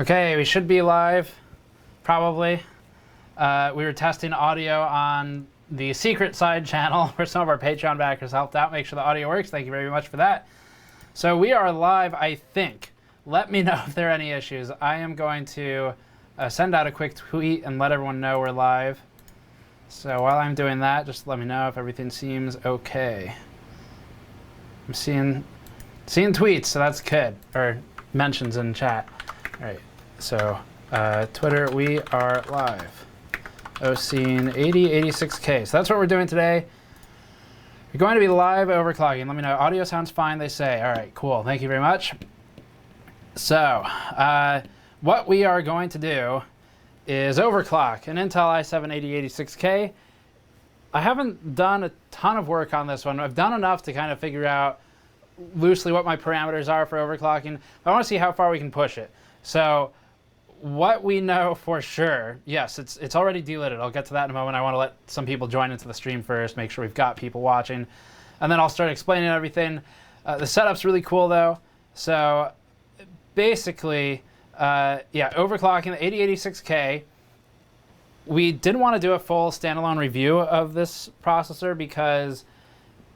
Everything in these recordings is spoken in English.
Okay, we should be live, probably. We were testing audio on the secret side channel where some of our Patreon backers helped out, make sure the audio works. Thank you very much for that. So we are live, I think. Let me know if there are any issues. I am going to send out a quick tweet and let everyone know we're live. So while I'm doing that, just let me know if everything seems okay. I'm seeing tweets, so that's good, or mentions in chat. All right, so Twitter, we are live. i7-8086K. So that's what we're doing today. We're going to be live overclocking. Let me know. Audio sounds fine, they say. All right, cool. Thank you very much. So what we are going to do is overclock an Intel i7-8086K. I haven't done a ton of work on this one. I've done enough to kind of figure out loosely what my parameters are for overclocking. I want to see how far we can push it. So what we know for sure, yes, it's already delidded. I'll get to that in a moment. I want to let some people join into the stream first, make sure we've got people watching, and then I'll start explaining everything. The setup's really cool though. So basically, yeah, overclocking the 8086K. We didn't want to do a full standalone review of this processor because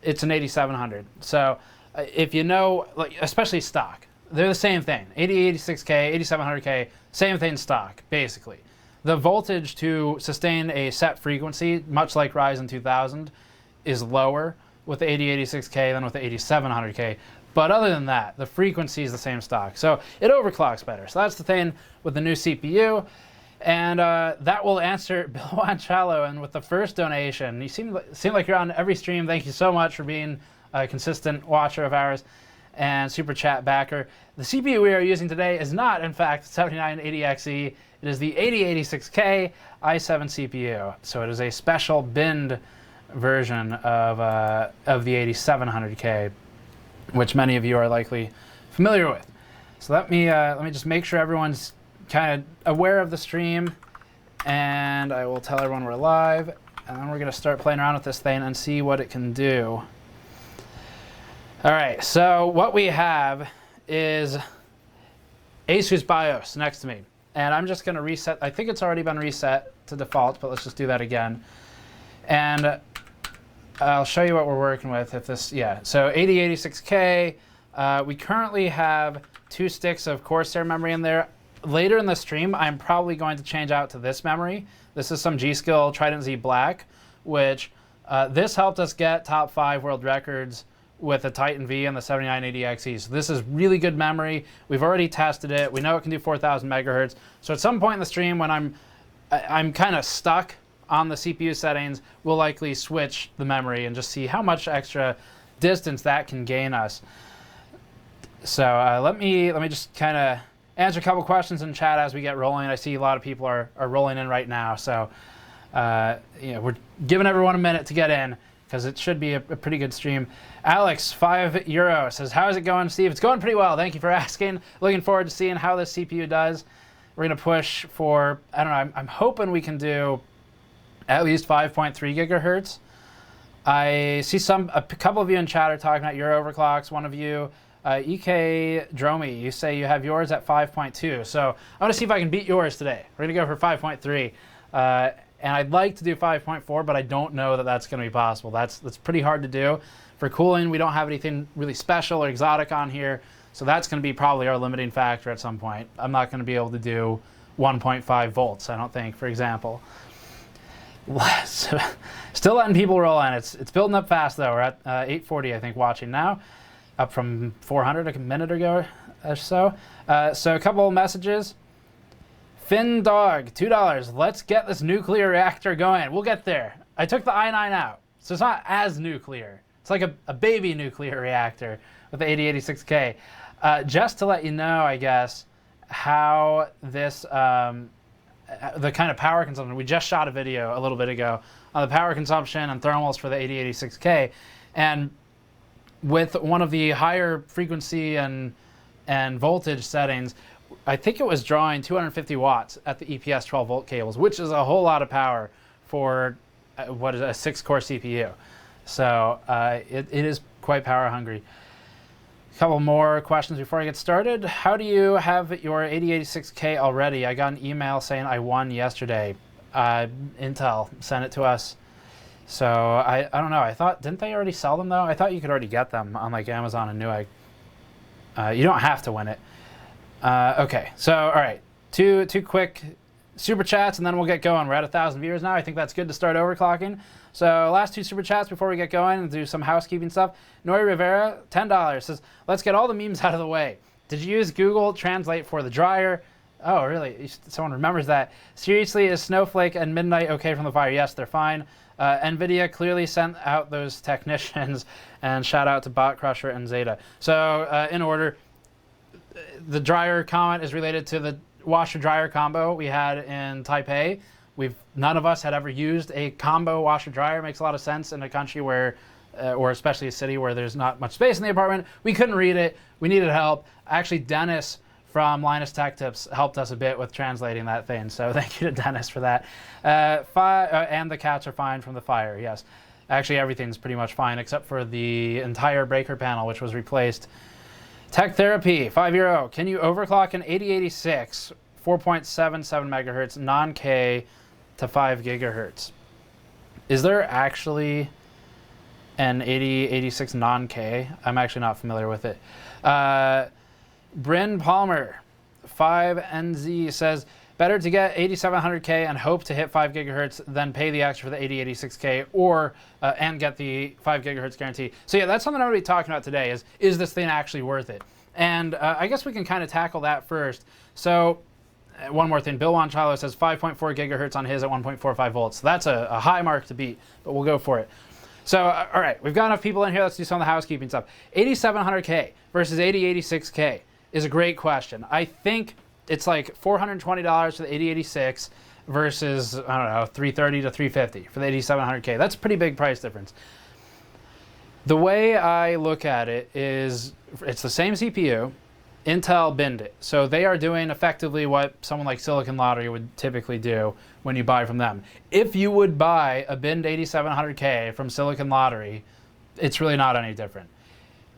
it's an 8700. So if you know, like, especially stock, they're the same thing. 8086K, 8700K, same thing stock, basically. The voltage to sustain a set frequency, much like Ryzen 2000, is lower with the 8086K than with the 8700K. But other than that, the frequency is the same stock. So it overclocks better. So that's the thing with the new CPU. And that will answer Bill Wanchallo. And with the first donation, you seem like you're on every stream. Thank you so much for being a consistent watcher of ours and super chat backer. The CPU we are using today is not, in fact, 7980XE. It is the 8086K i7 CPU. So it is a special binned version of the 8700K, which many of you are likely familiar with. So let me just make sure everyone's kind of aware of the stream, and I will tell everyone we're live, and then we're going to start playing around with this thing and see what it can do. All right, so what we have is Asus BIOS next to me, and I'm just going to reset. I think it's already been reset to default, but let's just do that again. And I'll show you what we're working with. If this, yeah, so 8086K. We currently have 2 sticks of Corsair memory in there. Later in the stream, I'm probably going to change out to this memory. This is some G.Skill Trident Z Black, which this helped us get top 5 world records with the Titan V and the 7980XE. So this is really good memory. We've already tested it. We know it can do 4,000 megahertz. So at some point in the stream, when I'm kind of stuck on the CPU settings, we'll likely switch the memory and just see how much extra distance that can gain us. So let me just kind of answer a couple questions in chat as we get rolling. I see a lot of people are rolling in right now. So you know, we're giving everyone a minute to get in because it should be a pretty good stream. Alex, €5 says, how is it going, Steve? It's going pretty well. Thank you for asking. Looking forward to seeing how this CPU does. We're going to push for, I don't know, I'm hoping we can do at least 5.3 gigahertz. I see a couple of you in chat are talking about your overclocks. One of you, EK Dromi, you say you have yours at 5.2. So I want to see if I can beat yours today. We're going to go for 5.3. And I'd like to do 5.4, but I don't know that that's going to be possible. That's pretty hard to do. For cooling, we don't have anything really special or exotic on here. So that's going to be probably our limiting factor at some point. I'm not going to be able to do 1.5 volts, I don't think, for example. Still letting people roll in. It's building up fast, though. We're at 840, I think, watching now. Up from 400 a minute ago or so. So a couple of messages. Finn Dog, $2. Let's get this nuclear reactor going. We'll get there. I took the i9 out, so it's not as nuclear. It's like a baby nuclear reactor with the 8086K. Just to let you know, I guess, how this, the kind of power consumption. We just shot a video a little bit ago on the power consumption and thermals for the 8086K. And with one of the higher frequency and voltage settings, I think it was drawing 250 watts at the EPS 12 volt cables, which is a whole lot of power for what is a 6-core CPU. So it is quite power hungry. A couple more questions before I get started. How do you have your 8086K already? I got an email saying I won yesterday. Intel sent it to us. So I don't know. I thought, didn't they already sell them though? I thought you could already get them on like Amazon and Newegg. You don't have to win it. Okay, so all right, two quick super chats and then we'll get going. We're at 1,000 viewers now. I think that's good to start overclocking. So last two super chats before we get going and do some housekeeping stuff. Nori Rivera, $10, says, let's get all the memes out of the way. Did you use Google Translate for the dryer? Oh, really? Someone remembers that. Seriously, is Snowflake and Midnight okay from the fire? Yes, they're fine. NVIDIA clearly sent out those technicians, and shout out to Bot Crusher and Zeta. So in order, the dryer comment is related to the washer-dryer combo we had in Taipei. None of us had ever used a combo washer-dryer. It makes a lot of sense in a country where, or especially a city where there's not much space in the apartment. We couldn't read it. We needed help. Actually, Dennis from Linus Tech Tips helped us a bit with translating that thing. So thank you to Dennis for that. And the cats are fine from the fire, yes. Actually, everything's pretty much fine except for the entire breaker panel, which was replaced. Tech Therapy, €5. Can you overclock an 8086 4.77 megahertz non-K to 5 gigahertz? Is there actually an 8086 non-K? I'm actually not familiar with it. Bryn Palmer, 5NZ, says, better to get 8700K and hope to hit 5 gigahertz than pay the extra for the 8086K or and get the 5 gigahertz guarantee. So yeah, that's something I'm going to be talking about today is this thing actually worth it? And I guess we can kind of tackle that first. So one more thing, Bill Wanchalo says 5.4 gigahertz on his at 1.45 volts. So that's a high mark to beat, but we'll go for it. So, all right, we've got enough people in here. Let's do some of the housekeeping stuff. 8700K versus 8086K is a great question. I think it's like $420 for the 8086 versus, I don't know, $330 to $350 for the 8700K. That's a pretty big price difference. The way I look at it is it's the same CPU. Intel binned it. So they are doing effectively what someone like Silicon Lottery would typically do when you buy from them. If you would buy a binned 8700K from Silicon Lottery, it's really not any different.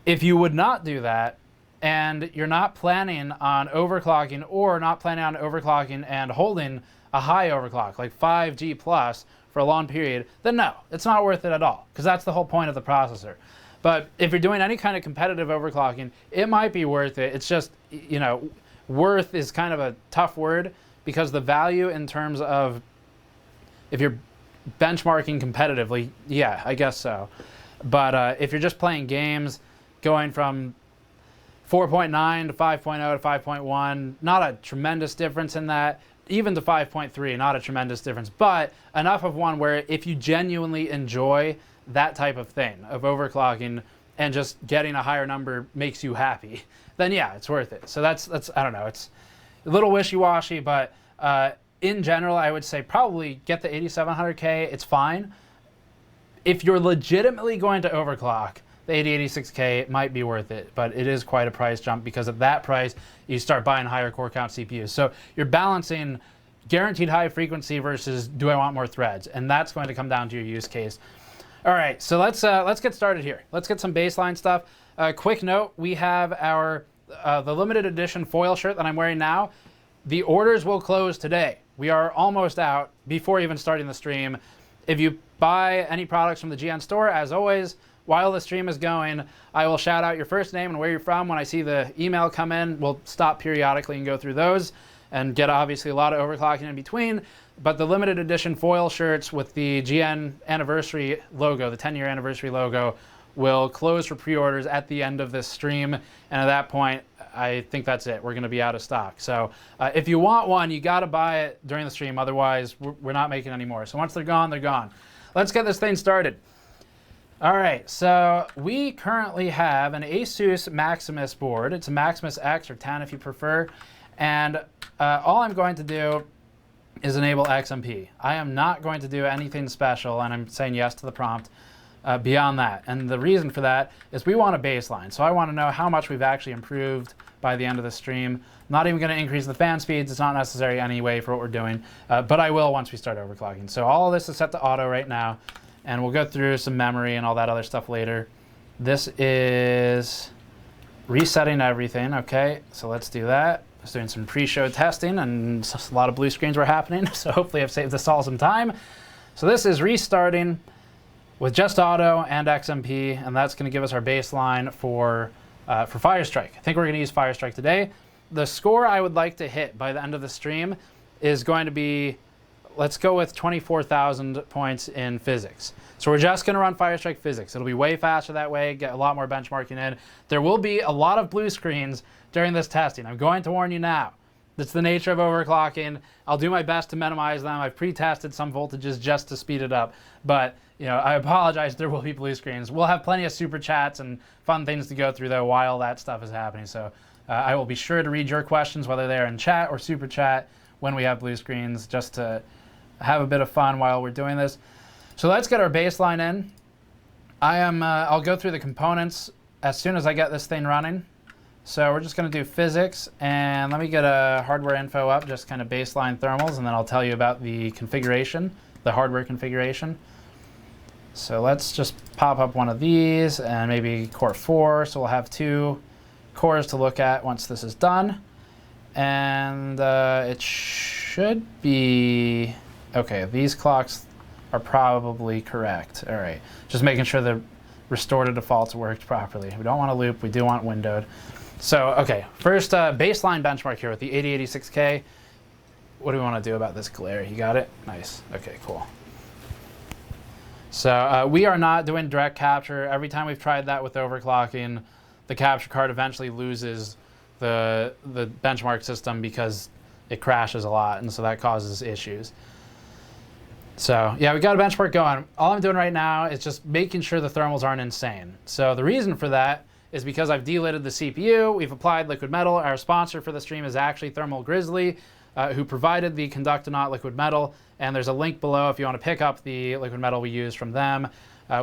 If you would not do that, and you're not planning on overclocking or not planning on overclocking and holding a high overclock, like 5G plus for a long period, then no, it's not worth it at all, because that's the whole point of the processor. But if you're doing any kind of competitive overclocking, it might be worth it. It's just, you know, worth is kind of a tough word because the value in terms of if you're benchmarking competitively, yeah, I guess so. But if you're just playing games, going from 4.9 to 5.0 to 5.1, not a tremendous difference in that. Even to 5.3, not a tremendous difference, but enough of one where if you genuinely enjoy that type of thing, of overclocking and just getting a higher number makes you happy, then yeah, it's worth it. So that's I don't know, it's a little wishy-washy, but in general, I would say probably get the 8700K, it's fine. If you're legitimately going to overclock, the 8086K might be worth it, but it is quite a price jump because at that price, you start buying higher core count CPUs. So you're balancing guaranteed high frequency versus do I want more threads? And that's going to come down to your use case. All right, so let's get started here. Let's get some baseline stuff. Quick note, we have our the limited edition foil shirt that I'm wearing now. The orders will close today. We are almost out before even starting the stream. If you buy any products from the GN store, as always, while the stream is going, I will shout out your first name and where you're from. When I see the email come in, we'll stop periodically and go through those and get obviously a lot of overclocking in between. But the limited edition foil shirts with the GN anniversary logo, the 10-year anniversary logo, will close for pre-orders at the end of this stream. And at that point, I think that's it. We're going to be out of stock. So if you want one, you got to buy it during the stream. Otherwise, we're not making any more. So once they're gone, they're gone. Let's get this thing started. All right, so we currently have an Asus Maximus board. It's a Maximus X or 10 if you prefer. And all I'm going to do is enable XMP. I am not going to do anything special, and I'm saying yes to the prompt beyond that. And the reason for that is we want a baseline. So I want to know how much we've actually improved by the end of the stream. I'm not even going to increase the fan speeds. It's not necessary anyway for what we're doing, but I will once we start overclocking. So all of this is set to auto right now. And we'll go through some memory and all that other stuff later. This is resetting everything. Okay, so let's do that. Just doing some pre-show testing, and a lot of blue screens were happening, so hopefully I've saved this all some time. So this is restarting with just auto and XMP, and that's going to give us our baseline for Firestrike. I think we're going to use Firestrike today. The score I would like to hit by the end of the stream is going to be, let's go with 24,000 points in physics. So we're just going to run Firestrike physics. It'll be way faster that way, get a lot more benchmarking in. There will be a lot of blue screens during this testing. I'm going to warn you now. That's the nature of overclocking. I'll do my best to minimize them. I've pre-tested some voltages just to speed it up. But I apologize, there will be blue screens. We'll have plenty of super chats and fun things to go through though while that stuff is happening. So I will be sure to read your questions, whether they're in chat or super chat, when we have blue screens, just to have a bit of fun while we're doing this. So let's get our baseline in. I'll go through the components as soon as I get this thing running. So we're just going to do physics, and let me get a hardware info up, just kind of baseline thermals, and then I'll tell you about the configuration, the hardware configuration. So let's just pop up one of these, and maybe core 4, so we'll have 2 cores to look at once this is done. And it should be, okay, these clocks are probably correct. All right, just making sure the restore to defaults worked properly. We don't want to loop, we do want windowed. So, okay, first baseline benchmark here with the 8086K. What do we want to do about this glare? You got it? Nice. Okay, cool. So we are not doing direct capture. Every time we've tried that with overclocking, the capture card eventually loses the benchmark system because it crashes a lot, and so that causes issues. So yeah, we got a benchmark going. All I'm doing right now is just making sure the thermals aren't insane. So the reason for that is because I've delidded the CPU, we've applied liquid metal. Our sponsor for the stream is actually Thermal Grizzly, who provided the Conductonaut liquid metal, and there's a link below if you want to pick up the liquid metal we use from them.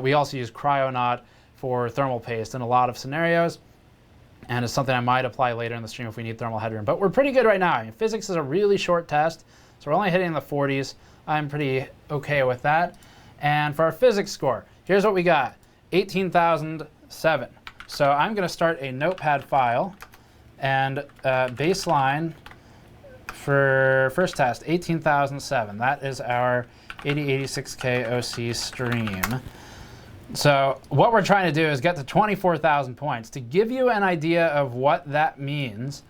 We also use Cryonaut for thermal paste in a lot of scenarios, and it's something I might apply later in the stream if we need thermal headroom. But we're pretty good right now. I mean, physics is a really short test, so we're only hitting the 40s. I'm pretty okay with that. And for our physics score, here's what we got, 18,007. So I'm going to start a notepad file, and baseline for first test, 18,007. That is our 8086K OC stream. So what we're trying to do is get to 24,000 points. To give you an idea of what that means,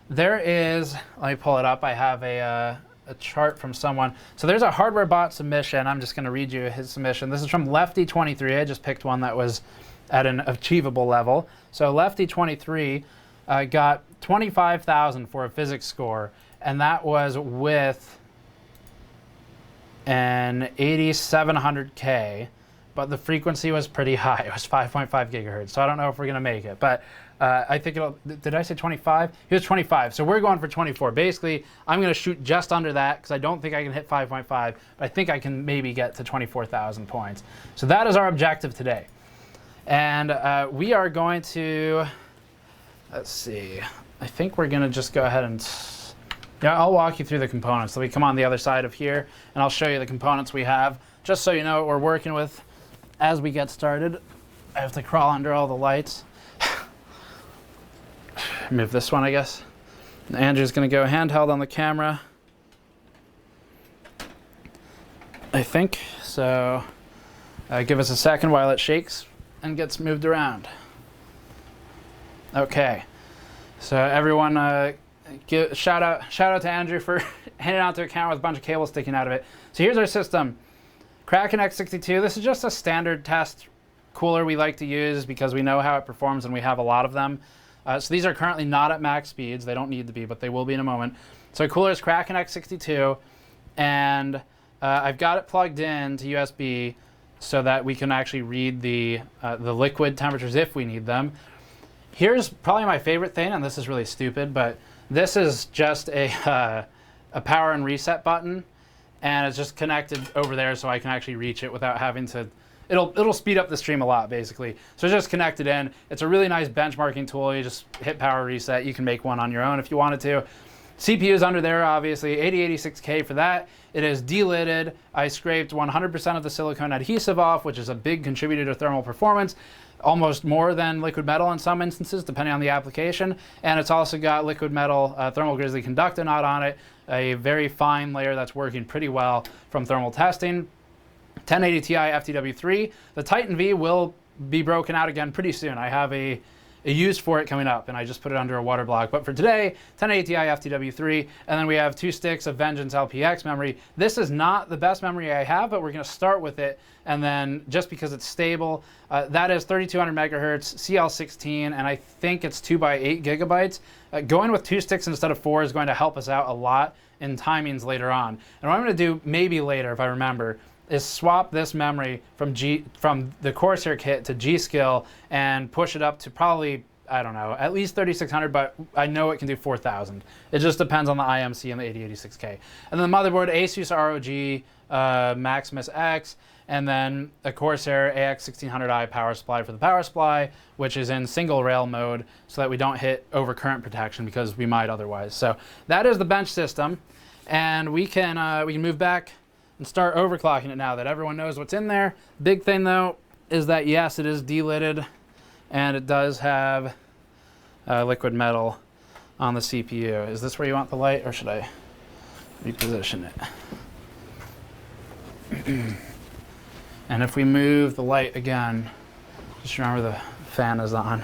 there is, let me pull it up. I have a chart from someone. So there's a hardware bot submission. I'm just going to read you his submission. This is from Lefty23. I just picked one that was at an achievable level. So Lefty23 got 25,000 for a physics score, and that was with an 8700K, but the frequency was pretty high. It was 5.5 gigahertz. So I don't know if we're going to make it, but I think it'll, did I say 25? He was 25, so we're going for 24. Basically, I'm going to shoot just under that because I don't think I can hit 5.5, but I think I can maybe get to 24,000 points. So that is our objective today. And we are going to, let's see, I think we're going to just go ahead and, yeah, I'll walk you through the components. So we come on the other side of here, and I'll show you the components we have, just so you know what we're working with as we get started. I have to crawl under all the lights. Move this one, I guess. And Andrew's going to go handheld on the camera, I think. So give us a second while it shakes and gets moved around. Okay, so everyone, shout out to Andrew for handing out to a camera with a bunch of cables sticking out of it. So here's our system. Kraken X62. This is just a standard test cooler we like to use because we know how it performs and we have a lot of them. So these are currently not at max speeds. They don't need to be, but they will be in a moment. So cooler is Kraken X62, and I've got it plugged in to USB so that we can actually read the liquid temperatures if we need them. Here's probably my favorite thing, and this is really stupid, but this is just a power and reset button, and it's just connected over there so I can actually reach it without having to. It'll speed up the stream a lot, basically. So it's just connected in. It's a really nice benchmarking tool. You just hit power reset. You can make one on your own if you wanted to. CPU is under there, obviously. 8086K for that. It is delidded. I scraped 100% of the silicone adhesive off, which is a big contributor to thermal performance. almost more than liquid metal in some instances, depending on the application. And it's also got liquid metal thermal grizzly conductanote on it, a very fine layer that's working pretty well from thermal testing. 1080 Ti FTW3. The Titan V will be broken out again pretty soon. I have a use for it coming up, and I just put it under a water block. But for today, 1080 Ti FTW3, and then we have 2 sticks of Vengeance LPX memory. This is not the best memory I have, but we're going to start with it, and then just because it's stable, that is 3200 megahertz, CL16, and I think it's 2 by 8 gigabytes. Going with 2 sticks instead of 4 is going to help us out a lot in timings later on. And what I'm going to do maybe later, if I remember, is swap this memory from the Corsair kit to G.Skill and push it up to probably, I don't know, at least 3600, but I know it can do 4000. It just depends on the IMC and the 8086K. And then the motherboard, Asus ROG Maximus X, and then a Corsair AX1600i power supply for the power supply, which is in single rail mode so that we don't hit overcurrent protection because we might otherwise. So that is the bench system, and we can move back and start overclocking it now that everyone knows what's in there. Big thing though is that yes, it is delidded and it does have liquid metal on the CPU. Is this where you want the light, or should I reposition it? And if we move the light again, just remember the fan is on.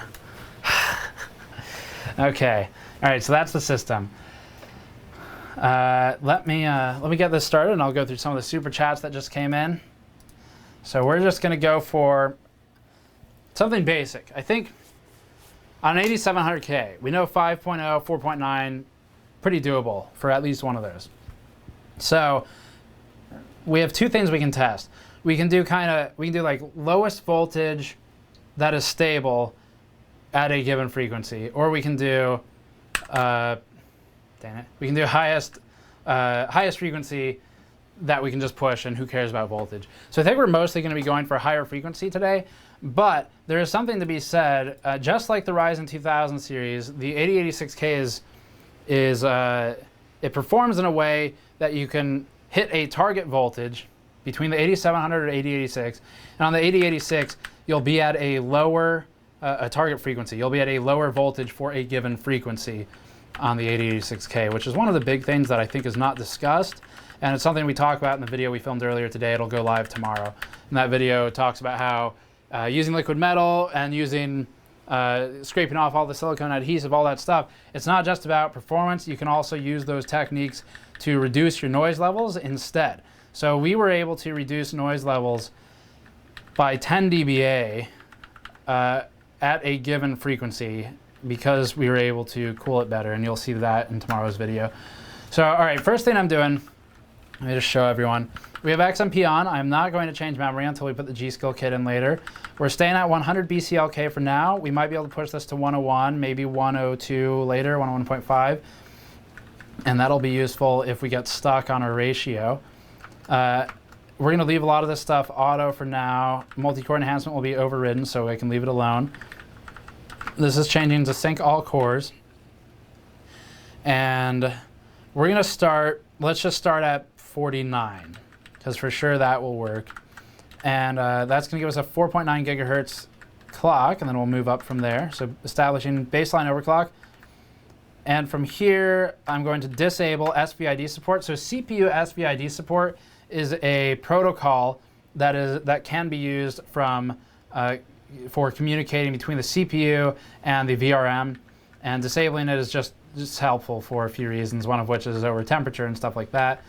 Okay, all right, so that's the system. Let me get this started, and I'll go through some of the super chats that just came in. So we're just going to go for something basic. I think on 8700K, we know 5.0, 4.9, pretty doable for at least one of those. So we have 2 things we can test. We can do like lowest voltage that is stable at a given frequency, or we can do we can do highest frequency that we can just push, and who cares about voltage. So I think we're mostly going to be going for higher frequency today, but there is something to be said. Just like the Ryzen 2000 series, the 8086K it performs in a way that you can hit a target voltage between the 8700 or 8086, and on the 8086 you'll be at a lower a target frequency. You'll be at a lower voltage for a given frequency on the 8086K, which is one of the big things that I think is not discussed, and it's something we talk about in the video we filmed earlier today. It'll go live tomorrow. And that video talks about how using liquid metal and using scraping off all the silicone adhesive, all that stuff, it's not just about performance. You can also use those techniques to reduce your noise levels instead. So we were able to reduce noise levels by 10 dBA at a given frequency, because we were able to cool it better, and you'll see that in tomorrow's video. So, all right, first thing I'm doing, let me just show everyone. We have XMP on. I'm not going to change memory until we put the G.Skill kit in later. We're staying at 100 BCLK for now. We might be able to push this to 101, maybe 102 later, 101.5, and that'll be useful if we get stuck on our ratio. We're going to leave a lot of this stuff auto for now. Multi-core enhancement will be overridden, so I can leave it alone. This is changing to sync all cores. And we're going to start, let's just start at 49, because for sure that will work. And that's going to give us a 4.9 gigahertz clock, and then we'll move up from there. So establishing baseline overclock. And from here, I'm going to disable SVID support. So CPU SVID support is a protocol that can be used from for communicating between the CPU and the VRM, and disabling it is just helpful for a few reasons, one of which is over temperature and stuff like that.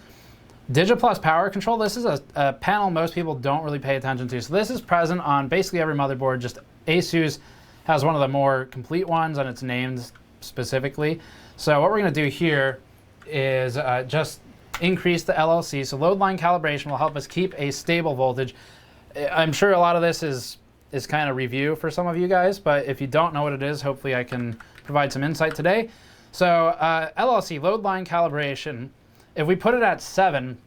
Digiplus power control, this is a panel most people don't really pay attention to. So this is present on basically every motherboard, just Asus has one of the more complete ones, and it's named specifically. So what we're going to do here is just increase the LLC. So load line calibration will help us keep a stable voltage. I'm sure a lot of this is kind of review for some of you guys, but if you don't know what it is, hopefully I can provide some insight today. So LLC, load line calibration, if we put it at 7,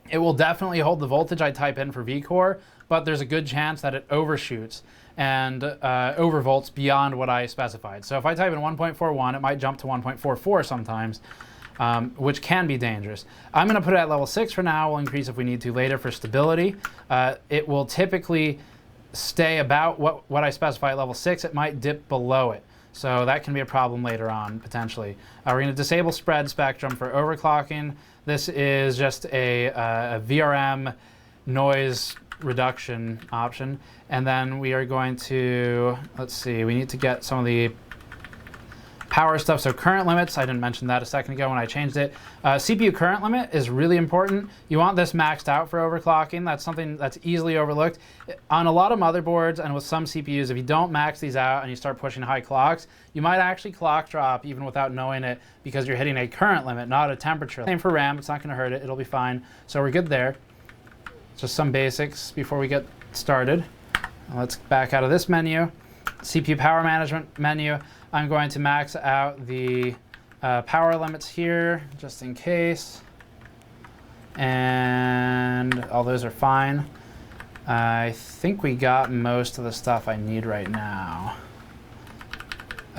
it will definitely hold the voltage I type in for vCore, but there's a good chance that it overshoots and overvolts beyond what I specified. So if I type in 1.41, it might jump to 1.44 sometimes, which can be dangerous. I'm going to put it at level 6 for now. We'll increase if we need to later for stability. It will typically stay about what I specify at level 6, it might dip below it. So that can be a problem later on, potentially. We're going to disable spread spectrum for overclocking. This is just a VRM noise reduction option. And then we are going to, let's see, we need to get some of the power stuff. So current limits, I didn't mention that a second ago when I changed it. CPU current limit is really important. You want this maxed out for overclocking. That's something that's easily overlooked. On a lot of motherboards and with some CPUs, if you don't max these out and you start pushing high clocks, you might actually clock drop even without knowing it because you're hitting a current limit, not a temperature. Same for RAM, it's not gonna hurt it, it'll be fine. So we're good there. Just some basics before we get started. Let's back out of this menu. CPU power management menu. I'm going to max out the power limits here, just in case. And all those are fine. I think we got most of the stuff I need right now.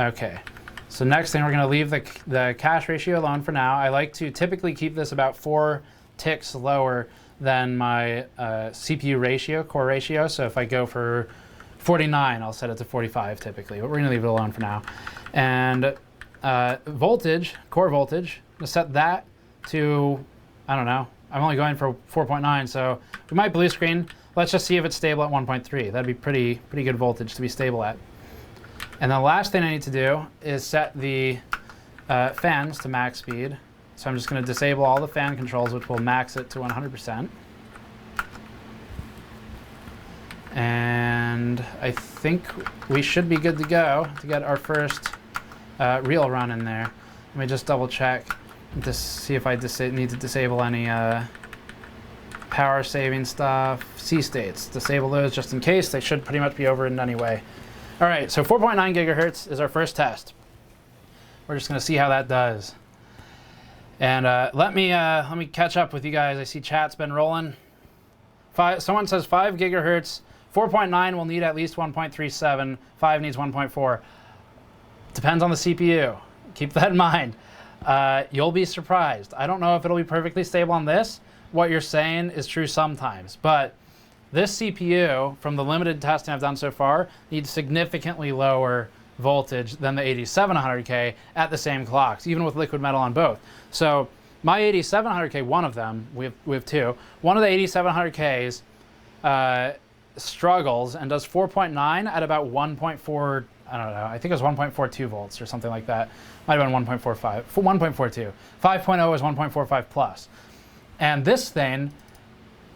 Okay, so next thing, we're gonna leave the cache ratio alone for now. I like to typically keep this about 4 ticks lower than my CPU ratio, core ratio. So if I go for 49, I'll set it to 45 typically, but we're gonna leave it alone for now. And voltage, core voltage, I'm gonna set that to, I don't know, I'm only going for 4.9, so we might blue screen. Let's just see if it's stable at 1.3. That'd be pretty good voltage to be stable at. And the last thing I need to do is set the fans to max speed. So I'm just gonna disable all the fan controls, which will max it to 100%. And I think we should be good to go to get our first real run in there. Let me just double check to see if I need to disable any power saving stuff. C states, disable those just in case. They should pretty much be overridden anyway. All right, so 4.9 gigahertz is our first test. We're just gonna see how that does. And let me catch up with you guys. I see chat's been rolling. Someone says 5 gigahertz. 4.9 will need at least 1.37. 5 needs 1.4. Depends on the CPU. Keep that in mind. You'll be surprised. I don't know if it'll be perfectly stable on this. What you're saying is true sometimes. But this CPU, from the limited testing I've done so far, needs significantly lower voltage than the 8700K at the same clocks, even with liquid metal on both. So my 8700K, one of them, we have two, one of the 8700Ks struggles and does 4.9 at about 1.4, I don't know, I think it was 1.42 volts or something like that. Might have been 1.45, 1.42. 5.0 is 1.45 plus. And this thing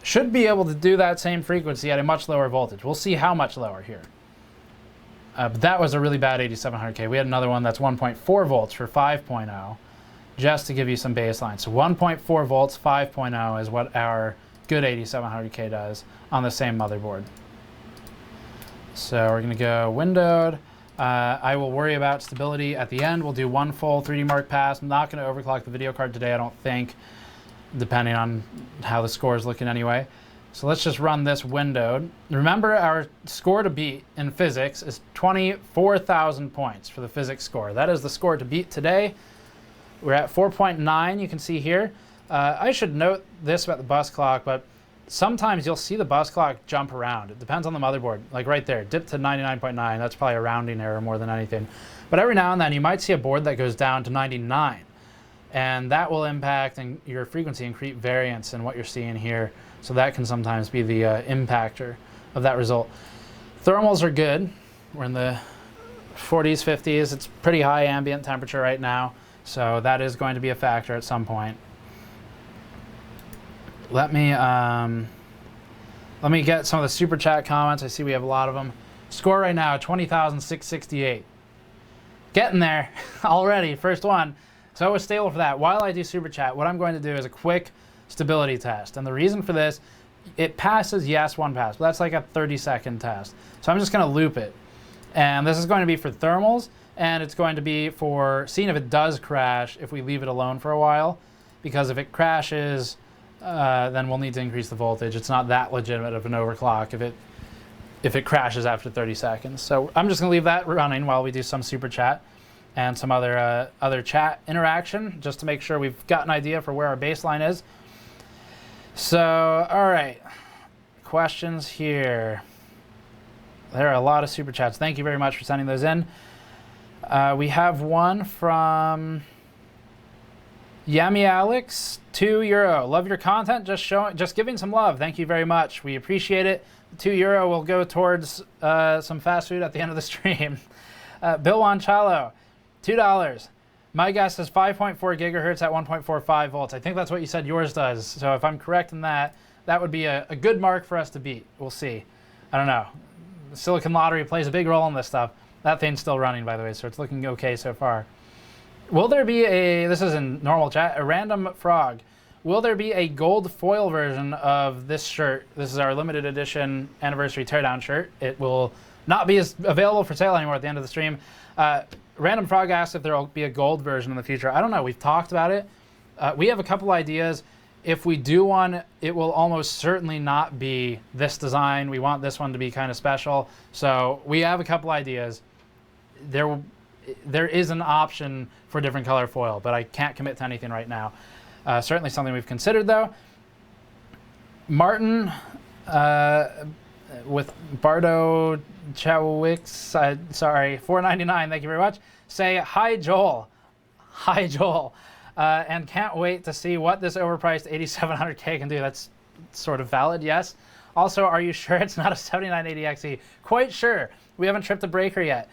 should be able to do that same frequency at a much lower voltage. We'll see how much lower here. But that was a really bad 8700K. We had another one that's 1.4 volts for 5.0, just to give you some baseline. So 1.4 volts, 5.0 is what our good 8700K does on the same motherboard. So we're gonna go windowed. I will worry about stability at the end. We'll do one full 3D Mark pass. I'm not gonna overclock the video card today, I don't think, depending on how the score is looking anyway. So let's just run this windowed. Remember, our score to beat in physics is 24,000 points for the physics score. That is the score to beat today. We're at 4.9, you can see here. I should note this about the bus clock, but sometimes you'll see the bus clock jump around. It depends on the motherboard, like right there, dip to 99.9. That's probably a rounding error more than anything. But every now and then you might see a board that goes down to 99. And that will impact your frequency and create variance in what you're seeing here. So that can sometimes be the impactor of that result. Thermals are good. We're in the 40s, 50s. It's pretty high ambient temperature right now. So that is going to be a factor at some point. Let me get some of the super chat comments. I see we have a lot of them. Score right now, 20,668. Getting there already, first one. So I was stable for that. While I do super chat, what I'm going to do is a quick stability test. And the reason for this, it passes, yes, one pass, but that's like a 30-second test. So I'm just gonna loop it. And this is going to be for thermals, and it's going to be for seeing if it does crash if we leave it alone for a while. Because if it crashes, then we'll need to increase the voltage. It's not that legitimate of an overclock if it crashes after 30 seconds. So I'm just gonna leave that running while we do some super chat and some other chat interaction, just to make sure we've got an idea for where our baseline is. So, all right, questions here. There are a lot of super chats. Thank you very much for sending those in. We have one from Yami Alex, €2. Love your content. Just giving some love. Thank you very much. We appreciate it. €2 will go towards some fast food at the end of the stream. Bill Wanchalo, $2. My guess is 5.4 gigahertz at 1.45 volts. I think that's what you said yours does. So if I'm correct in that, that would be a good mark for us to beat. We'll see. I don't know. The Silicon Lottery plays a big role in this stuff. That thing's still running, by the way, so it's looking okay so far. Will there be this is in normal chat, a random frog. Will there be a gold foil version of this shirt? This is our limited edition anniversary teardown shirt. It will not be available for sale anymore at the end of the stream. Random frog asked if there will be a gold version in the future. I don't know. We've talked about it. We have a couple ideas. If we do one, it will almost certainly not be this design. We want this one to be kind of special. So we have a couple ideas. There is an option for different color foil, but I can't commit to anything right now. Certainly something we've considered, though. Martin with Bardo Chowix, sorry, $4.99, thank you very much. Say, hi, Joel. Hi, Joel. And can't wait to see what this overpriced 8700K can do. That's sort of valid, yes. Also, are you sure it's not a 7980XE? Quite sure. We haven't tripped the breaker yet.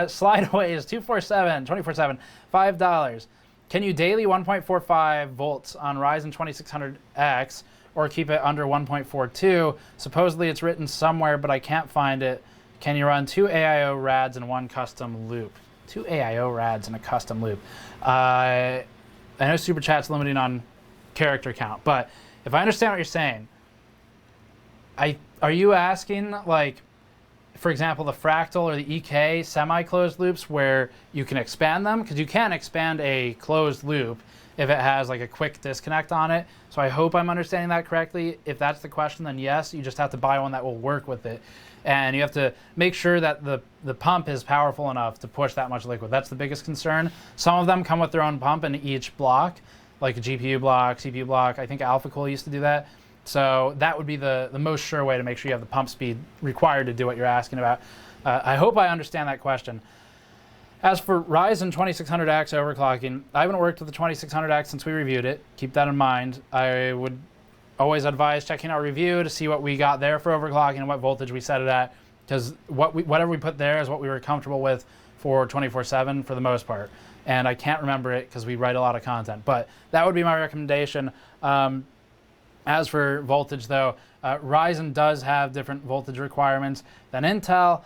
Slide away is 24/7, $5. Can you daily 1.45 volts on Ryzen 2600X or keep it under 1.42? Supposedly it's written somewhere, but I can't find it. Can you run 2 AIO rads and 1 custom loop? 2 AIO rads and a custom loop. I know Super Chat's limiting on character count, but if I understand what you're saying, are you asking, like, for example, the fractal or the EK semi-closed loops where you can expand them? Because you can expand a closed loop if it has like a quick disconnect on it. So I hope I'm understanding that correctly. If that's the question, then yes, you just have to buy one that will work with it. And you have to make sure that the pump is powerful enough to push that much liquid. That's the biggest concern. Some of them come with their own pump in each block, like a GPU block, CPU block. I think AlphaCool used to do that. So that would be the most sure way to make sure you have the pump speed required to do what you're asking about. I hope I understand that question. As for Ryzen 2600X overclocking, I haven't worked with the 2600X since we reviewed it. Keep that in mind. I would always advise checking our review to see what we got there for overclocking and what voltage we set it at, because whatever we put there is what we were comfortable with for 24/7 for the most part. And I can't remember it because we write a lot of content. But that would be my recommendation. As for voltage, though, Ryzen does have different voltage requirements than Intel.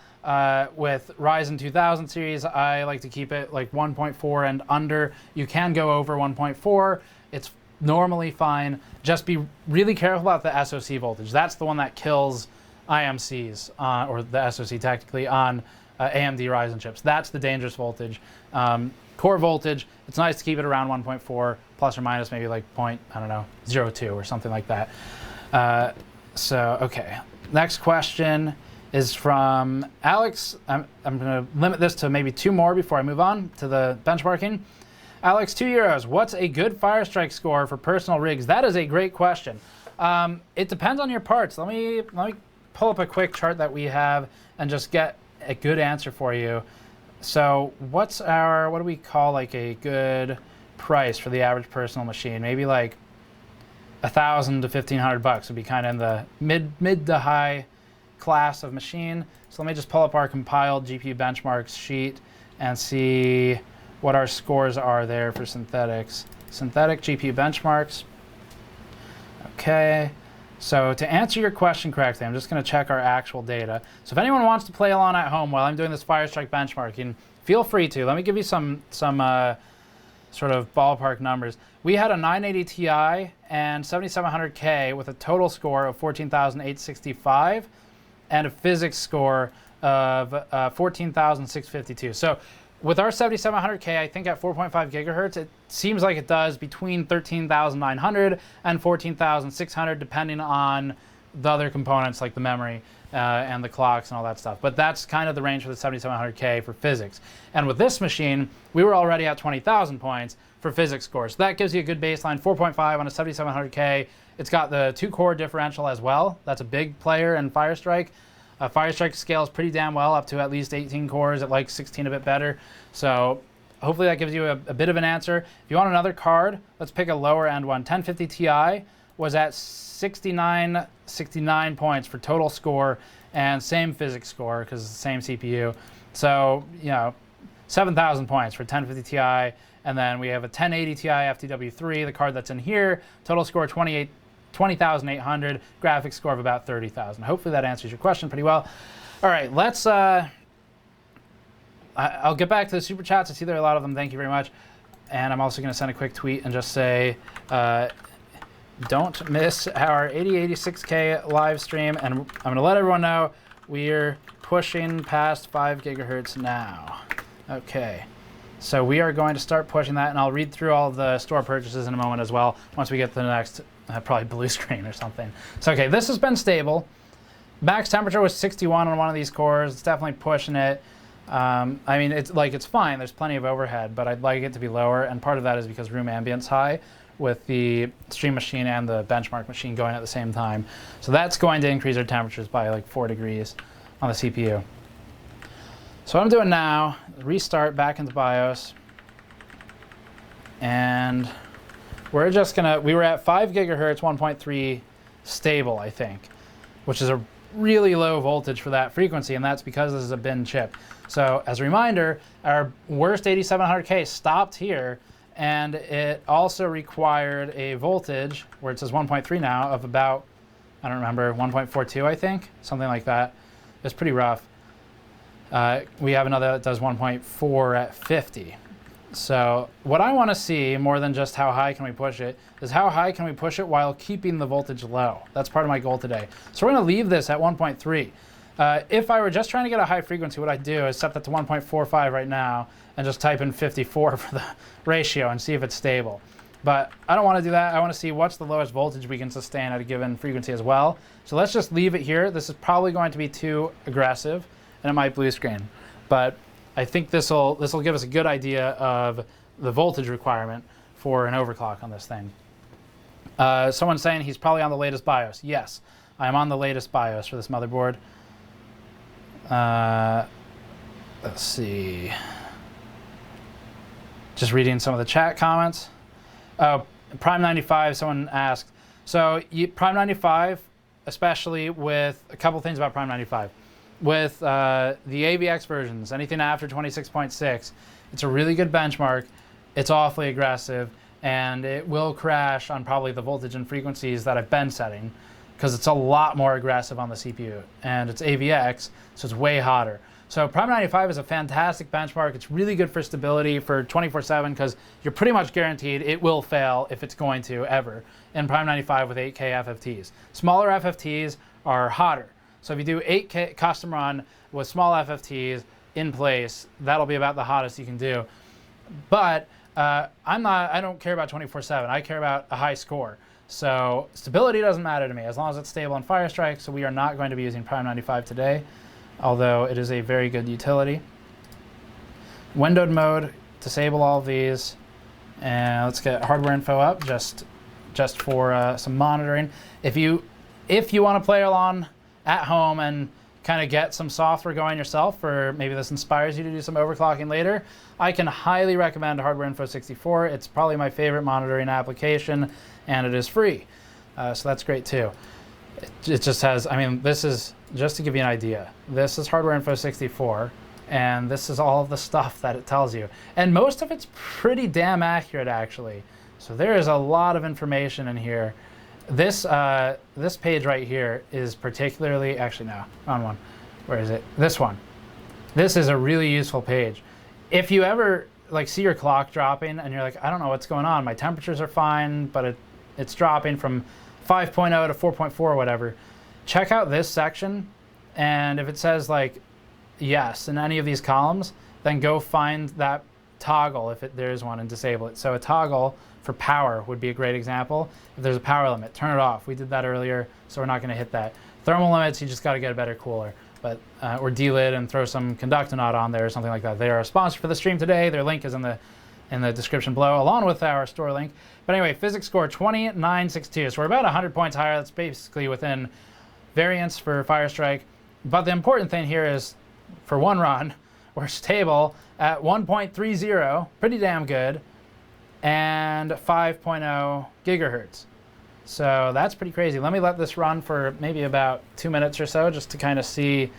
With Ryzen 2000 series, I like to keep it like 1.4 and under. You can go over 1.4. It's normally fine. Just be really careful about the SoC voltage. That's the one that kills IMCs, or the SoC technically, on AMD Ryzen chips. That's the dangerous voltage. Core voltage, it's nice to keep it around 1.4, plus or minus maybe like 0.02 or something like that. So, okay. Next question is from Alex. I'm going to limit this to maybe 2 more before I move on to the benchmarking. Alex, €2. What's a good Firestrike score for personal rigs? That is a great question. It depends on your parts. Let me pull up a quick chart that we have and just get a good answer for you. So what do we call like a good price for the average personal machine? Maybe like $1,000 to $1,500 would be kind of in the mid to high class of machine. So let me just pull up our compiled GPU benchmarks sheet and see what our scores are there for synthetics. Synthetic GPU benchmarks. Okay. So to answer your question correctly, I'm just going to check our actual data. So if anyone wants to play along at home while I'm doing this Firestrike benchmarking, feel free to. Let me give you some sort of ballpark numbers. We had a 980 Ti and 7700K with a total score of 14,865 and a physics score of 14,652. So with our 7700K, I think at 4.5 gigahertz, it seems like it does between 13,900 and 14,600, depending on the other components like the memory and the clocks and all that stuff. But that's kind of the range for the 7700K for physics. And with this machine, we were already at 20,000 points for physics scores. So that gives you a good baseline, 4.5 on a 7700K. It's got the 2-core differential as well. That's a big player in Firestrike. Firestrike scales pretty damn well up to at least 18 cores. It likes 16 a bit better. So hopefully that gives you a bit of an answer. If you want another card, let's pick a lower end one. 1050 Ti was at 69 points for total score and same physics score because it's the same CPU. So, 7,000 points for 1050 Ti. And then we have a 1080 Ti FTW3, the card that's in here. Total score 20,800, graphics score of about 30,000. Hopefully that answers your question pretty well. All right, let's, I'll get back to the super chats. I see there are a lot of them. Thank you very much. And I'm also going to send a quick tweet and just say, don't miss our 8086K live stream. And I'm going to let everyone know we're pushing past 5 gigahertz now. Okay. So we are going to start pushing that, and I'll read through all the store purchases in a moment as well, once we get to the next, probably blue screen or something. So, okay, this has been stable. Max temperature was 61 on one of these cores. It's definitely pushing it. I mean, it's fine. There's plenty of overhead, but I'd like it to be lower, and part of that is because room ambient's high with the stream machine and the benchmark machine going at the same time. So that's going to increase our temperatures by like 4 degrees on the CPU. So what I'm doing now, restart back into BIOS, and we're just gonna, we were at 5 gigahertz, 1.3 stable, I think, which is a really low voltage for that frequency, and that's because this is a bin chip. So as a reminder, our worst 8700K stopped here, and it also required a voltage, where it says 1.3 now, of about, I don't remember, 1.42, I think, something like that. It's pretty rough. We have another that does 1.4 at 50. So what I want to see, more than just how high can we push it, is how high can we push it while keeping the voltage low. That's part of my goal today. So we're going to leave this at 1.3. If I were just trying to get a high frequency, what I'd do is set that to 1.45 right now and just type in 54 for the ratio and see if it's stable. But I don't want to do that. I want to see what's the lowest voltage we can sustain at a given frequency as well. So let's just leave it here. This is probably going to be too aggressive, and it might blue screen. But I think this will give us a good idea of the voltage requirement for an overclock on this thing. Someone's saying he's probably on the latest BIOS. Yes, I am on the latest BIOS for this motherboard. Let's see. Just reading some of the chat comments. Prime 95, someone asked. So Prime 95, especially with a couple things about Prime 95. With the AVX versions, anything after 26.6, it's a really good benchmark. It's awfully aggressive, and it will crash on probably the voltage and frequencies that I've been setting, because it's a lot more aggressive on the CPU, and it's AVX, so it's way hotter. So Prime 95 is a fantastic benchmark. It's really good for stability for 24/7, because you're pretty much guaranteed it will fail if it's going to ever in Prime 95 with 8K FFTs. Smaller FFTs are hotter. So if you do 8K custom run with small FFTs in place, that'll be about the hottest you can do. But I don't care about 24/7. I care about a high score. So stability doesn't matter to me as long as it's stable on Firestrike. So we are not going to be using Prime 95 today, although it is a very good utility. Windowed mode, disable all of these, and let's get hardware info up just for some monitoring. If you want to play along at home and kind of get some software going yourself, or maybe this inspires you to do some overclocking later, I can highly recommend Hardware Info 64. It's probably my favorite monitoring application, and it is free. So that's great too. It just has, I mean, this is, just to give you an idea, this is Hardware Info 64, and this is all of the stuff that it tells you. And most of it's pretty damn accurate, actually. So there is a lot of information in here. This page right here is particularly, actually no, wrong one. Where is it? This one. This is a really useful page. If you ever like see your clock dropping and you're like, I don't know what's going on. My temperatures are fine, but it's dropping from 5.0 to 4.4 or whatever. Check out this section, and if it says like yes in any of these columns, then go find that toggle if there is one and disable it. So a toggle for power would be a great example. If there's a power limit, turn it off. We did that earlier, so we're not going to hit that. Thermal limits, you just got to get a better cooler, but or delid and throw some Conductonaut on there or something like that. They are a sponsor for the stream today. Their link is in the description below, along with our store link. But anyway, physics score 2962. So we're about 100 points higher. That's basically within variance for Firestrike. But the important thing here is, for one run, we're stable at 1.30, pretty damn good, and 5.0 gigahertz. So that's pretty crazy. Let me let this run for maybe about 2 minutes or so, just to kind of see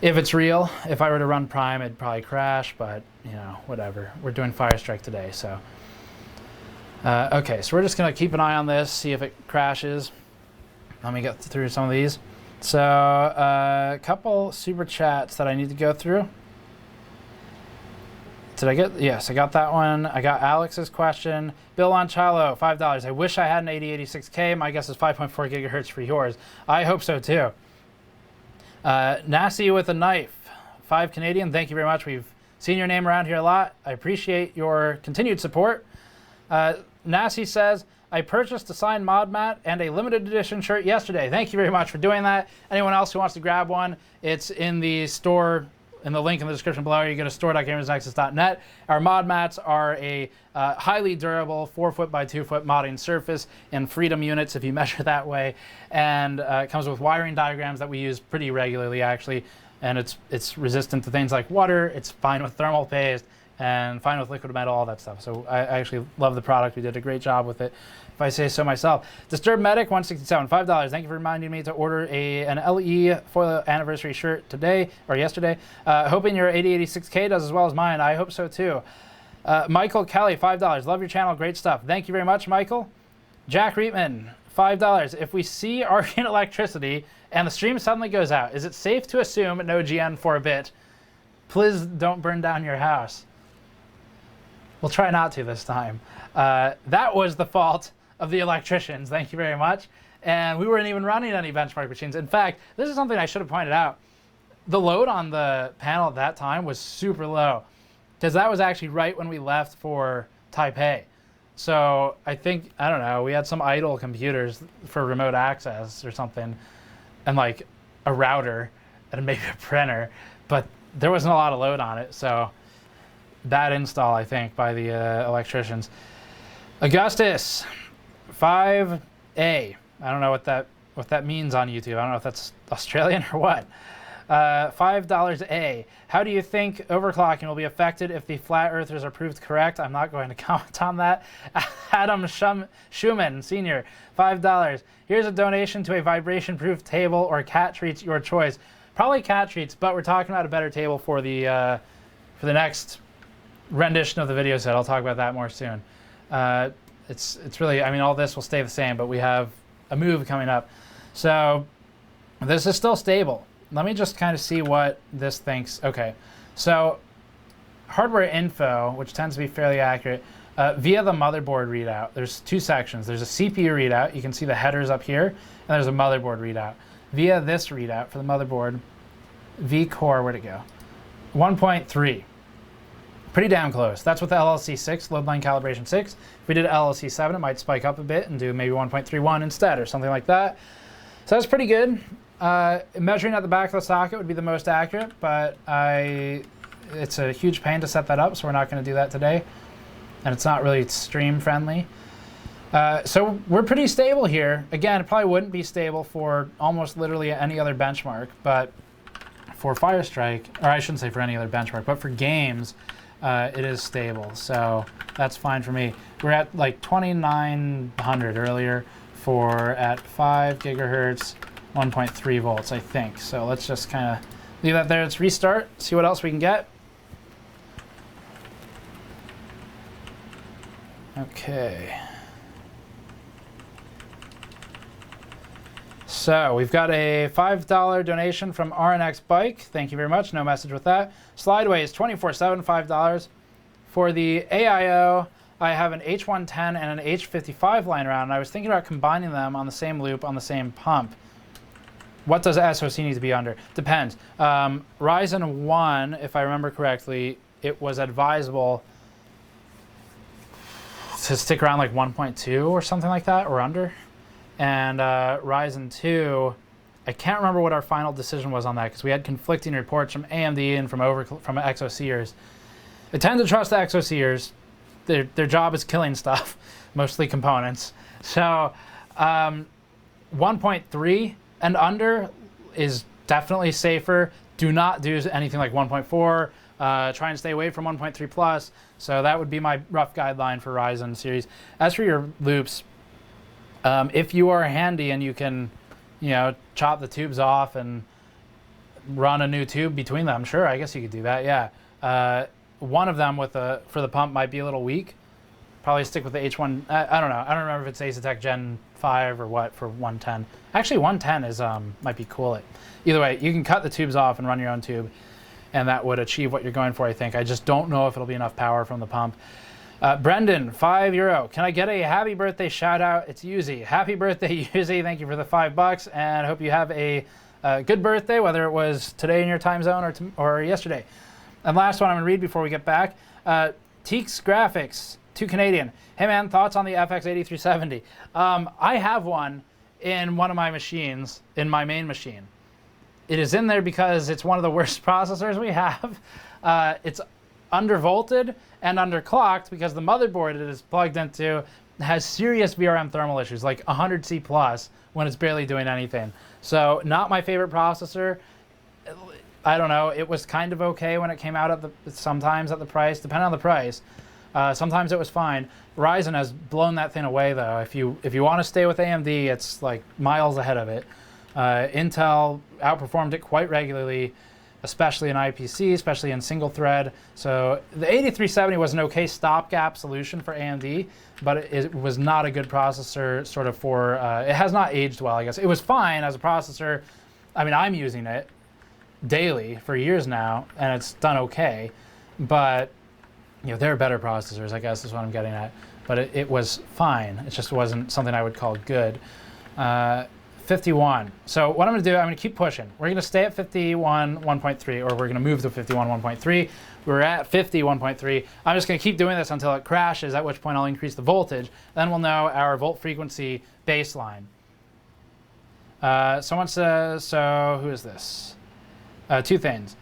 if it's real. If I were to run Prime, it'd probably crash, but you know, whatever. We're doing Firestrike today, so. Okay, so we're just gonna keep an eye on this, see if it crashes. Let me get through some of these. So, a couple super chats that I need to go through. Did I get? Yes, I got that one. I got Alex's question. Bill Anchalo, $5. I wish I had an 8086K. My guess is 5.4 gigahertz for yours. I hope so too. Nasty with a knife, 5 Canadian. Thank you very much. We've seen your name around here a lot. I appreciate your continued support. Nasty says, I purchased a signed mod mat and a limited edition shirt yesterday. Thank you very much for doing that. Anyone else who wants to grab one, it's in the store, in the link in the description below. You go to store.gamersnexus.net. Our mod mats are a highly durable 4 foot by 2 foot modding surface in Freedom units, if you measure that way. And it comes with wiring diagrams that we use pretty regularly, actually. And it's resistant to things like water. It's fine with thermal paste and fine with liquid metal, all that stuff. So I actually love the product. We did a great job with it, if I say so myself. Disturbed Medic 167, $5. Thank you for reminding me to order an LE foil anniversary shirt today or yesterday. Hoping your 8086K does as well as mine. I hope so too. Michael Kelly, $5. Love your channel, great stuff. Thank you very much, Michael. Jack Reitman, $5. If we see arcane electricity and the stream suddenly goes out, is it safe to assume no GN for a bit? Please don't burn down your house. We'll try not to this time. That was the fault of the electricians. Thank you very much. And we weren't even running any benchmark machines. In fact, this is something I should have pointed out. The load on the panel at that time was super low, because that was actually right when we left for Taipei. So I think, I don't know, we had some idle computers for remote access or something, and like a router and maybe a printer, but there wasn't a lot of load on it. So bad install, I think, by the electricians. Augustus, 5A. I don't know what that means on YouTube. I don't know if that's Australian or what. $5A. How do you think overclocking will be affected if the flat earthers are proved correct? I'm not going to comment on that. Adam Schumann, Senior, $5. Here's a donation to a vibration-proof table or cat treats, your choice. Probably cat treats, but we're talking about a better table for the next rendition of the video set. I'll talk about that more soon. It's really, I mean, all this will stay the same, but we have a move coming up. So this is still stable. Let me just kind of see what this thinks. Okay, so hardware info, which tends to be fairly accurate, via the motherboard readout, there's two sections. There's a CPU readout. You can see the headers up here, and there's a motherboard readout. Via this readout for the motherboard, vCore, where'd it go? 1.3. Pretty damn close. That's with the LLC 6, load line calibration 6. If we did LLC 7, it might spike up a bit and do maybe 1.31 instead or something like that. So that's pretty good. Measuring at the back of the socket would be the most accurate, but it's a huge pain to set that up, so we're not going to do that today. And it's not really stream friendly. So we're pretty stable here. Again, it probably wouldn't be stable for almost literally any other benchmark, but for Firestrike, or I shouldn't say for any other benchmark, but for games, it is stable. So that's fine for me. We're at like 2900 earlier at 5 gigahertz, 1.3 volts, I think. So let's just kind of leave that there. Let's restart, see what else we can get. Okay. So we've got a $5 donation from RNX Bike. Thank you very much. No message with that. Slideways 24/7, $5. For the AIO, I have an H110 and an H55 lying around, and I was thinking about combining them on the same loop on the same pump. What does SoC need to be under? Depends. Ryzen 1, if I remember correctly, it was advisable to stick around like 1.2 or something like that, or under. And Ryzen 2, I can't remember what our final decision was on that, because we had conflicting reports from AMD and from XOCers. I tend to trust the XOCers. Their job is killing stuff, mostly components. So 1.3 and under is definitely safer. Do not do anything like 1.4. Try and stay away from 1.3 plus. So that would be my rough guideline for Ryzen series. As for your loops, if you are handy and you can, chop the tubes off and run a new tube between them, sure, I guess you could do that. Yeah. One of them for the pump might be a little weak. Probably stick with the H1. I don't know. I don't remember if it's Asetek Gen 5 or what for 110. Actually, 110 is might be cool. Either way, you can cut the tubes off and run your own tube, and that would achieve what you're going for, I think. I just don't know if it'll be enough power from the pump. Brendan, €5. Can I get a happy birthday shout out? It's Yuzi. Happy birthday, Yuzi. Thank you for the $5, and I hope you have a good birthday, whether it was today in your time zone or yesterday. And last one I'm going to read before we get back. Teeks Graphics, 2 Canadian. Hey man, thoughts on the FX8370? I have one in one of my machines, in my main machine. It is in there because it's one of the worst processors we have. It's undervolted and underclocked because the motherboard it is plugged into has serious VRM thermal issues, like 100C plus when it's barely doing anything. So not my favorite processor. I don't know, it was kind of okay when it came out sometimes at the price, depending on the price. Sometimes it was fine. Ryzen has blown that thing away though. If you want to stay with AMD, it's like miles ahead of it. Intel outperformed it quite regularly, especially in IPC, especially in single thread. So the 8370 was an okay stopgap solution for AMD, but it was not a good processor sort of for, it has not aged well, I guess. It was fine as a processor. I mean, I'm using it daily for years now, and it's done okay, but there are better processors, I guess is what I'm getting at. But it was fine. It just wasn't something I would call good. 51. So what I'm going to do, I'm going to keep pushing. We're going to stay at 51 1.3, or we're going to move to 51 1.3. We're at 50 1.3. I'm just going to keep doing this until it crashes, at which point I'll increase the voltage. Then we'll know our volt frequency baseline. Someone says, so who is this? 2 things.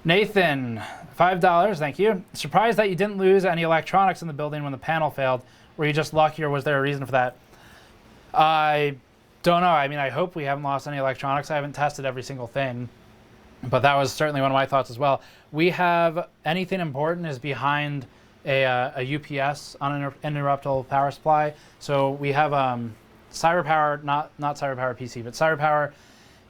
Nathan, $5, thank you. Surprised that you didn't lose any electronics in the building when the panel failed. Were you just lucky, or was there a reason for that? I don't know. I mean, I hope we haven't lost any electronics. I haven't tested every single thing, but that was certainly one of my thoughts as well. We have anything important is behind a UPS, uninterruptible power supply. So we have CyberPower, not CyberPower PC, but CyberPower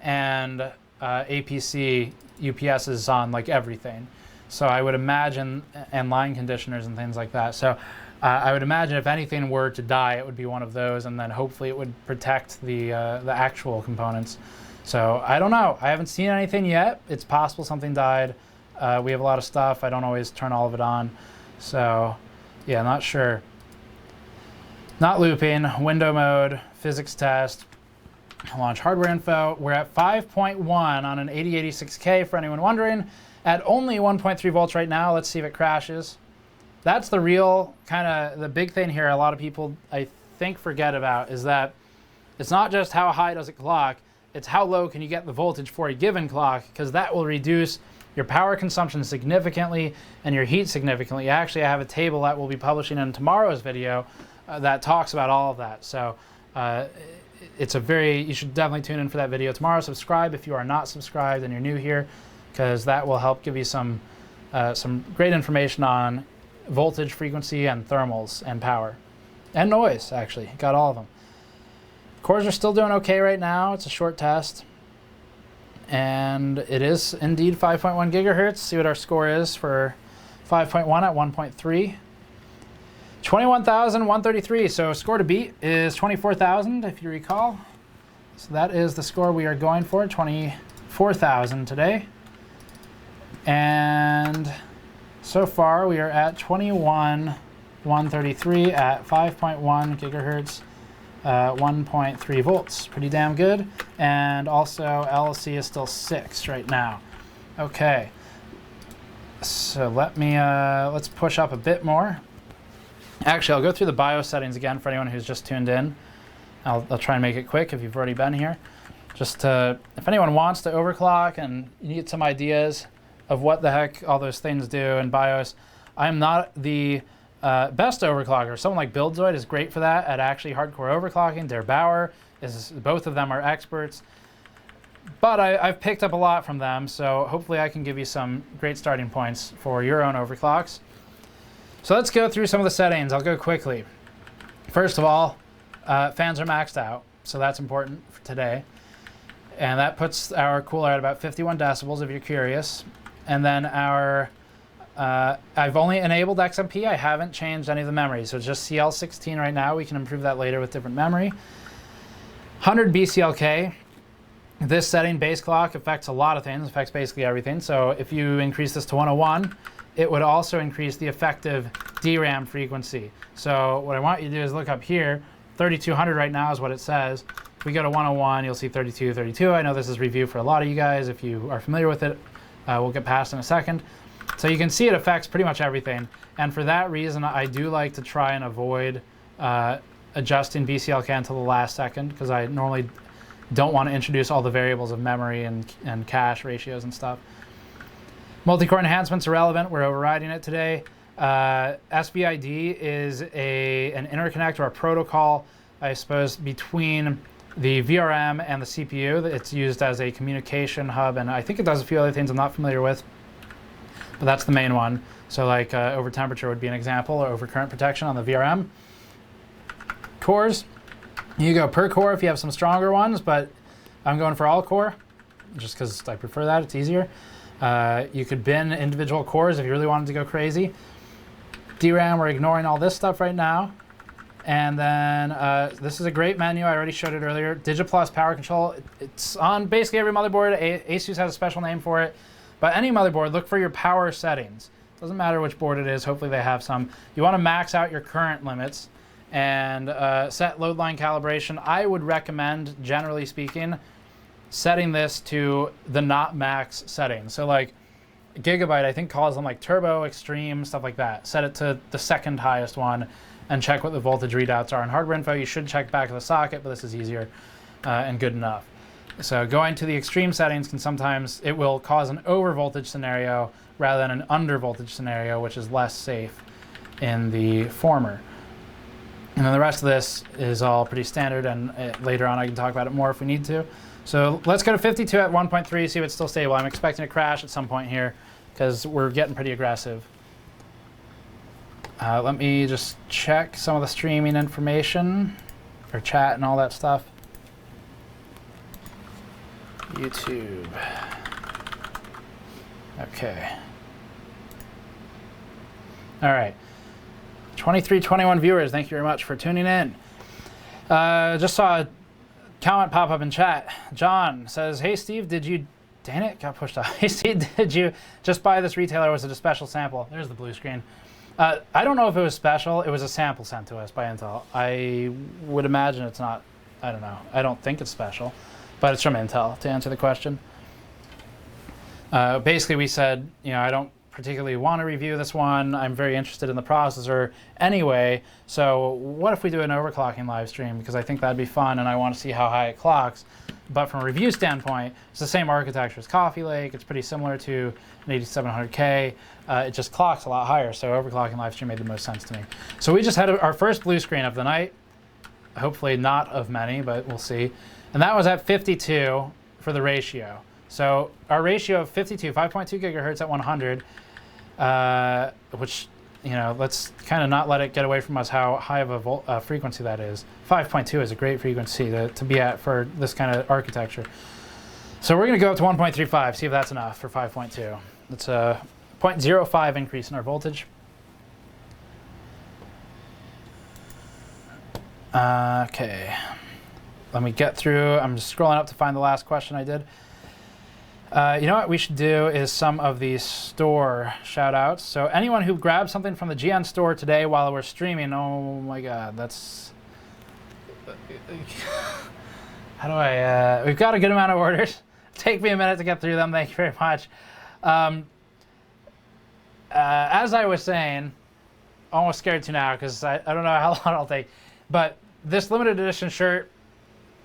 and APC UPSs on like everything. So I would imagine, and line conditioners and things like that. So I would imagine if anything were to die, it would be one of those, and then hopefully it would protect the actual components. So I don't know. I haven't seen anything yet. It's possible something died. We have a lot of stuff. I don't always turn all of it on. So yeah, not sure. Not looping, window mode, physics test, launch hardware info. We're at 5.1 on an 8086K for anyone wondering. At only 1.3 volts right now. Let's see if it crashes. That's the real kind of the big thing here a lot of people I think forget about, is that it's not just how high does it clock, it's how low can you get the voltage for a given clock, because that will reduce your power consumption significantly and your heat significantly. Actually, I have a table that we'll be publishing in tomorrow's video that talks about all of that. So you should definitely tune in for that video tomorrow. Subscribe if you are not subscribed and you're new here, because that will help give you some great information on voltage, frequency, and thermals, and power. And noise, actually. Got all of them. Cores are still doing okay right now. It's a short test. And it is indeed 5.1 gigahertz. See what our score is for 5.1 at 1.3. 21,133. So score to beat is 24,000, if you recall. So that is the score we are going for, 24,000 today. And so far we are at 21,133 at 5.1 gigahertz, 1.3 volts. Pretty damn good. And also LLC is still 6 right now. Okay. So let's push up a bit more. Actually, I'll go through the BIOS settings again for anyone who's just tuned in. I'll try and make it quick if you've already been here. Just if anyone wants to overclock and you need some ideas of what the heck all those things do in BIOS, I'm not the best overclocker. Someone like BuildZoid is great for that at actually hardcore overclocking. Der Bauer both of them are experts. But I've picked up a lot from them, so hopefully I can give you some great starting points for your own overclocks. So let's go through some of the settings. I'll go quickly. First of all, fans are maxed out, so that's important for today. And that puts our cooler at about 51 decibels if you're curious. And then our, I've only enabled XMP, I haven't changed any of the memory. So it's just CL16 right now. We can improve that later with different memory. 100 BCLK. This setting, base clock, affects a lot of things, affects basically everything. So if you increase this to 101, it would also increase the effective DRAM frequency. So what I want you to do is look up here. 3200 right now is what it says. If we go to 101, you'll see 3232. I know this is review for a lot of you guys. If you are familiar with it, we'll get past in a second. So you can see it affects pretty much everything. And for that reason, I do like to try and avoid adjusting BCLK until the last second, because I normally don't want to introduce all the variables of memory and cache ratios and stuff. Multi-core enhancement's irrelevant. We're overriding it today. SVID is an interconnect or a protocol, I suppose, between the VRM and the CPU. It's used as a communication hub, and I think it does a few other things I'm not familiar with, but that's the main one. So like over temperature would be an example, or over current protection on the VRM. Cores. You go per core if you have some stronger ones, but I'm going for all core just because I prefer that. It's easier. You could bin individual cores if you really wanted to go crazy. DRAM, we're ignoring all this stuff right now. And then this is a great menu. I already showed it earlier. DigiPlus power control. It's on basically every motherboard. Asus has a special name for it. But any motherboard, look for your power settings. Doesn't matter which board it is. Hopefully they have some. You want to max out your current limits and set load line calibration. I would recommend, generally speaking, setting this to the not max setting. So like Gigabyte, I think, calls them like turbo, extreme, stuff like that. Set it to the second highest one and check what the voltage readouts are. In hardware info, you should check back of the socket, but this is easier and good enough. So going to the extreme settings can sometimes, it will cause an over voltage scenario rather than an under voltage scenario, which is less safe in the former. And then the rest of this is all pretty standard, and later on I can talk about it more if we need to. So let's go to 52 at 1.3, see if it's still stable. I'm expecting a crash at some point here because we're getting pretty aggressive. Let me just check some of the streaming information, or chat and all that stuff. YouTube. Okay. All right. 2321 viewers, thank you very much for tuning in. Just saw a comment pop up in chat. John says, hey Steve, did you, dang it, got pushed off. Hey Steve, did you just buy this retailer, or was it a special sample? There's the blue screen. I don't know if it was special. It was a sample sent to us by Intel. I would imagine it's not, I don't know. I don't think it's special, but it's from Intel, to answer the question. Basically we said, you know, I don't particularly want to review this one. I'm very interested in the processor anyway, so what if we do an overclocking live stream, because I think that'd be fun and I want to see how high it clocks. But from a review standpoint, it's the same architecture as Coffee Lake. It's pretty similar to an 8700K. It just clocks a lot higher, so overclocking live stream made the most sense to me. So we just had our first blue screen of the night. Hopefully not of many, but we'll see. And that was at 52 for the ratio. So our ratio of 52, 5.2 gigahertz at 100, which, you know, let's kind of not let it get away from us how high of a frequency that is. 5.2 is a great frequency to be at for this kind of architecture. So we're going to go up to 1.35, see if that's enough for 5.2. It's a 0.05 increase in our voltage. Okay, let me get through. I'm just scrolling up to find the last question I did. You know what we should do is some of these store shout outs. So anyone who grabbed something from the GN store today while we're streaming, oh my God, that's, how do I, we've got a good amount of orders. Take me a minute to get through them. Thank you very much. As I was saying, almost scared to now because I don't know how long it'll take, but this limited edition shirt,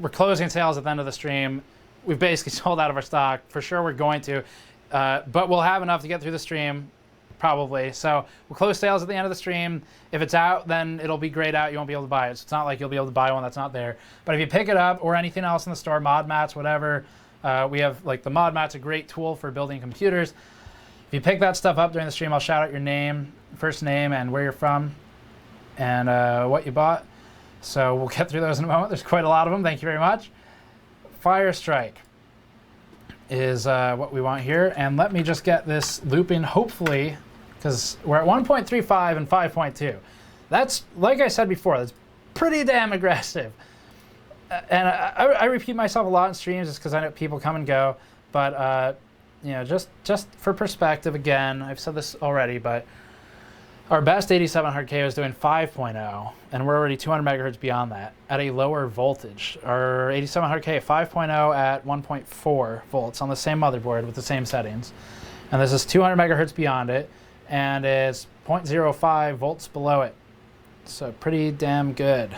we're closing sales at the end of the stream. We've basically sold out of our stock. For sure we're going to, but we'll have enough to get through the stream, probably. So we'll close sales at the end of the stream. If it's out, then it'll be grayed out. You won't be able to buy it. So it's not like you'll be able to buy one that's not there. But if you pick it up, or anything else in the store, mod mats, whatever, We have like the mod mat's a great tool for building computers. If you pick that stuff up during the stream, I'll shout out your name, first name, and where you're from, and what you bought. So we'll get through those in a moment. There's quite a lot of them. Thank you very much. Firestrike is what we want here. And let me just get this looping, hopefully, because we're at 1.35 and 5.2. That's, like I said before, that's pretty damn aggressive. And I repeat myself a lot in streams just because I know people come and go. But, you know, just for perspective, again, I've said this already, but our best 8700K was doing 5.0, and we're already 200 megahertz beyond that at a lower voltage. Our 8700K 5.0 at 1.4 volts on the same motherboard with the same settings. And this is 200 megahertz beyond it, and it's 0.05 volts below it. So pretty damn good.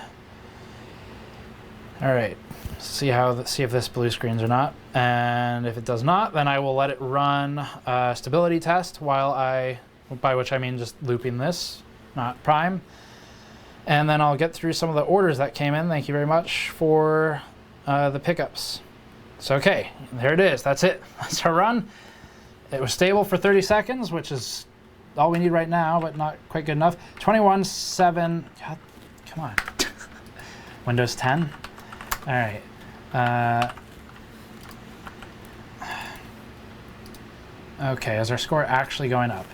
All right, see if this blue screens or not. And if it does not, then I will let it run a stability test while by which I mean just looping this, not prime. And then I'll get through some of the orders that came in. Thank you very much for the pickups. So okay, there it is. That's it. That's our run. It was stable for 30 seconds, which is all we need right now, but not quite good enough. 21.7. God, come on. Windows 10. All right. Okay, is our score actually going up?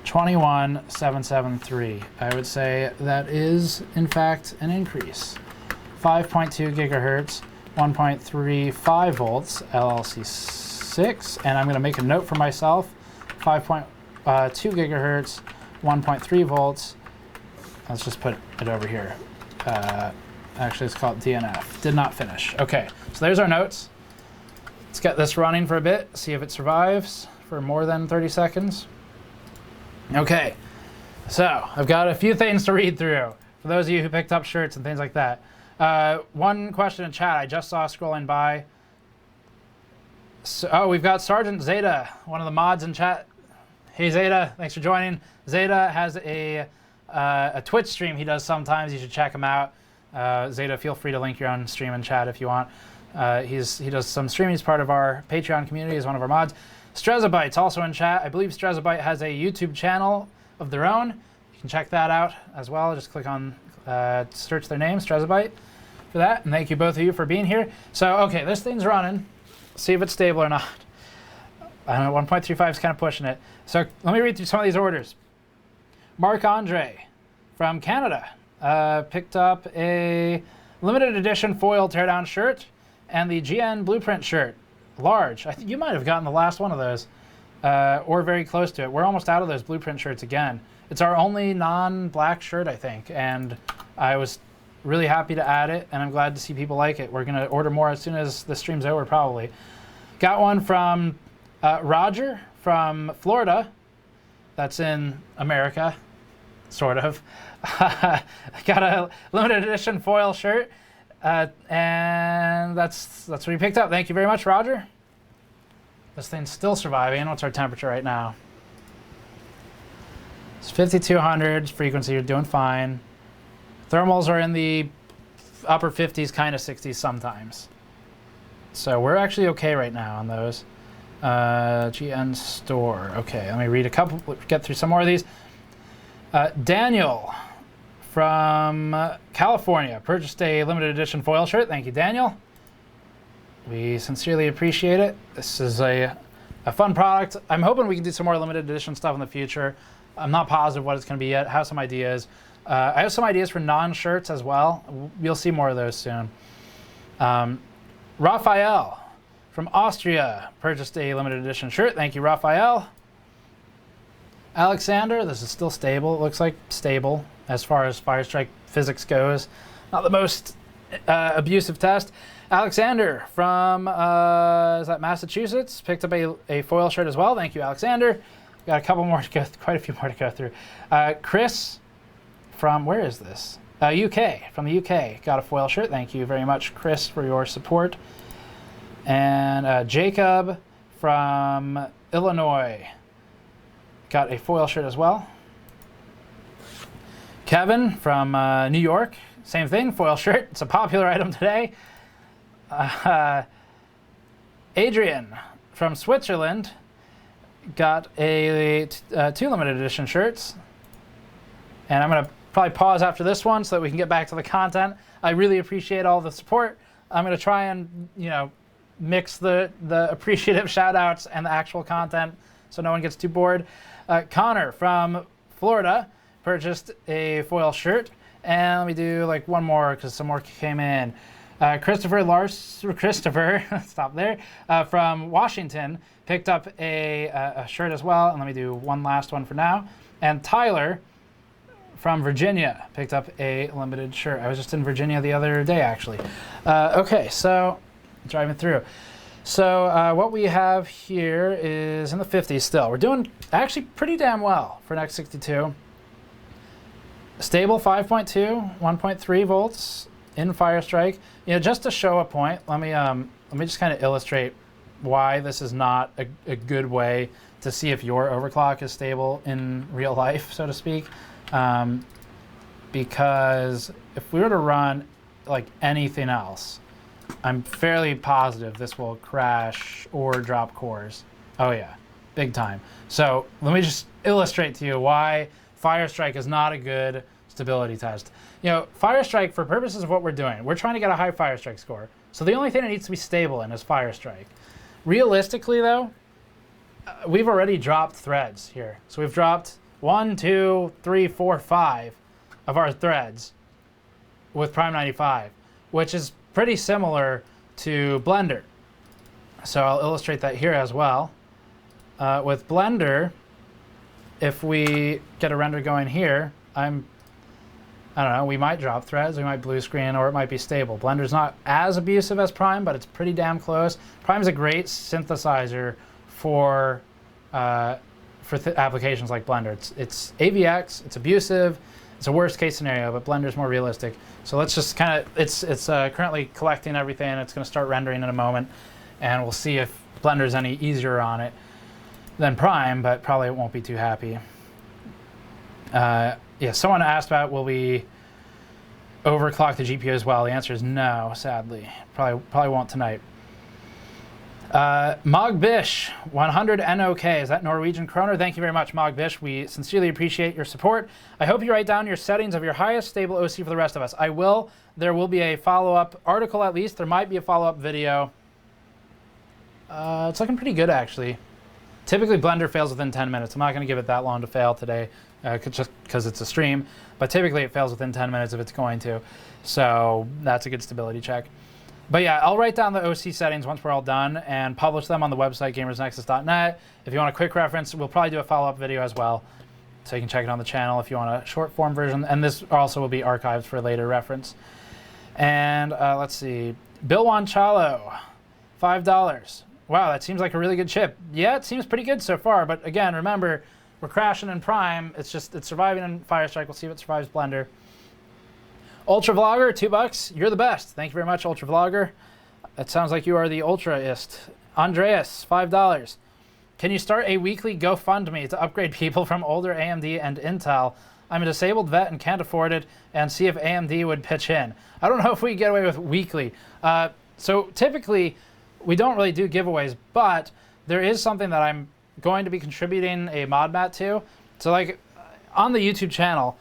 21.773. I would say that is, in fact, an increase. 5.2 gigahertz, 1.35 volts, LLC6, and I'm going to make a note for myself. 5.2 gigahertz, 1.3 volts. Let's just put it over here. Actually, it's called DNF. Did not finish. Okay, so there's our notes. Let's get this running for a bit, see if it survives for more than 30 seconds. Okay, so I've got a few things to read through for those of you who picked up shirts and things like that. One question in chat I just saw scrolling by. So, oh, we've got Sergeant Zeta, one of the mods in chat. Hey Zeta, thanks for joining. Zeta has a Twitch stream he does sometimes. You should check him out. Zeta, feel free to link your own stream and chat if you want. He does some streaming. He's part of our Patreon community. He's one of our mods. Strezabyte's also in chat. I believe Strezabyte has a YouTube channel of their own. You can check that out as well. Just click on, search their name, Strezabyte, for that. And thank you both of you for being here. So, okay, this thing's running. See if it's stable or not. I don't know, 1.35 is kind of pushing it. So let me read through some of these orders. Mark Andre from Canada picked up a limited edition foil teardown shirt and the GN Blueprint shirt. Large. I think you might have gotten the last one of those, or very close to it. We're almost out of those Blueprint shirts again. It's our only non-black shirt, I think, and I was really happy to add it, and I'm glad to see people like it. We're going to order more as soon as the stream's over, probably. Got one from Roger from Florida. That's in America, sort of. Got a limited edition foil shirt. And that's what we picked up. Thank you very much, Roger. This thing's still surviving. What's our temperature right now? It's 5200 frequency. You're doing fine. Thermals are in the upper 50s, kind of 60s sometimes. So we're actually okay right now on those. GN store. Okay, let me read a couple. Get through some more of these. Daniel from California purchased a limited edition foil shirt. Thank you, Daniel. We sincerely appreciate it. This is a fun product. I'm hoping we can do some more limited edition stuff in the future. I'm not positive what it's going to be yet. I have some ideas. I have some ideas for non-shirts as well. You'll see more of those soon. Raphael from Austria purchased a limited edition shirt. Thank you, Raphael. Alexander, this is still stable. It looks like stable as far as Firestrike physics goes. Not the most abusive test. Alexander from is that Massachusetts picked up a foil shirt as well. Thank you, Alexander. Got a couple more to go, quite a few more to go through. Chris from, where is this? UK, from the UK, got a foil shirt. Thank you very much, Chris, for your support. And Jacob from Illinois got a foil shirt as well. Kevin from New York, same thing, foil shirt. It's a popular item today. Adrian from Switzerland got a 2 limited edition shirts. And I'm going to probably pause after this one so that we can get back to the content. I really appreciate all the support. I'm going to try and, mix the appreciative shout outs and the actual content so no one gets too bored. Connor from Florida purchased a foil shirt. And let me do like one more because some more came in. Christopher, stop there, from Washington picked up a shirt as well. And let me do one last one for now. And Tyler from Virginia picked up a limited shirt. I was just in Virginia the other day, actually. Okay, so driving through. So what we have here is in the 50s still. We're doing actually pretty damn well for Nexus 62. Stable 5.2, 1.3 volts in Firestrike. Just to show a point, let me just kind of illustrate why this is not a good way to see if your overclock is stable in real life, so to speak. Because if we were to run like anything else, I'm fairly positive this will crash or drop cores. Oh yeah, big time. So let me just illustrate to you why Firestrike is not a good stability test. Firestrike, for purposes of what we're doing, we're trying to get a high Firestrike score. So the only thing it needs to be stable in is Firestrike. Realistically though, we've already dropped threads here. So we've dropped 1, 2, 3, 4, 5 of our threads with Prime 95, which is pretty similar to Blender. So I'll illustrate that here as well. With Blender, if we get a render going here, I don't know, we might drop threads, we might blue screen, or it might be stable. Blender's not as abusive as Prime, but it's pretty damn close. Prime's a great synthesizer for applications like Blender. It's AVX, it's abusive, it's a worst case scenario, but Blender's more realistic. So let's just kind of, it's currently collecting everything. It's going to start rendering in a moment, and we'll see if Blender's any easier on it than Prime, but probably it won't be too happy. Yeah, someone asked about will we overclock the GPU as well. The answer is no, sadly. Probably won't tonight. Mogbish, 100 NOK. Is that Norwegian kroner? Thank you very much, Mogbish. We sincerely appreciate your support. I hope you write down your settings of your highest stable OC for the rest of us. I will. There will be a follow-up article at least. There might be a follow-up video. It's looking pretty good, actually. Typically, Blender fails within 10 minutes. I'm not going to give it that long to fail today, just because it's a stream. But typically, it fails within 10 minutes if it's going to. So that's a good stability check. But yeah, I'll write down the OC settings once we're all done and publish them on the website, gamersnexus.net. If you want a quick reference, we'll probably do a follow-up video as well. So you can check it on the channel if you want a short form version. And this also will be archived for later reference. And let's see. Bill Wanchalo, $5. Wow, that seems like a really good chip. Yeah, it seems pretty good so far. But again, remember, we're crashing in Prime. It's surviving in Firestrike. We'll see if it survives Blender. Ultra Vlogger, $2. You're the best. Thank you very much, Ultra Vlogger. It sounds like you are the ultraist. Andreas, $5. Can you start a weekly GoFundMe to upgrade people from older AMD and Intel? I'm a disabled vet and can't afford it, and see if AMD would pitch in. I don't know if we can get away with weekly. So typically, we don't really do giveaways, but there is something that I'm going to be contributing a mod mat to. So like on the YouTube channel,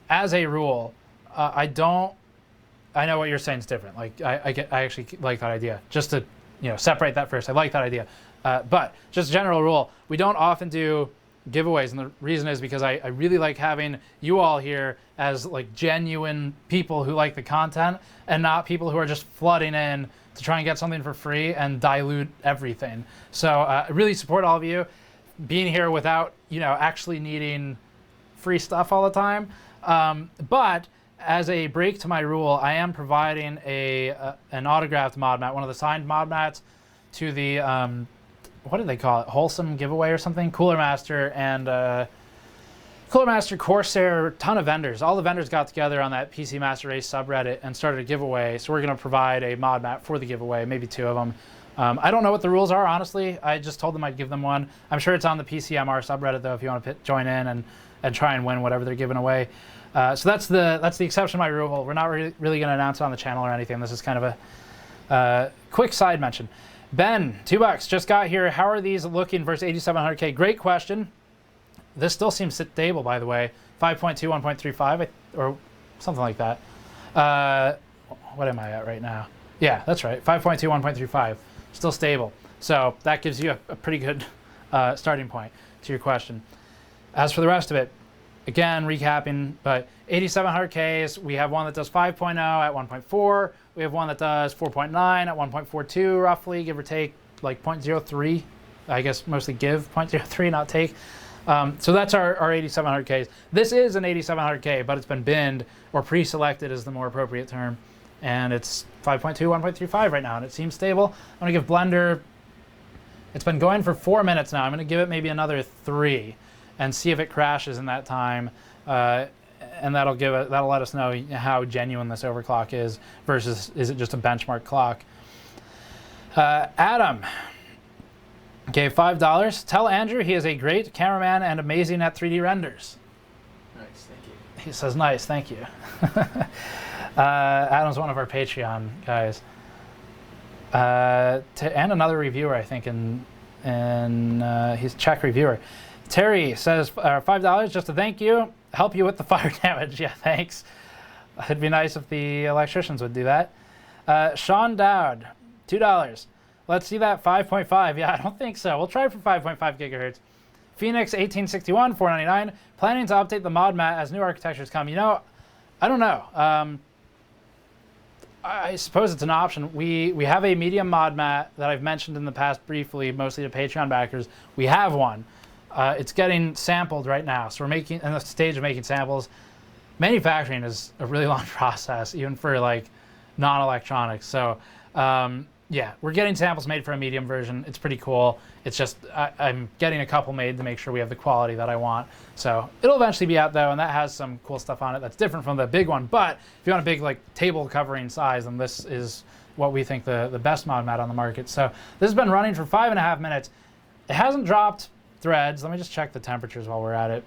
as a rule, I know what you're saying is different. Like I actually like that idea. Just to separate that first. I like that idea. But just general rule, we don't often do giveaways, and the reason is because I really like having you all here as like genuine people who like the content, and not people who are just flooding in to try and get something for free and dilute everything. So I really support all of you being here without actually needing free stuff all the time. But as a break to my rule, I am providing an autographed mod mat, one of the signed mod mats, to the what do they call it? Wholesome giveaway or something? Cooler Master and Cooler Master, Corsair, ton of vendors. All the vendors got together on that PC Master Race subreddit and started a giveaway. So we're going to provide a mod mat for the giveaway, maybe 2 of them. I don't know what the rules are, honestly. I just told them I'd give them one. I'm sure it's on the PCMR subreddit, though, if you want to join in and try and win whatever they're giving away. So that's the exception to my rule. We're not really going to announce it on the channel or anything. This is kind of a quick side mention. Ben, $2, just got here. How are these looking versus 8700K? Great question. This still seems stable, by the way. 5.2, 1.35, or something like that. What am I at right now? Yeah, that's right. 5.2, 1.35, still stable. So that gives you a pretty good starting point to your question. As for the rest of it, again, recapping, but 8700Ks, we have one that does 5.0 at 1.4. We have one that does 4.9 at 1.42, roughly, give or take, like 0.03. I guess mostly give 0.03, not take. So that's our 8700Ks. This is an 8700K, but it's been binned, or pre-selected is the more appropriate term. And it's 5.2, 1.35 right now, and it seems stable. I'm going to give Blender, it's been going for 4 minutes now. I'm going to give it maybe another 3 and see if it crashes in that time. And that'll let us know how genuine this overclock is versus is it just a benchmark clock. Adam gave $5. Tell Andrew he is a great cameraman and amazing at 3D renders. Nice, thank you. He says nice, thank you. Adam's one of our Patreon guys. And another reviewer, I think, and he's a Czech reviewer. Terry says $5 just to thank you. Help you with the fire damage. Yeah, thanks. It'd be nice if the electricians would do that. Sean Dowd, $2. Let's see that 5.5. Yeah, I don't think so. We'll try for 5.5 gigahertz. Phoenix 1861, $4.99. Planning to update the mod mat as new architectures come. You know, I don't know. I suppose it's an option. We have a medium mod mat that I've mentioned in the past briefly, mostly to Patreon backers. We have one. It's getting sampled right now, so we're in the stage of making samples. Manufacturing is a really long process, even for like non-electronics. So yeah, we're getting samples made for a medium version. It's pretty cool. It's just I'm getting a couple made to make sure we have the quality that I want. So it'll eventually be out though, and that has some cool stuff on it that's different from the big one. But if you want a big like table covering size, then this is what we think the best mod mat on the market. So this has been running for 5.5 minutes. It hasn't dropped threads. Let me just check the temperatures while we're at it,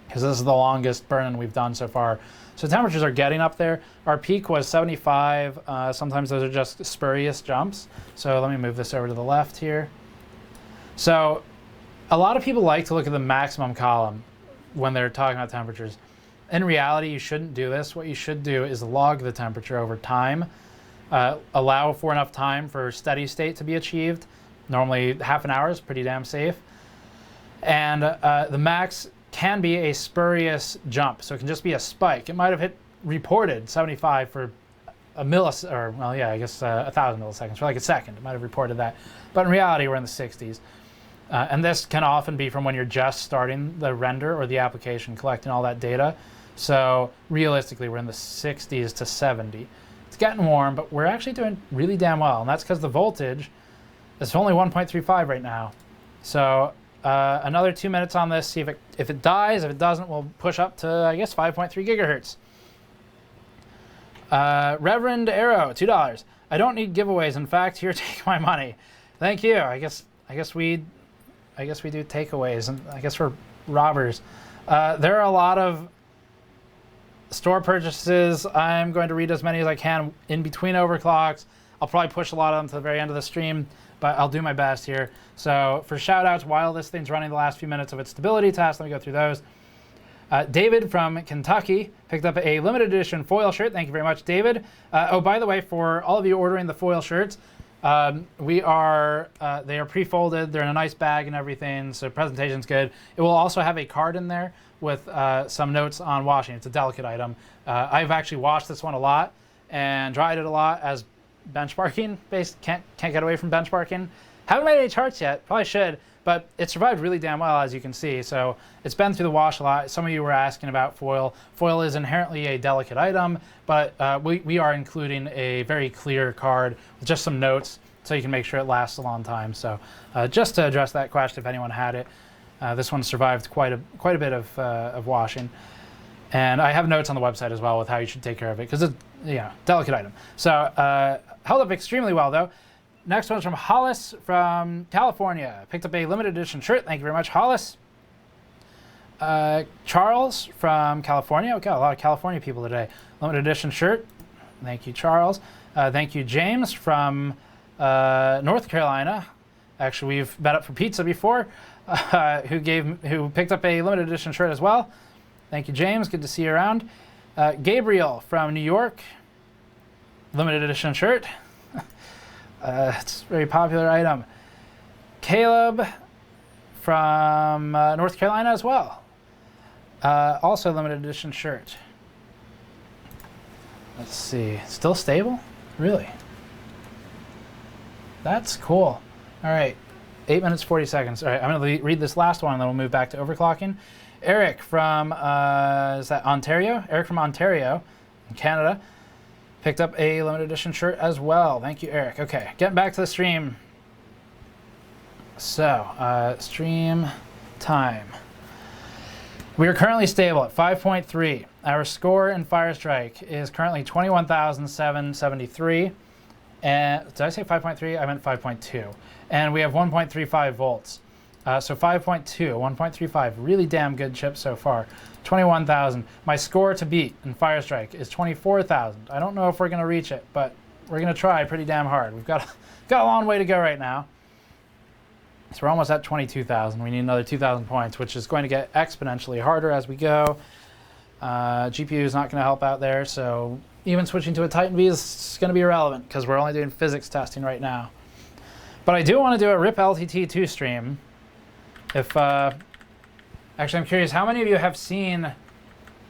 because this is the longest burn-in we've done so far. So temperatures are getting up there. Our peak was 75. Sometimes those are just spurious jumps. So let me move this over to the left here. So a lot of people like to look at the maximum column when they're talking about temperatures. In reality, you shouldn't do this. What you should do is log the temperature over time. Allow for enough time for steady state to be achieved. Normally half an hour is pretty damn safe. And the max can be a spurious jump, so it can just be a spike. It might have hit reported 75 for a millisecond, or well, yeah, I guess 1,000 milliseconds for like a second. It might have reported that, but in reality, we're in the 60s. And this can often be from when you're just starting the render or the application, collecting all that data. So realistically, we're in the 60s to 70. It's getting warm, but we're actually doing really damn well, and that's because the voltage is only 1.35 right now. So another 2 minutes on this, see if it dies. If it doesn't, we'll push up to, I guess, 5.3 gigahertz. Reverend Arrow, $2. I don't need giveaways. In fact, here, take my money. Thank you. I guess we do takeaways, and I guess we're robbers. There are a lot of store purchases. I'm going to read as many as I can in between overclocks. I'll probably push a lot of them to the very end of the stream, but I'll do my best here. So for shout outs, while this thing's running the last few minutes of its stability test, let me go through those. David from Kentucky picked up a limited edition foil shirt. Thank you very much, David. Oh, by the way, for all of you ordering the foil shirts, they are pre-folded. They're in a nice bag and everything, so presentation's good. It will also have a card in there with some notes on washing. It's a delicate item. I've actually washed this one a lot and dried it a lot as benchmarking based. Can't get away from benchmarking. Haven't made any charts yet, probably should, but it survived really damn well, as you can see. So it's been through the wash a lot. Some of you were asking about foil. Foil is inherently a delicate item, but we are including a very clear card with just some notes so you can make sure it lasts a long time. So just to address that question, if anyone had it, this one survived quite a bit of washing. And I have notes on the website as well with how you should take care of it, because it's delicate item. So held up extremely well, though. Next one's from Hollis from California. Picked up a limited edition shirt. Thank you very much, Hollis. Charles from California. Okay, a lot of California people today. Limited edition shirt. Thank you, Charles. Thank you, James from North Carolina. Actually, we've met up for pizza before. Who picked up a limited edition shirt as well. Thank you, James. Good to see you around. Gabriel from New York. Limited edition shirt. It's a very popular item. Caleb from North Carolina as well. Also limited edition shirt. Let's see. Still stable? Really? That's cool. All right. 8 minutes, 40 seconds. All right, I'm going to read this last one, and then we'll move back to overclocking. Eric from, is that Ontario? Eric from Ontario in Canada picked up a limited edition shirt as well. Thank you, Eric. Okay, getting back to the stream. So, stream time. We are currently stable at 5.3. Our score in Firestrike is currently 21,773. And did I say 5.3? I meant 5.2. And we have 1.35 volts. So 5.2, 1.35, really damn good chip so far. 21,000. My score to beat in Firestrike is 24,000. I don't know if we're going to reach it, but we're going to try pretty damn hard. We've got a long way to go right now. So we're almost at 22,000. We need another 2,000 points, which is going to get exponentially harder as we go. GPU is not going to help out there, so even switching to a Titan V is going to be irrelevant because we're only doing physics testing right now. But I do want to do a RIP LTT2 stream. If actually, I'm curious, how many of you have seen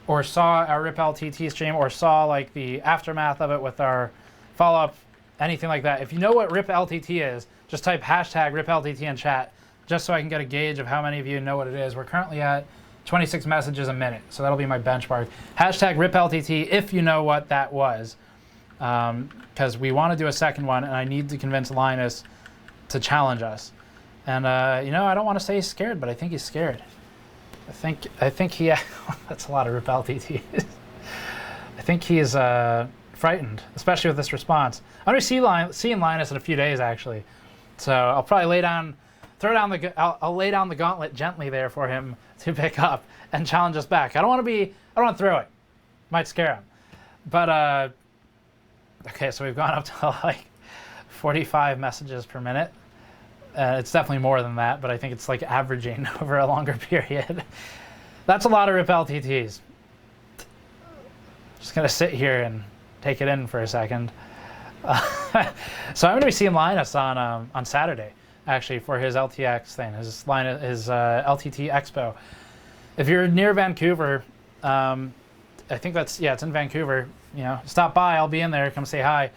or saw our RIP LTT stream or saw like the aftermath of it with our follow-up, anything like that? If you know what RIP LTT is, just type hashtag RIP LTT in chat, just so I can get a gauge of how many of you know what it is. We're currently at 26 messages a minute, so that'll be my benchmark. Hashtag RIP LTT if you know what that was, because we want to do a second one, and I need to convince Linus to challenge us. And you know, I don't want to say he's scared, but I think he's scared. I think he that's a lot of RIP LTT. I think he is frightened, especially with this response. I'm going to be seeing Linus in a few days actually, so I'll probably I'll lay down the gauntlet gently there for him to pick up and challenge us back. I don't want to throw it. Might scare him. But okay, so we've gone up to like 45 messages per minute. It's definitely more than that, but I think it's like averaging over a longer period. That's a lot of RIP LTTs. Just gonna sit here and take it in for a second. So I'm gonna be seeing Linus on Saturday, actually, for his LTX thing, his LTT Expo. If you're near Vancouver, I think it's in Vancouver. You know, stop by. I'll be in there. Come say hi.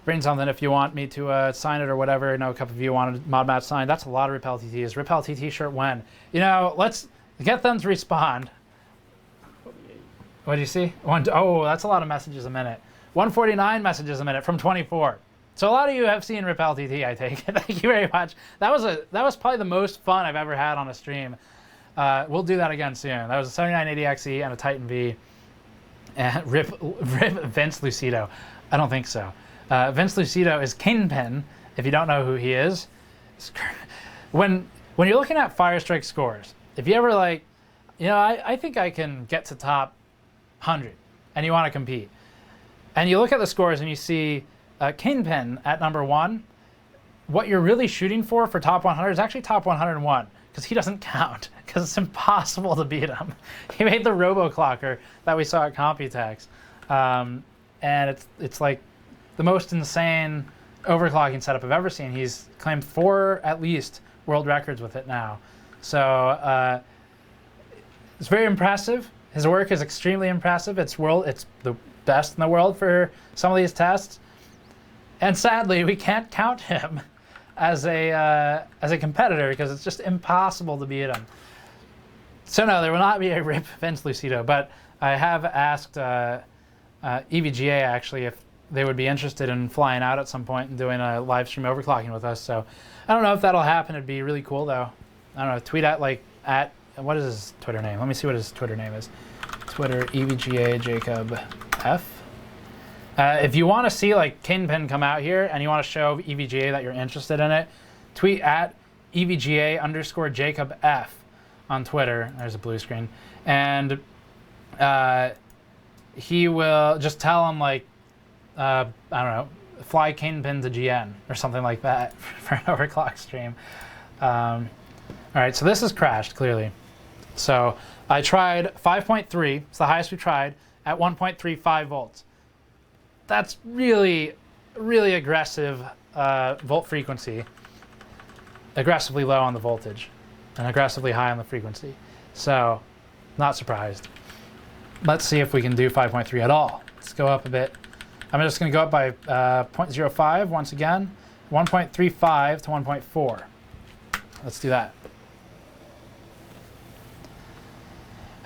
Bring something if you want me to sign it or whatever. I know a couple of you wanted Mod Match signed. That's a lot of RIP LTTs. RIP LTT shirt when? You know, let's get them to respond. What do you see? Oh, that's a lot of messages a minute. 149 messages a minute from 24. So a lot of you have seen RIP LTT, I take it. Thank you very much. That was probably the most fun I've ever had on a stream. We'll do that again soon. That was a 7980XE and a Titan V. And RIP Vince Lucido. I don't think so. Vince Lucido is Kingpin, if you don't know who he is. When you're looking at Firestrike scores, if you ever like, you know, I think I can get to top 100, and you want to compete. And you look at the scores and you see Kingpin at number 1. What you're really shooting for top 100 is actually top 101, because he doesn't count, because it's impossible to beat him. He made the RoboClocker that we saw at Computex, and it's like the most insane overclocking setup I've ever seen. He's claimed 4 at least world records with it now. So it's very impressive. His work is extremely impressive. It's the best in the world for some of these tests. And sadly, we can't count him as a competitor because it's just impossible to beat him. So no, there will not be a RIP Vince Lucido, but I have asked EVGA actually if they would be interested in flying out at some point and doing a live stream overclocking with us. So I don't know if that'll happen. It'd be really cool though. I don't know, tweet at what is his Twitter name? Let me see what his Twitter name is. Twitter EVGA Jacob F. If you want to see like Kingpin come out here and you want to show EVGA that you're interested in it, tweet at EVGA_Jacob F on Twitter. There's a blue screen. And he will just tell him like, I don't know, fly Kingpin to GN or something like that for an overclock stream. All right, so this has crashed clearly. So I tried 5.3, it's the highest we tried, at 1.35 volts. That's really, really aggressive volt frequency. Aggressively low on the voltage and aggressively high on the frequency. So, not surprised. Let's see if we can do 5.3 at all. Let's go up a bit. I'm just going to go up by 0.05 once again, 1.35 to 1.4. Let's do that.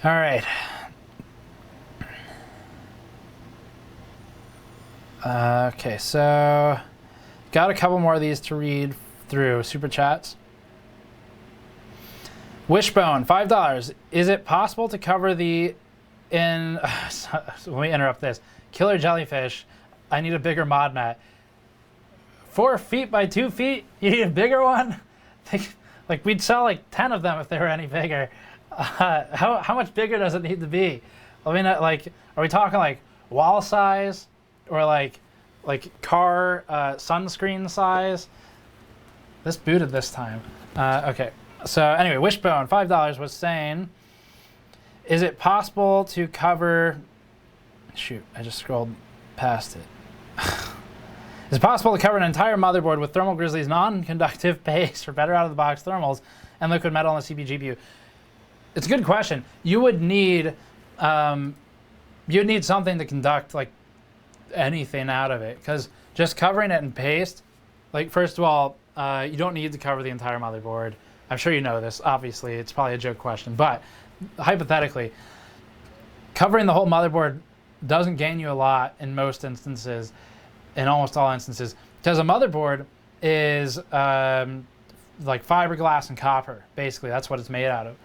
All right. Okay, so got a couple more of these to read through super chats. Wishbone, $5. Is it possible to cover the let me interrupt this. Killer jellyfish. I need a bigger mod mat. 4 feet by 2 feet? You need a bigger one? Like we'd sell like 10 of them if they were any bigger. How much bigger does it need to be? I mean, like, are we talking like wall size or like car sunscreen size? This booted this time. Okay, so anyway, Wishbone, $5 was saying, is it possible to cover, shoot, I just scrolled past it. Is it possible to cover an entire motherboard with Thermal Grizzly's non-conductive paste for better out-of-the-box thermals and liquid metal on the CPU GPU? It's a good question. You would need something to conduct like anything out of it, because just covering it in paste, like first of all, you don't need to cover the entire motherboard. I'm sure you know this. Obviously, it's probably a joke question, but hypothetically, covering the whole motherboard doesn't gain you a lot in most instances, in almost all instances, because a motherboard is like fiberglass and copper. Basically, that's what it's made out of,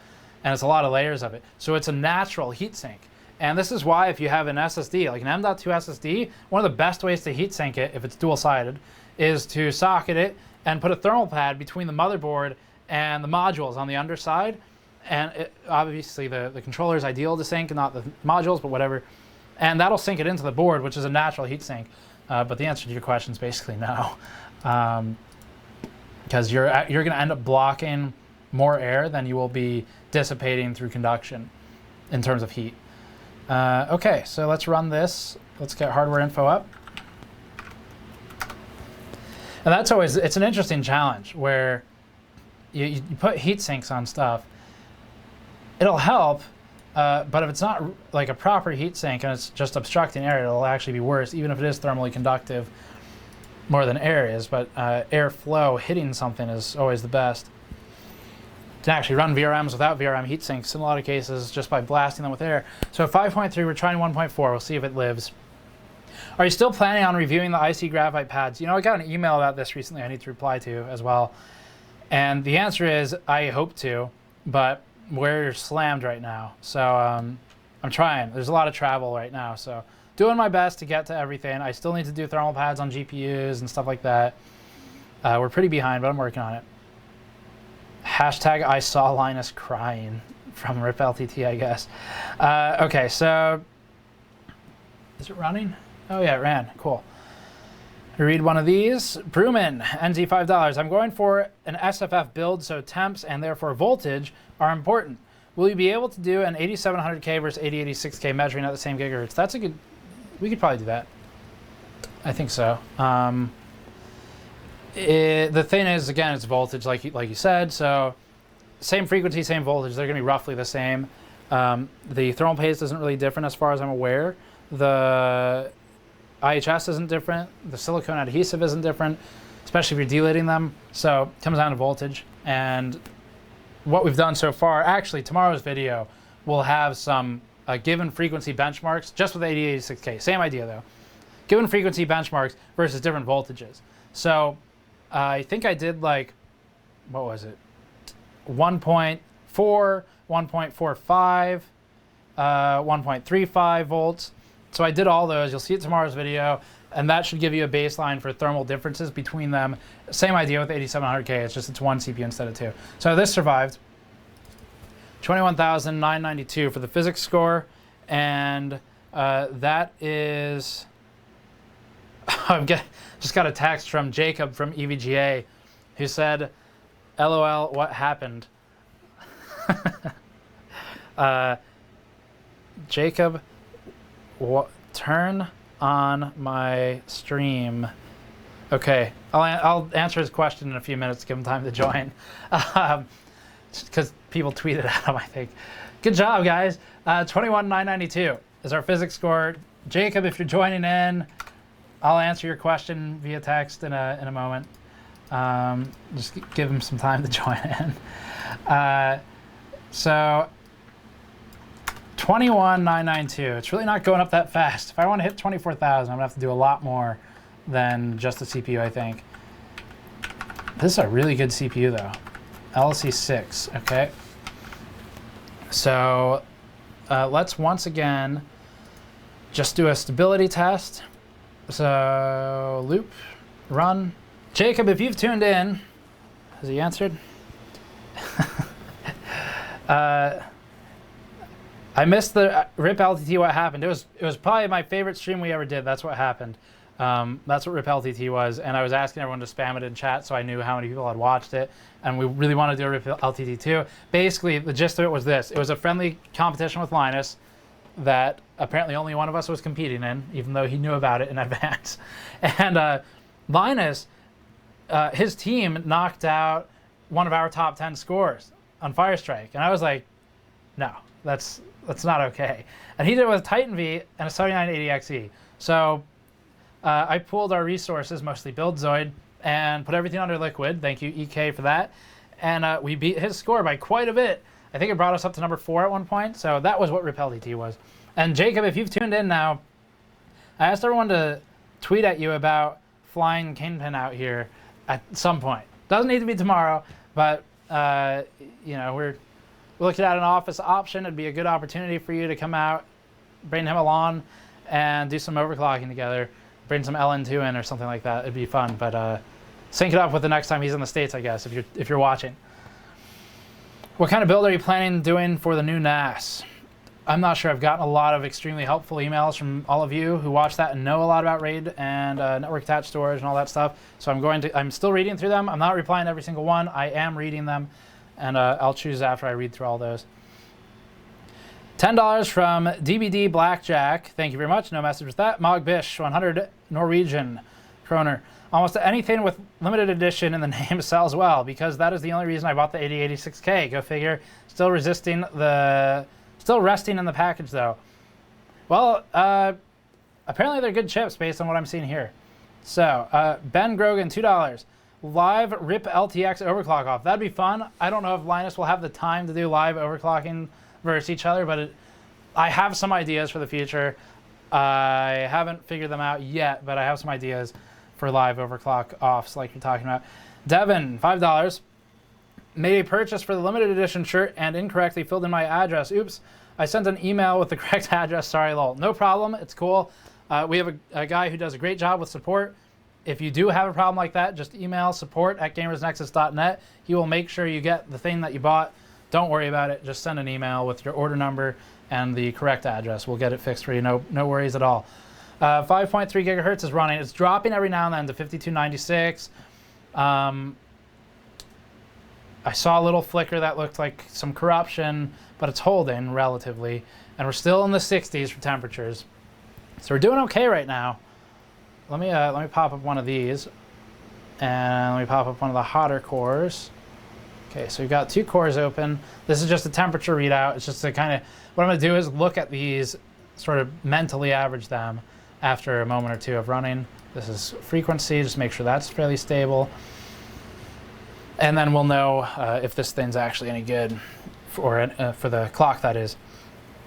and it's a lot of layers of it. So it's a natural heat sink. And this is why if you have an SSD, like an M.2 SSD, one of the best ways to heat sink it, if it's dual-sided, is to socket it and put a thermal pad between the motherboard and the modules on the underside. And obviously the controller is ideal to sink, not the modules, but whatever. And that'll sink it into the board, which is a natural heat sink. But the answer to your question is basically no. Because you're going to end up blocking more air than you will be dissipating through conduction in terms of heat. Okay, so let's run this. Let's get hardware info up. And that's always, it's an interesting challenge where you put heat sinks on stuff. It'll help, but if it's not like a proper heat sink and it's just obstructing air, it'll actually be worse, even if it is thermally conductive more than air is. But airflow hitting something is always the best. You can actually run VRMs without VRM heat sinks in a lot of cases just by blasting them with air. So at 5.3, we're trying 1.4. We'll see if it lives. Are you still planning on reviewing the IC graphite pads? You know, I got an email about this recently I need to reply to as well. And the answer is I hope to, but we're slammed right now. So I'm trying. There's a lot of travel right now. So doing my best to get to everything. I still need to do thermal pads on GPUs and stuff like that. We're pretty behind, but I'm working on it. Hashtag I saw Linus crying from RIP LTT, I guess. Okay, so is it running? Oh yeah, it ran. Cool. Read one of these. Brewman, NZ $5. I'm going for an SFF build, so temps and therefore voltage are important. Will you be able to do an 8700K versus 8086K measuring at the same gigahertz? That's a good. We could probably do that. I think so. The thing is, again, it's voltage, like you said. So same frequency, same voltage. They're going to be roughly the same. The thermal paste isn't really different as far as I'm aware. The IHS isn't different. The silicone adhesive isn't different, especially if you're delidding them. So it comes down to voltage. And what we've done so far, actually, tomorrow's video will have some given frequency benchmarks just with 8086K. Same idea, though. Given frequency benchmarks versus different voltages. So I think I did like, what was it? 1.4, 1.45, 1.35 volts. So I did all those. You'll see it tomorrow's video, and that should give you a baseline for thermal differences between them. Same idea with 8700K. It's just it's one CPU instead of two. So this survived. 21,992 for the physics score, and that is just got a text from Jacob from EVGA who said, LOL, what happened? Jacob, turn on my stream. Okay, I'll answer his question in a few minutes, give him time to join. Because people tweeted at him, I think. Good job, guys. 21,992 is our physics score. Jacob, if you're joining in, I'll answer your question via text in a moment. Just give him some time to join in. So 21,992. It's really not going up that fast. If I want to hit 24,000, I'm gonna have to do a lot more than just the CPU, I think. This is a really good CPU though. LC6, okay. So let's once again just do a stability test. So loop, run. Jacob, if you've tuned in, has he answered? I missed the RIP LTT. What happened? It was probably my favorite stream we ever did. That's what happened. That's what RIP LTT was, and I was asking everyone to spam it in chat so I knew how many people had watched it, and we really want to do a RIP LTT too. Basically, the gist of it was this. It was a friendly competition with Linus that apparently only one of us was competing in, even though he knew about it in advance. And Linus, his team knocked out one of our top 10 scores on Firestrike, and I was like, no, that's not okay. And he did it with Titan V and a 7980XE. So I pooled our resources, mostly BuildZoid, and put everything under Liquid. Thank you, EK, for that. And we beat his score by quite a bit. I think it brought us up to number 4 at one point. So that was what RIP LTT was. And Jacob, if you've tuned in now, I asked everyone to tweet at you about flying Kingpin out here at some point. Doesn't need to be tomorrow, but you know, we're looking at an office option. It'd be a good opportunity for you to come out, bring him along, and do some overclocking together. Bring some LN2 in or something like that. It'd be fun, but sync it up with the next time he's in the States, I guess, if you're watching. What kind of build are you planning doing for the new NAS? I'm not sure. I've gotten a lot of extremely helpful emails from all of you who watch that and know a lot about RAID and network attached storage and all that stuff. So I'm still reading through them. I'm not replying to every single one. I am reading them, and I'll choose after I read through all those. $10 from DBD Blackjack. Thank you very much. No message with that. Mogbish, 100 Norwegian kroner. Almost anything with limited edition in the name sells well, because that is the only reason I bought the 8086K. Go figure. Still resting in the package though. Well, apparently they're good chips based on what I'm seeing here. So Ben Grogan, $2. Live RIP LTX overclock off. That'd be fun. I don't know if Linus will have the time to do live overclocking versus each other, but I have some ideas for the future. I haven't figured them out yet, but I have some ideas for live overclock offs like you're talking about. Devin, $5. Made a purchase for the limited edition shirt and incorrectly filled in my address. Oops, I sent an email with the correct address. Sorry, lol. No problem, it's cool. We have a guy who does a great job with support. If you do have a problem like that, just email support@gamersnexus.net. He will make sure you get the thing that you bought. Don't worry about it. Just send an email with your order number and the correct address. We'll get it fixed for you. No worries at all. 5.3 gigahertz is running. It's dropping every now and then to 5296. I saw a little flicker that looked like some corruption, but it's holding relatively. And we're still in the 60s for temperatures. So we're doing okay right now. Let me pop up one of these. And let me pop up one of the hotter cores. Okay, so we've got 2 cores open. This is just a temperature readout. It's just to kind of, what I'm gonna do is look at these, sort of mentally average them after a moment or two of running. This is frequency, just make sure that's fairly stable. And then we'll know if this thing's actually any good for the clock, that is.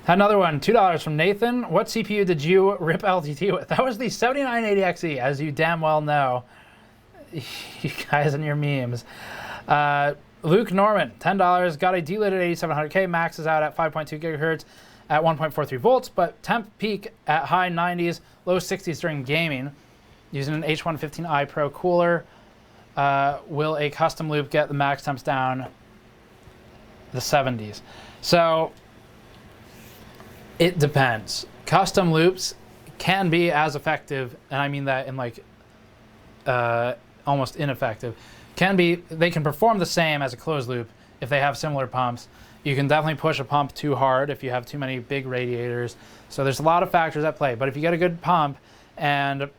Had another one, $2 from Nathan. What CPU did you RIP LTT with? That was the 7980XE, as you damn well know. You guys and your memes. Luke Norman, $10. Got a delidded 8700K, maxes out at 5.2 gigahertz at 1.43 volts, but temp peak at high 90s, low 60s during gaming. Using an H115i Pro cooler, will a custom loop get the max temps down the 70s? So it depends. Custom loops can be as effective, and I mean that in like almost ineffective. They can perform the same as a closed loop if they have similar pumps. You can definitely push a pump too hard if you have too many big radiators. So there's a lot of factors at play. But if you get a good pump, and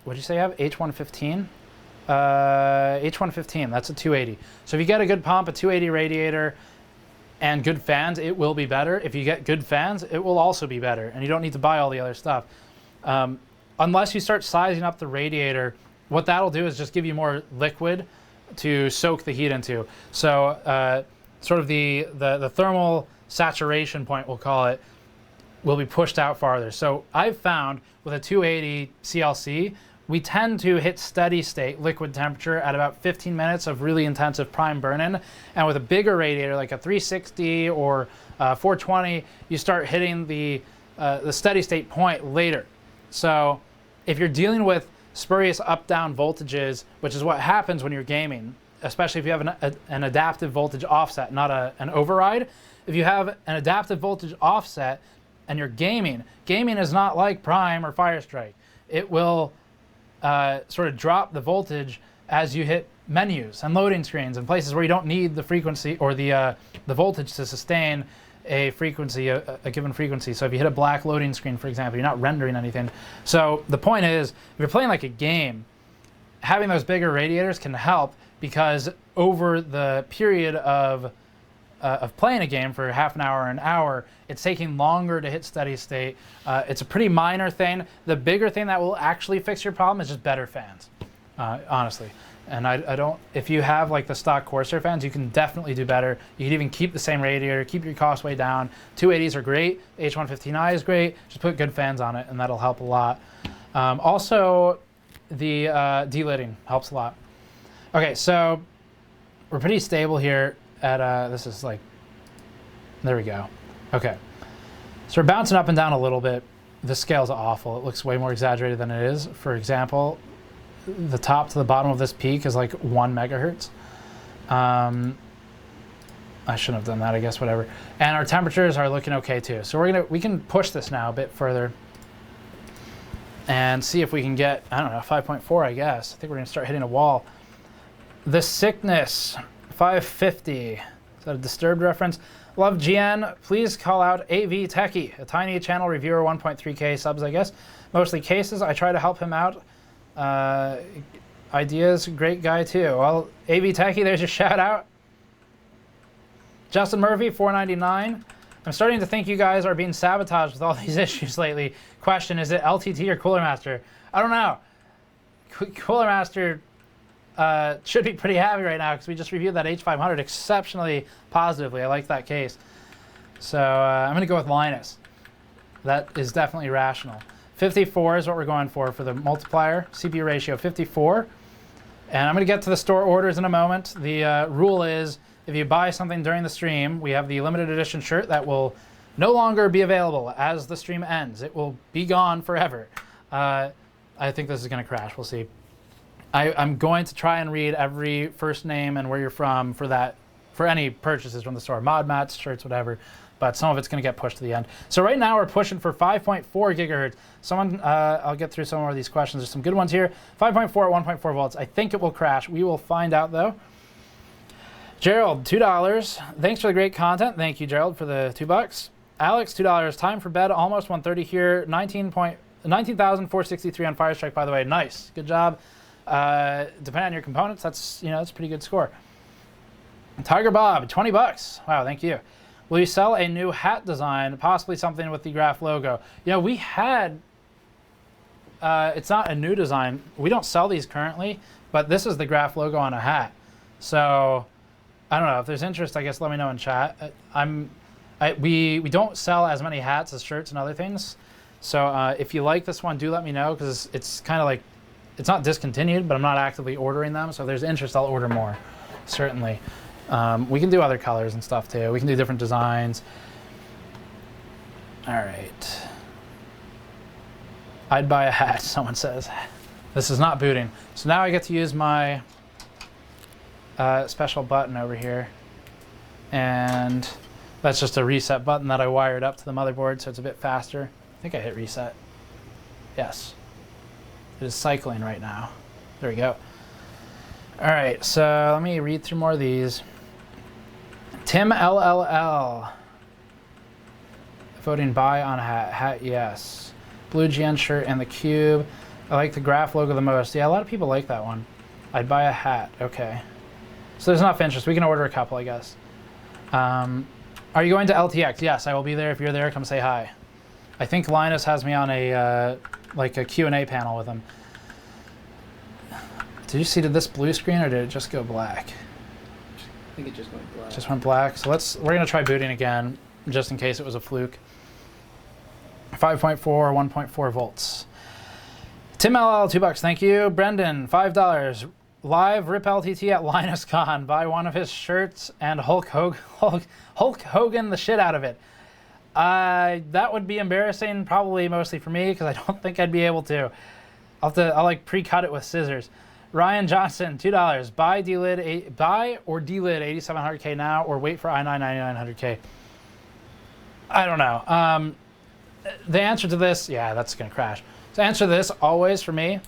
what did you say you have? H115? H115, that's a 280. So if you get a good pump, a 280 radiator, and good fans, it will be better. If you get good fans, it will also be better. And you don't need to buy all the other stuff. Unless you start sizing up the radiator, what that'll do is just give you more liquid to soak the heat into. So sort of the thermal saturation point, we'll call it, will be pushed out farther. So I've found with a 280 CLC, we tend to hit steady state liquid temperature at about 15 minutes of really intensive prime burn-in. And with a bigger radiator, like a 360 or 420, you start hitting the steady state point later. So if you're dealing with spurious up-down voltages, which is what happens when you're gaming, especially if you have an adaptive voltage offset, not an override. If you have an adaptive voltage offset and you're gaming is not like Prime or Firestrike. It will sort of drop the voltage as you hit menus and loading screens and places where you don't need the frequency or the voltage to sustain a frequency, a given frequency. So if you hit a black loading screen, for example, you're not rendering anything. So the point is, if you're playing like a game, having those bigger radiators can help, because over the period of playing a game for half an hour or an hour, it's taking longer to hit steady state. It's a pretty minor thing. The bigger thing that will actually fix your problem is just better fans, honestly. And I don't, if you have like the stock Corsair fans, you can definitely do better. You can even keep the same radiator, keep your cost way down. 280s are great, H115i is great, just put good fans on it and that'll help a lot. Also, the delidding helps a lot. Okay, so we're pretty stable here at, this is like, there we go. Okay, so we're bouncing up and down a little bit. The scale's awful. It looks way more exaggerated than it is. For example, the top to the bottom of this peak is like 1 megahertz. I shouldn't have done that, I guess, whatever. And our temperatures are looking okay too. So we can push this now a bit further and see if we can get, I don't know, 5.4, I guess. I think we're gonna start hitting a wall. The Sickness, 550. Is that a Disturbed reference? Love GN, please call out AV Techie, a tiny channel reviewer, 1.3K subs, I guess. Mostly cases, I try to help him out. Ideas, great guy too. Well, AV Techie, there's your shout out. Justin Murphy, 499. I'm starting to think you guys are being sabotaged with all these issues lately. Question, is it LTT or Cooler Master? I don't know. Cooler Master should be pretty happy right now because we just reviewed that H500 exceptionally positively. I like that case. So I'm going to go with Linus. That is definitely rational. 54 is what we're going for the multiplier. CPU ratio 54. And I'm going to get to the store orders in a moment. The rule is, if you buy something during the stream, we have the limited edition shirt that will no longer be available as the stream ends. It will be gone forever. I think this is going to crash. We'll see. I'm going to try and read every first name and where you're from for any purchases from the store. Mod mats, shirts, whatever. But some of it's going to get pushed to the end. So right now we're pushing for 5.4 gigahertz. I'll get through some more of these questions. There's some good ones here. 5.4 at 1.4 volts. I think it will crash. We will find out though. Gerald, $2. Thanks for the great content. Thank you, Gerald, for the $2. Alex, $2. Time for bed, almost 1:30 here. 19,463 on Firestrike, by the way. Nice, good job. Depending on your components, that's a pretty good score. Tiger Bob, $20. Wow, thank you. Will you sell a new hat design, possibly something with the Graph logo? We had, it's not a new design. We don't sell these currently, but this is the Graph logo on a hat. So I don't know, if there's interest, I guess let me know in chat. We don't sell as many hats as shirts and other things. So if you like this one, do let me know, because it's kind of like, it's not discontinued, but I'm not actively ordering them. So if there's interest, I'll order more, certainly. We can do other colors and stuff too. We can do different designs. All right. I'd buy a hat, someone says. This is not booting. So now I get to use my special button over here. And that's just a reset button that I wired up to the motherboard, so it's a bit faster. I think I hit reset. Yes. It is cycling right now. There we go. All right, so let me read through more of these. Tim LLL. Voting buy on hat. Hat, yes. Blue GN shirt and the cube. I like the graph logo the most. Yeah, a lot of people like that one. I'd buy a hat. Okay. So there's enough interest. We can order a couple, I guess. Are you going to LTX? Yes, I will be there. If you're there, come say hi. I think Linus has me on a like a Q&A panel with him. Did this blue screen or did it just go black? I think it just went black. Just went black. So we're gonna try booting again, just in case it was a fluke. 5.4, 1.4 volts. Tim LL, $2, thank you. Brendan, $5. Live Rip LTT at LinusCon. Buy one of his shirts and Hulk Hogan the shit out of it. That would be embarrassing, probably mostly for me, because I don't think I'd be able to. I'll like pre-cut it with scissors. Ryan Johnson, $2. Buy or delid 8700K now, or wait for i9 9900K. I don't know. The answer to this, yeah, that's gonna crash. The answer to this always for me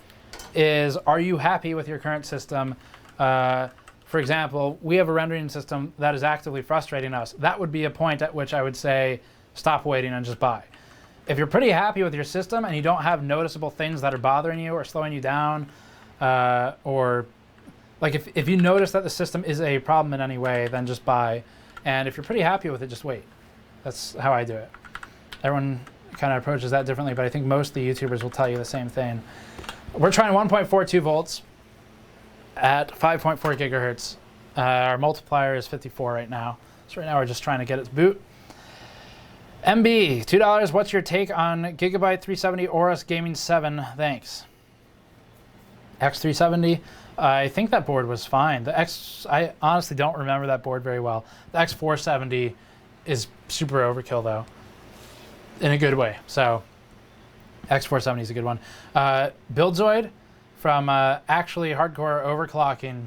is, are you happy with your current system? For example, we have a rendering system that is actively frustrating us. That would be a point at which I would say, stop waiting and just buy. If you're pretty happy with your system and you don't have noticeable things that are bothering you or slowing you down, or like if you notice that the system is a problem in any way, then just buy. And if you're pretty happy with it, just wait. That's how I do it. Everyone kind of approaches that differently, but I think most of the YouTubers will tell you the same thing. We're trying 1.42 volts at 5.4 gigahertz. Our multiplier is 54 right now. So right now we're just trying to get it to boot. MB, $2. What's your take on Gigabyte 370 Aorus Gaming 7? Thanks. X370. I think that board was fine. I honestly don't remember that board very well. The X470 is super overkill though, in a good way. So X470 is a good one. Buildzoid from actually Hardcore Overclocking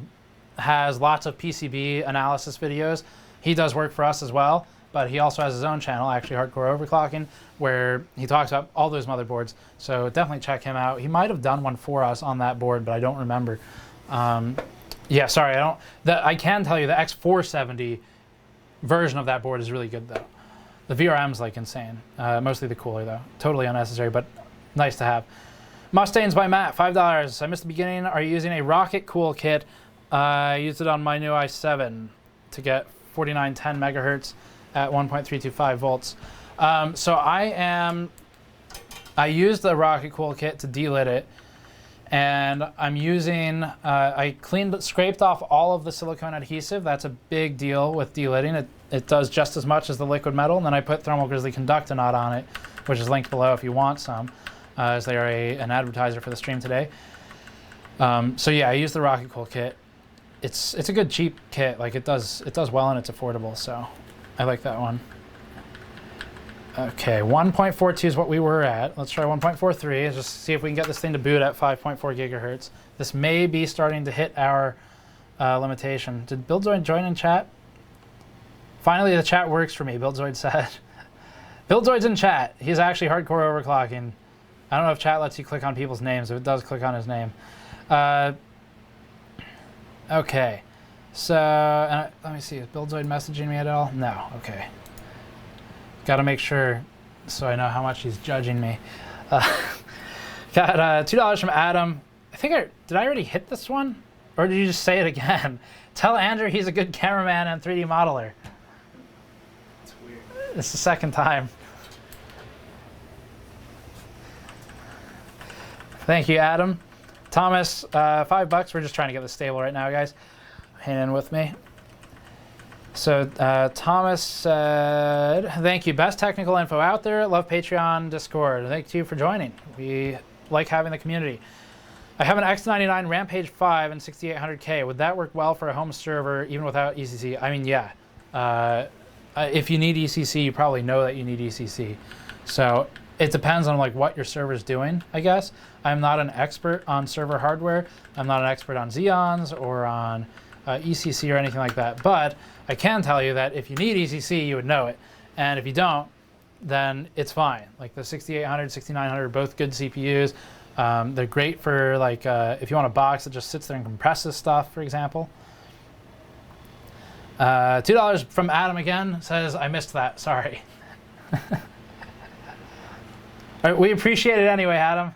has lots of PCB analysis videos. He does work for us as well, but he also has his own channel, actually Hardcore Overclocking, where he talks about all those motherboards. So definitely check him out. He might have done one for us on that board, but I don't remember. Yeah, sorry, I can tell you the X470 version of that board is really good though. The VRM's like insane. Mostly the cooler though. Totally unnecessary, but nice to have. Mustangs by Matt, $5. I missed the beginning. Are you using a Rocket Cool kit? I used it on my new i7 to get 4910 megahertz at 1.325 volts. So I used the Rocket Cool kit to delid it, and I'm using, I scraped off all of the silicone adhesive. That's a big deal with delidding. It does just as much as the liquid metal, and then I put Thermal Grizzly Conductanot on it, which is linked below if you want some, as they are an advertiser for the stream today. So yeah, I used the Rocket Cool kit. It's a good cheap kit. Like it does well and it's affordable, so I like that one. Okay, 1.42 is what we were at. Let's try 1.43. Just see if we can get this thing to boot at 5.4 gigahertz. This may be starting to hit our limitation. Did Buildzoid join in chat? Finally, the chat works for me, Buildzoid said. Buildzoid's in chat. He's actually Hardcore Overclocking. I don't know if chat lets you click on people's names. If it does, click on his name. Okay, so let me see. Is Buildzoid messaging me at all? No. Okay. Got to make sure so I know how much he's judging me. Got $2 from Adam. I think did I already hit this one? Or did you just say it again? Tell Andrew he's a good cameraman and 3D modeler. It's weird. It's the second time. Thank you, Adam. Thomas, $5. We're just trying to get this stable right now, guys. Hang in with me. So Thomas said, thank you. Best technical info out there. Love Patreon, Discord. Thank you for joining. We like having the community. I have an X99 Rampage 5 and 6800K. Would that work well for a home server even without ECC? I mean, yeah. If you need ECC, you probably know that you need ECC. So it depends on like what your server's doing, I guess. I'm not an expert on server hardware. I'm not an expert on Xeons or on ECC or anything like that. But I can tell you that if you need ECC, you would know it. And if you don't, then it's fine. Like the 6800, 6900 are both good CPUs. They're great for like if you want a box that just sits there and compresses stuff, for example. $2 from Adam again, says, I missed that, sorry. All right, we appreciate it anyway, Adam.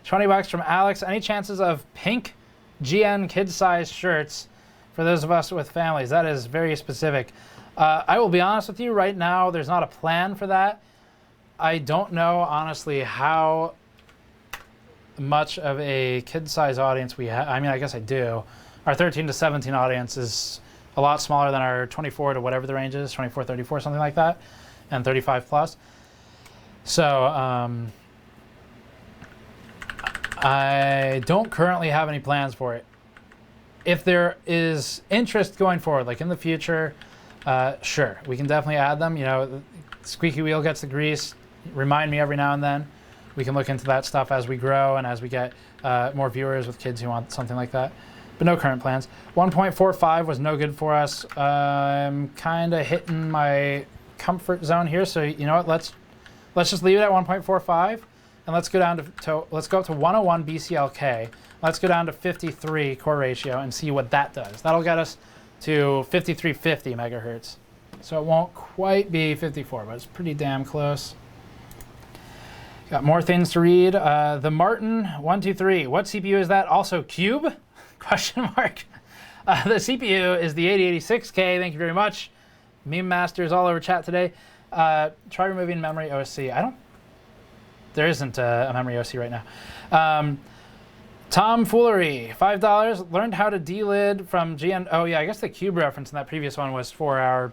20 bucks from Alex. Any chances of pink GN kid-sized shirts for those of us with families? That is very specific. I will be honest with you, right now there's not a plan for that. I don't know, honestly, how much of a kid-size audience we have. I mean, I guess I do. Our 13 to 17 audience is a lot smaller than our 24 to whatever the range is, 24, 34, something like that, and 35 plus. So I don't currently have any plans for it. If there is interest going forward, like in the future, sure, we can definitely add them. You know, squeaky wheel gets the grease. Remind me every now and then. We can look into that stuff as we grow and as we get more viewers with kids who want something like that. But no current plans. 1.45 was no good for us. I'm kind of hitting my comfort zone here. So you know what? Let's just leave it at 1.45, and let's go down to let's go up to 101 BCLK. Let's go down to 53 core ratio and see what that does. That'll get us to 5350 megahertz. So it won't quite be 54, but it's pretty damn close. Got more things to read. The Martin 123. What CPU is that? Also Cube? Question mark. The CPU is the 8086K. Thank you very much. Meme masters all over chat today. Try removing memory OC. There isn't a memory OC right now. Tomfoolery, $5. Learned how to delid from GN. Oh yeah, I guess the cube reference in that previous one was for our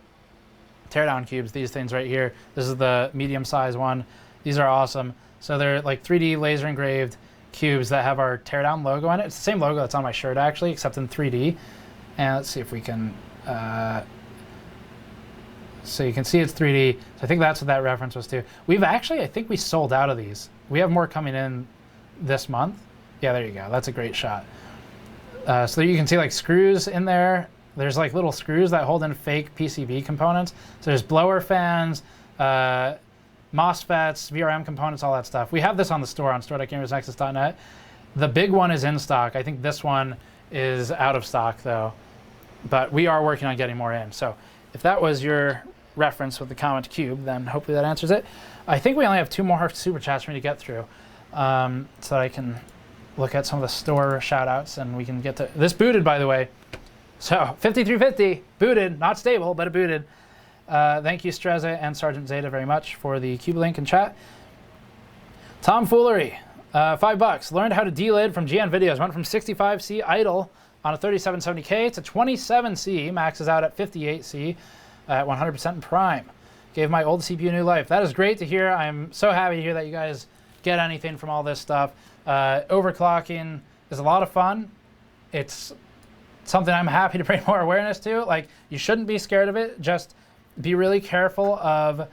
teardown cubes. These things right here. This is the medium size one. These are awesome. So they're like 3D laser engraved cubes that have our teardown logo on it. It's the same logo that's on my shirt actually, except in 3D. And let's see if we can. So you can see it's 3D. So I think that's what that reference was to. We've actually, I think we sold out of these. We have more coming in this month. Yeah, there you go. That's a great shot. So you can see like screws in there. There's like little screws that hold in fake PCB components. So there's blower fans, MOSFETs, VRM components, all that stuff. We have this on the store on store.gamersnexus.net. The big one is in stock. I think this one is out of stock though. But we are working on getting more in. So if that was your reference with the comment cube, then hopefully that answers it. I think we only have 2 more super chats for me to get through, so that I can look at some of the store shout outs and we can get to this. Booted, by the way. So 5350 booted, not stable, but it booted. Thank you Streza and Sergeant Zeta very much for the cube link in chat. Tomfoolery, $5. Learned how to delid from GN videos. Went from 65C idle on a 3770K to 27C, maxes out at 58C at 100% in prime. Gave my old CPU new life. That is great to hear. I'm so happy to hear that you guys get anything from all this stuff. Overclocking is a lot of fun. It's something I'm happy to bring more awareness to. Like, you shouldn't be scared of it. Just be really careful of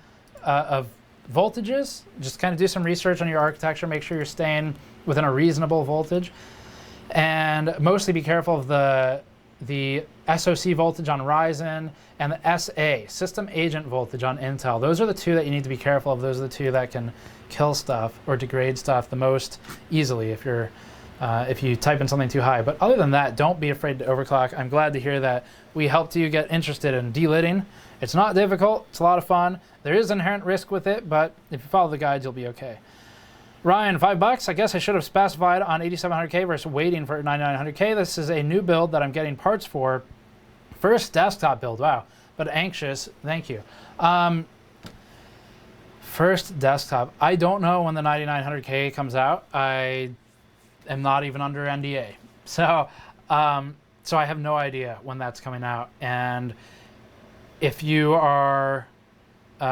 voltages. Just kind of do some research on your architecture. Make sure you're staying within a reasonable voltage. And mostly be careful of the SoC voltage on Ryzen and the SA, system agent voltage on Intel. Those are the two that you need to be careful of. Those are the two that can kill stuff or degrade stuff the most easily if you type in something too high. But other than that, don't be afraid to overclock. I'm glad to hear that we helped you get interested in delidding. It's not difficult. It's a lot of fun. There is inherent risk with it, but if you follow the guides, you'll be okay. Ryan, $5. I guess I should have specified on 8700K versus waiting for 9900K. This is a new build that I'm getting parts for. First desktop build, wow, but anxious, thank you. First desktop. I don't know when the 9900K comes out. I am not even under NDA. So I have no idea when that's coming out. And if you are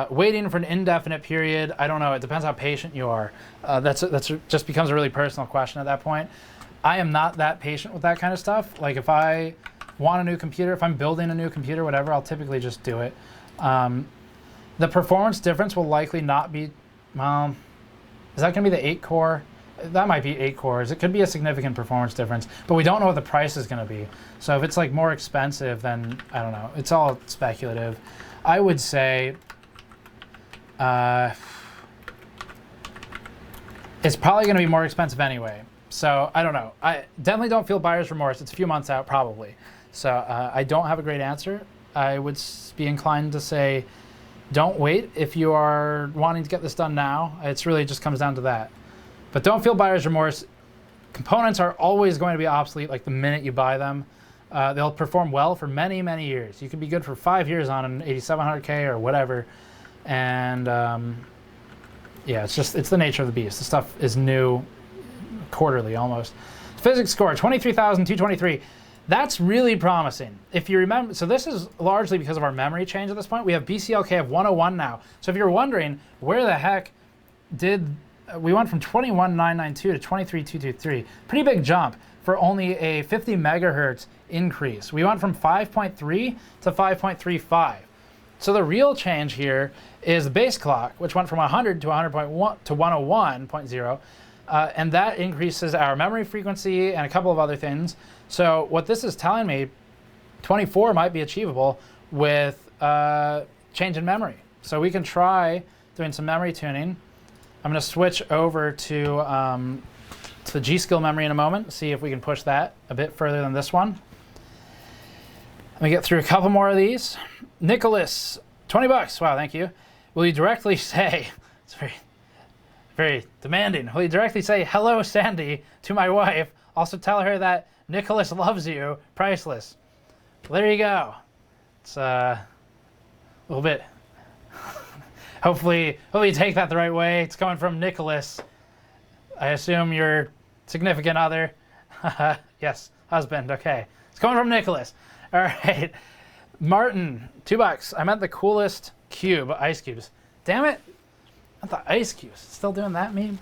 waiting for an indefinite period, I don't know. It depends how patient you are. That's just becomes a really personal question at that point. I am not that patient with that kind of stuff. Like if I want a new computer, if I'm building a new computer, whatever, I'll typically just do it. The performance difference will likely not be, well, is that going to be the 8 core? That might be 8 cores. It could be a significant performance difference, but we don't know what the price is going to be. So if it's like more expensive, then I don't know. It's all speculative. I would say It's probably going to be more expensive anyway. So I don't know. I definitely don't feel buyer's remorse. It's a few months out probably. So I don't have a great answer. I would be inclined to say don't wait if you are wanting to get this done now. It's really just comes down to that. But don't feel buyer's remorse. Components are always going to be obsolete like the minute you buy them. They'll perform well for many, many years. You could be good for 5 years on an 8700K or whatever. And yeah, it's the nature of the beast. The stuff is new quarterly almost. Physics score, 23,223. That's really promising. If you remember, so this is largely because of our memory change at this point. We have BCLK of 101 now. So if you're wondering where the heck did, we went from 21,992 to 23,223. Pretty big jump for only a 50 megahertz increase. We went from 5.3 to 5.35. So the real change here is the base clock, which went from 100 to 100.1 to 101.0. And that increases our memory frequency and a couple of other things. So what this is telling me, 24 might be achievable with change in memory. So we can try doing some memory tuning. I'm going to switch over to the G-Skill memory in a moment, see if we can push that a bit further than this one. Let me get through a couple more of these. Nicholas, 20 bucks. Wow, thank you. Will you directly say, it's very, very demanding. Will you directly say, hello, Sandy, to my wife? Also tell her that Nicholas loves you, priceless. Well, there you go. It's a little bit, hopefully you take that the right way. It's coming from Nicholas. I assume your significant other. Yes, husband, okay. It's coming from Nicholas. All right. Martin, 2 bucks. I meant the coolest cube, ice cubes. Damn it. I thought ice cubes. Still doing that meme?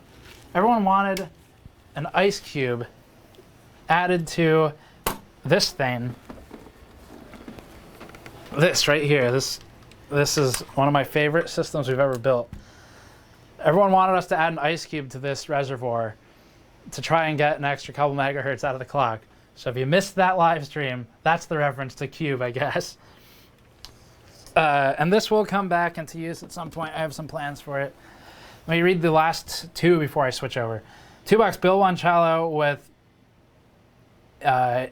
Everyone wanted an ice cube added to this thing. This right here. This is one of my favorite systems we've ever built. Everyone wanted us to add an ice cube to this reservoir to try and get an extra couple megahertz out of the clock. So if you missed that live stream, that's the reference to cube, I guess. And this will come back into use at some point. I have some plans for it. Let me read the last two before I switch over. 2 bucks, Bill Wancello with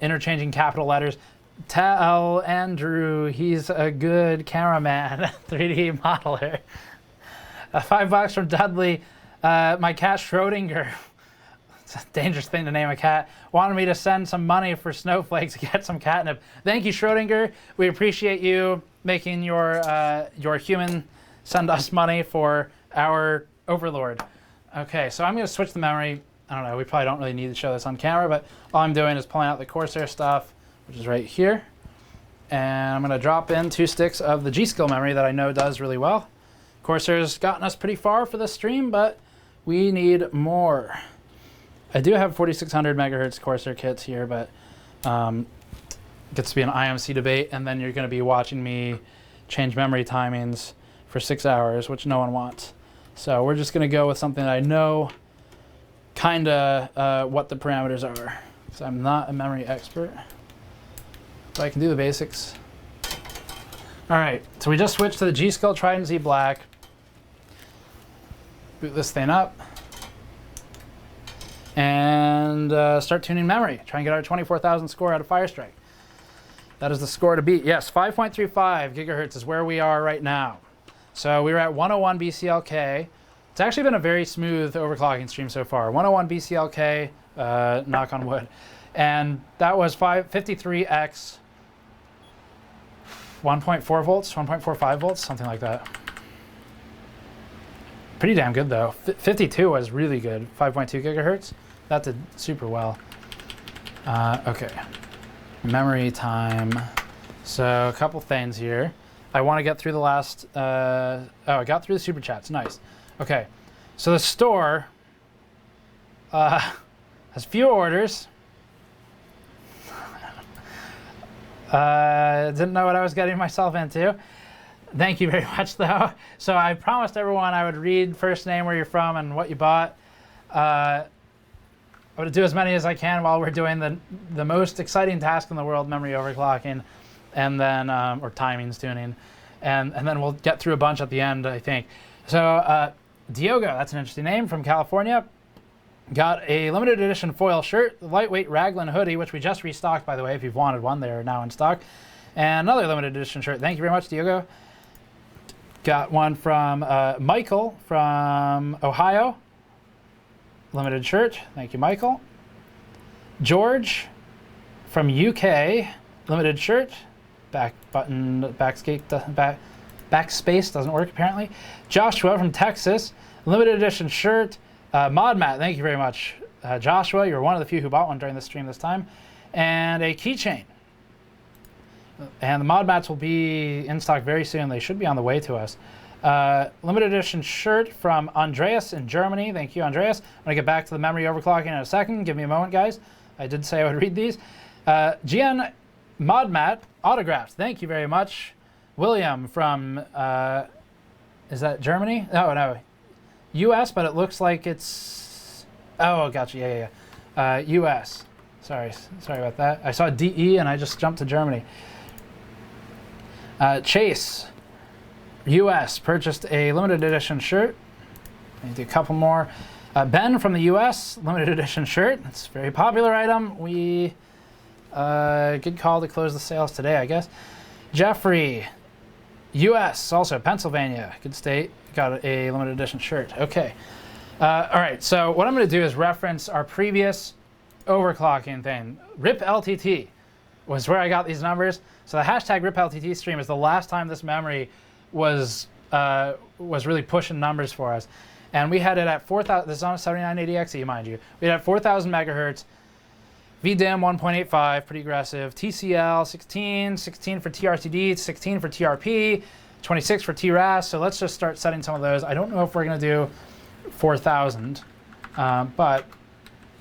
interchanging capital letters. Tell Andrew he's a good cameraman, 3D modeler. 5 bucks from Dudley. My cat Schrodinger, it's a dangerous thing to name a cat, wanted me to send some money for snowflakes to get some catnip. Thank you, Schrodinger. We appreciate you making your human send us money for our overlord. Okay, so I'm going to switch the memory. I don't know, we probably don't really need to show this on camera, but all I'm doing is pulling out the Corsair stuff, which is right here. And I'm going to drop in 2 sticks of the G-Skill memory that I know does really well. Corsair's gotten us pretty far for this stream, but we need more. I do have 4600 megahertz Corsair kits here, but it gets to be an IMC debate, and then you're going to be watching me change memory timings for 6 hours, which no one wants. So we're just going to go with something that I know kind of what the parameters are. So I'm not a memory expert, but I can do the basics. All right, so we just switched to the G-Skill Trident Z Black. Boot this thing up and start tuning memory. Try and get our 24,000 score out of Firestrike. That is the score to beat. Yes, 5.35 gigahertz is where we are right now. So we were at 101 BCLK. It's actually been a very smooth overclocking stream so far. 101 BCLK, knock on wood. And that was 53x 1.4 volts, 1.45 volts, something like that. Pretty damn good though. 52 was really good, 5.2 gigahertz. That did super well. Okay, memory time. So a couple things here. I want to get through the last, oh, I got through the super chats, nice. Okay, so the store has few orders. Didn't know what I was getting myself into. Thank you very much, though. So I promised everyone I would read first name, where you're from, and what you bought. I would do as many as I can while we're doing the most exciting task in the world, memory overclocking, and then or timings tuning, and then we'll get through a bunch at the end, I think. So Diogo, that's an interesting name, from California. Got a limited edition foil shirt, the lightweight raglan hoodie, which we just restocked, by the way. If you've wanted one, they're now in stock. And another limited edition shirt. Thank you very much, Diogo. Got one from Michael from Ohio. Limited shirt. Thank you, Michael. George from UK. Limited shirt. Backspace doesn't work, apparently. Joshua from Texas. Limited edition shirt. Modmat, thank you very much, Joshua. You're one of the few who bought one during the stream this time. And a keychain. And the Modmats will be in stock very soon. They should be on the way to us. Limited edition shirt from Andreas in Germany. Thank you, Andreas. I'm going to get back to the memory overclocking in a second. Give me a moment, guys. I did say I would read these. GN Modmat autographed. Thank you very much. William from, is that Germany? Oh, no. US, but it looks like it's, oh, gotcha, yeah. US. Sorry about that. I saw DE and I just jumped to Germany. Chase, US, purchased a limited edition shirt. Let me do a couple more. Ben from the US, limited edition shirt. It's a very popular item. We, good call to close the sales today, I guess. Jeffrey, US, also Pennsylvania, good state. Got a limited edition shirt. Okay. All right, so what I'm going to do is reference our previous overclocking thing. RIP LTT was where I got these numbers. So the hashtag RIP LTT stream is the last time this memory was really pushing numbers for us. And we had it at 4,000, this is on a 7980XE, mind you. We had at 4,000 megahertz, VDIM 1.85, pretty aggressive, TCL 16, 16 for TRCD, 16 for TRP, 26 for TRAS. So let's just start setting some of those. I don't know if we're going to do 4,000, but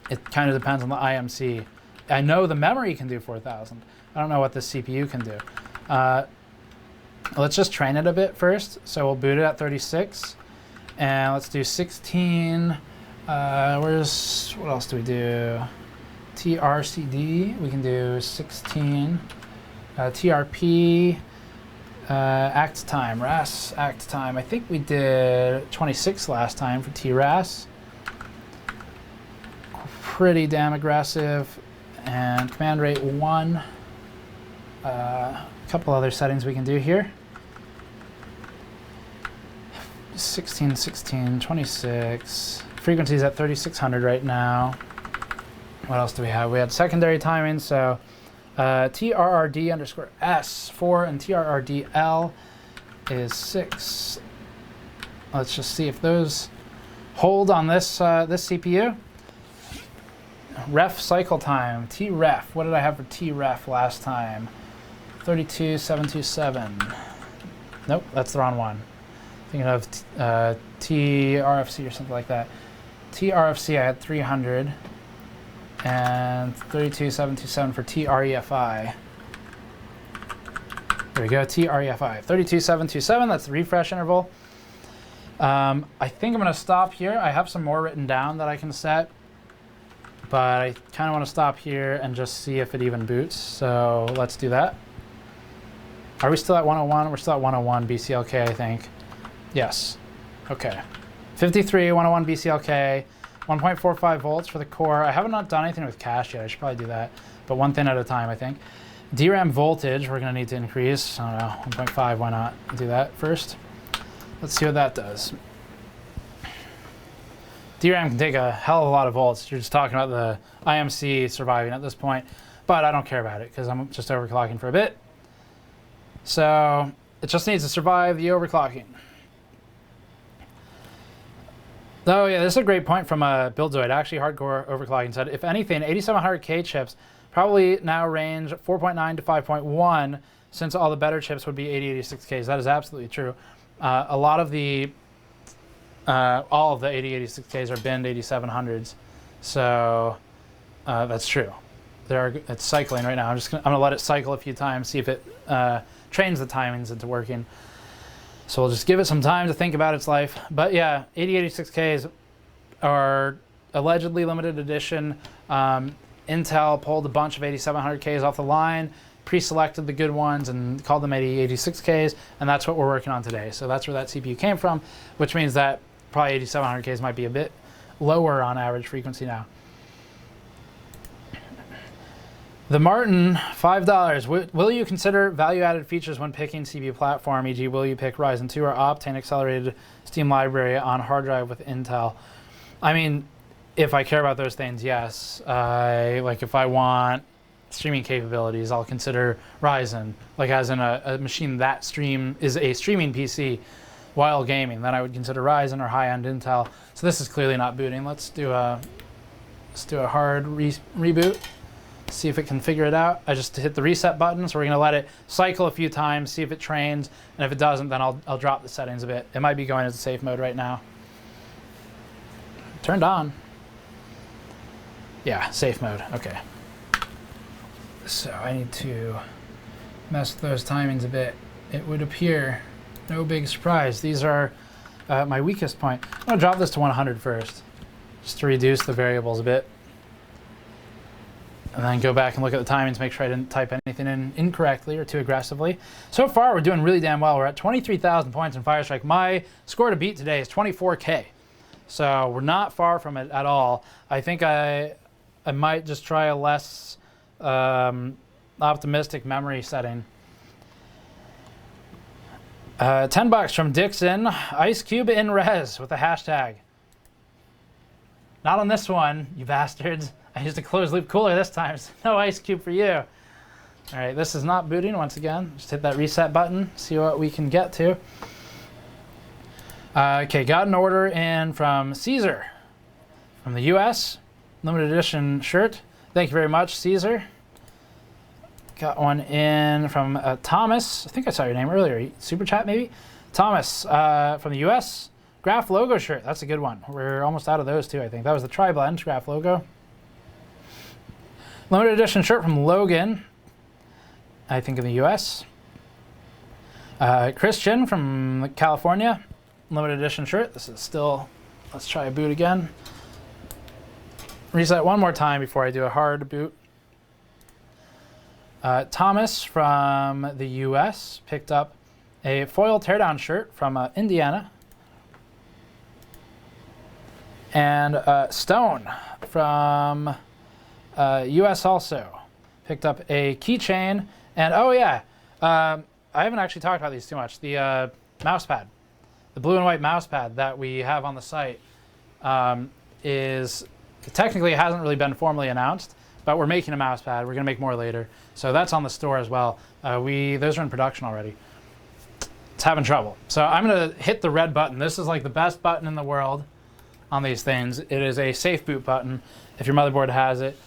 it kind of depends on the IMC. I know the memory can do 4,000. I don't know what the CPU can do. Let's just train it a bit first. So we'll boot it at 36. And let's do 16. What else do we do? TRCD, we can do 16. TRP, act time, RAS act time. I think we did 26 last time for TRAS. Pretty damn aggressive. And command rate 1. A couple other settings we can do here. 16, 16, 26. Frequency's at 3600 right now. What else do we have? We had secondary timing, so TRRD underscore S 4 and TRRDL is 6. Let's just see if those hold on this this CPU. Ref cycle time, TREF. What did I have for TREF last time? 32727. Nope, that's the wrong one. Thinking of TRFC or something like that. TRFC I had 300 and 32727 for TREFI. There we go, TREFI. 32727, that's the refresh interval. I think I'm going to stop here. I have some more written down that I can set, but I kind of want to stop here and just see if it even boots. So let's do that. Are we still at 101? We're still at 101 BCLK, I think. Yes. Okay. 53, 101 BCLK, 1.45 volts for the core. I haven't done anything with cache yet. I should probably do that, but one thing at a time, I think. DRAM voltage, we're going to need to increase. I don't know, 1.5, why not do that first? Let's see what that does. DRAM can take a hell of a lot of volts. You're just talking about the IMC surviving at this point, but I don't care about it because I'm just overclocking for a bit. So it just needs to survive the overclocking. Oh yeah, this is a great point from Buildzoid. Actually, Hardcore Overclocking said, if anything, 8700K chips probably now range 4.9 to 5.1, since all the better chips would be 8086Ks. That is absolutely true. A lot of the, all of the 8086Ks are binned 8700s, so that's true. It's cycling right now. I'm gonna let it cycle a few times, see if it trains the timings into working. So we'll just give it some time to think about its life. But yeah, 8086Ks are allegedly limited edition. Intel pulled a bunch of 8700Ks off the line pre-selected the good ones and called them 8086Ks, and that's what we're working on today. So that's where that CPU came from, which means that probably 8700Ks might be a bit lower on average frequency now. The Martin, $5. Will you consider value-added features when picking CPU platform, e.g. will you pick Ryzen 2 or Optane accelerated Steam library on hard drive with Intel? I mean, if I care about those things, yes. Like if I want streaming capabilities, I'll consider Ryzen, like as in a machine that is a streaming PC while gaming, then I would consider Ryzen or high-end Intel. So this is clearly not booting. Let's do a hard reboot. See if it can figure it out. I just hit the reset button, so we're gonna let it cycle a few times, see if it trains, and if it doesn't, then I'll drop the settings a bit. It might be going into safe mode right now. Turned on. Yeah, safe mode, okay. So I need to mess with those timings a bit. It would appear, no big surprise. These are my weakest point. I'm gonna drop this to 100 first, just to reduce the variables a bit. And then go back and look at the timings, make sure I didn't type anything in incorrectly or too aggressively. So far, we're doing really damn well. We're at 23,000 points in Firestrike. My score to beat today is 24K. So we're not far from it at all. I think I might just try a less optimistic memory setting. $10 from Dixon. Ice Cube in res with a hashtag. Not on this one, you bastards. I used a closed loop cooler this time, so no Ice Cube for you. All right, this is not booting once again. Just hit that reset button, see what we can get to. Okay, got an order in from Caesar from the US. Limited edition shirt. Thank you very much, Caesar. Got one in from Thomas. I think I saw your name earlier. Super chat, maybe? Thomas from the US. Graph logo shirt. That's a good one. We're almost out of those too, I think. That was the tri-blend graph logo. Limited edition shirt from Logan, I think in the US. Christian from California. Limited edition shirt. This is still, let's try a boot again. Reset one more time before I do a hard boot. Thomas from the US picked up a foil teardown shirt from Indiana. And Stone from US also picked up a keychain. And oh yeah, I haven't actually talked about these too much. The mouse pad, the blue and white mouse pad that we have on the site is technically it hasn't really been formally announced, but we're making a mouse pad. We're gonna make more later. So that's on the store as well. Those are in production already. It's having trouble. So I'm gonna hit the red button. This is like the best button in the world on these things. It is a safe boot button if your motherboard has it.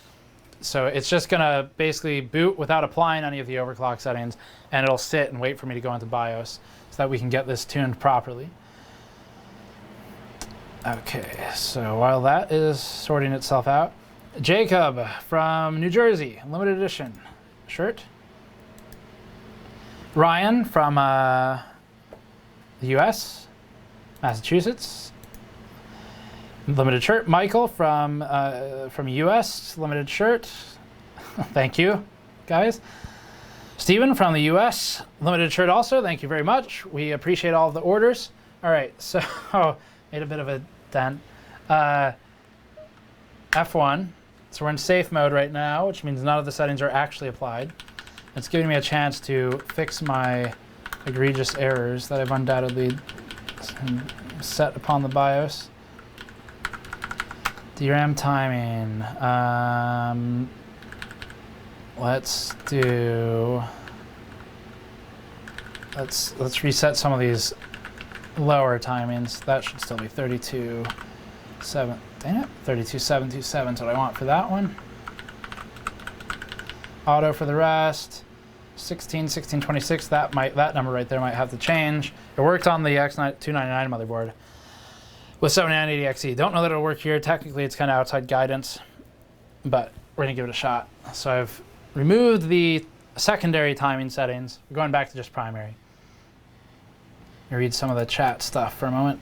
So it's just gonna basically boot without applying any of the overclock settings, and it'll sit and wait for me to go into BIOS so that we can get this tuned properly. Okay, so while that is sorting itself out, Jacob from New Jersey, limited edition shirt. Ryan from the US, Massachusetts, limited shirt. Michael from US, limited shirt. Thank you, guys. Stephen from the US, limited shirt also. Thank you very much. We appreciate all of the orders. All right, so made a bit of a dent. F1. So we're in safe mode right now, which means none of the settings are actually applied. It's giving me a chance to fix my egregious errors that I've undoubtedly set upon the BIOS. DRAM timing. Let's reset some of these lower timings. That should still be 32.7. Dang it, 32.727 is what I want for that one. Auto for the rest. 16.26. That number right there might have to change. It worked on the X299 motherboard with 7980XE. Don't know that it'll work here. Technically, it's kind of outside guidance, but we're gonna give it a shot. So I've removed the secondary timing settings. We're going back to just primary. Let me read some of the chat stuff for a moment.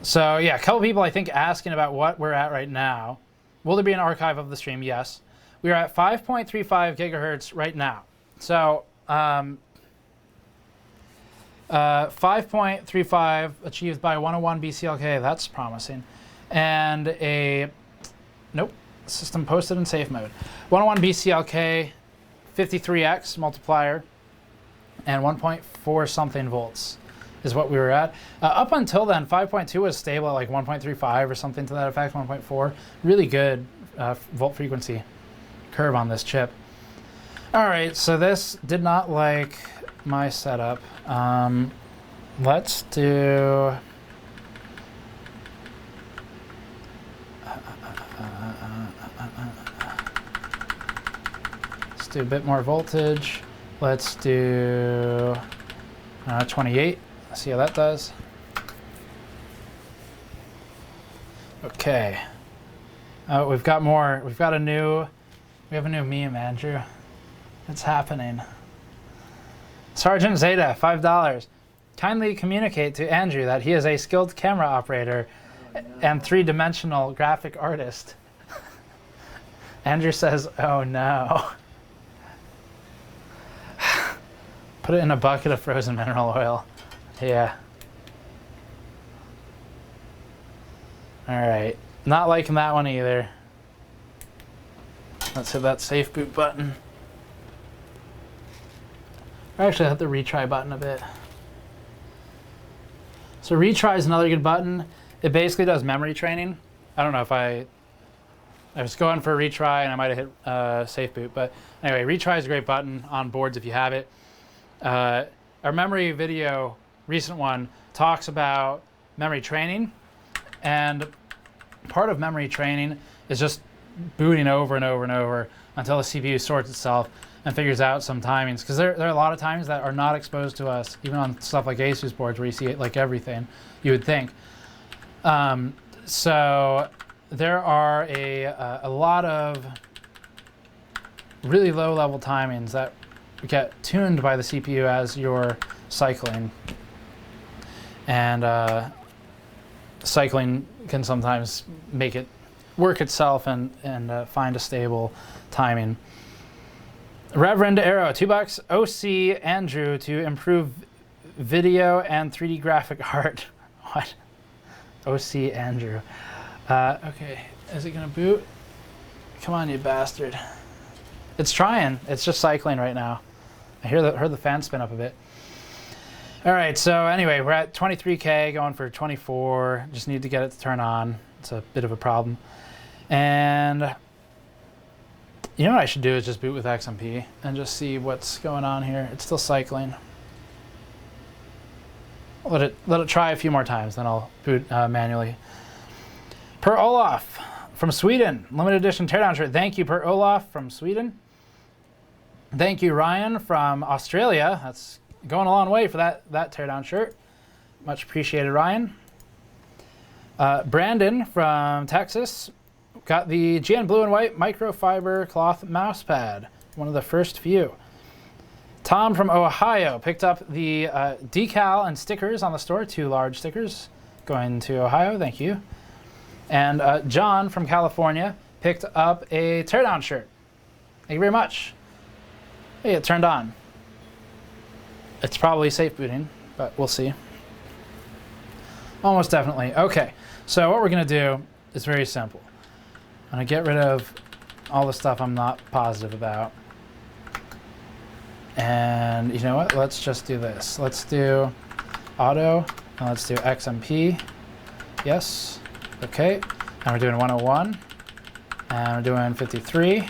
So yeah, a couple people I think asking about what we're at right now. Will there be an archive of the stream? Yes. we are at 5.35 gigahertz right now. So 5.35 achieved by 101 BCLK. That's promising. And a nope, system posted in safe mode. 101 BCLK, 53x multiplier, and 1.4 something volts is what we were at. Up until then, 5.2 was stable at like 1.35 or something to that effect, 1.4. Really good volt frequency curve on this chip. All right, so this did not like my setup. Let's do... Let's do a bit more voltage. Let's do 28. See how that does. Okay. We've got more. We have a new meme, Andrew. It's happening. Sergeant Zeta, $5. Kindly communicate to Andrew that he is a skilled camera operator and three-dimensional graphic artist. Andrew says, oh no. Put it in a bucket of frozen mineral oil. Yeah. All right. Not liking that one either. Let's hit that safe boot button. I actually hit the retry button a bit. So retry is another good button. It basically does memory training. I don't know if I was going for a retry and I might have hit safe boot, but anyway, retry is a great button on boards if you have it. Our memory video, recent one, talks about memory training, and part of memory training is just booting over and over and over until the CPU sorts itself and figures out some timings, because there are a lot of times that are not exposed to us, even on stuff like Asus boards where you see it like everything, you would think. So there are a lot of really low level timings that get tuned by the CPU as you're cycling. And cycling can sometimes make it work itself and find a stable timing. Reverend Arrow, $2. OC Andrew to improve video and 3D graphic art. What? OC Andrew. Okay, is it gonna boot? Come on, you bastard. It's trying. It's just cycling right now. I heard the fan spin up a bit. All right, so anyway, we're at 23K, going for 24. Just need to get it to turn on. It's a bit of a problem. And you know what I should do is just boot with XMP and just see what's going on here. It's still cycling. Let it try a few more times, then I'll boot manually. Per Olaf from Sweden, limited edition teardown shirt. Thank you, Per Olaf from Sweden. Thank you, Ryan from Australia. That's going a long way for that teardown shirt. Much appreciated, Ryan. Brandon from Texas got the GN Blue and White microfiber cloth mouse pad, one of the first few. Tom from Ohio picked up the decal and stickers on the store, 2 large stickers going to Ohio, thank you. And John from California picked up a teardown shirt. Thank you very much. Hey, it turned on. It's probably safe booting, but we'll see. Almost definitely. Okay, so what we're gonna do is very simple. I'm gonna get rid of all the stuff I'm not positive about. And you know what? Let's just do this. Let's do auto, and let's do XMP. Yes. Okay. And we're doing 101. And we're doing 53.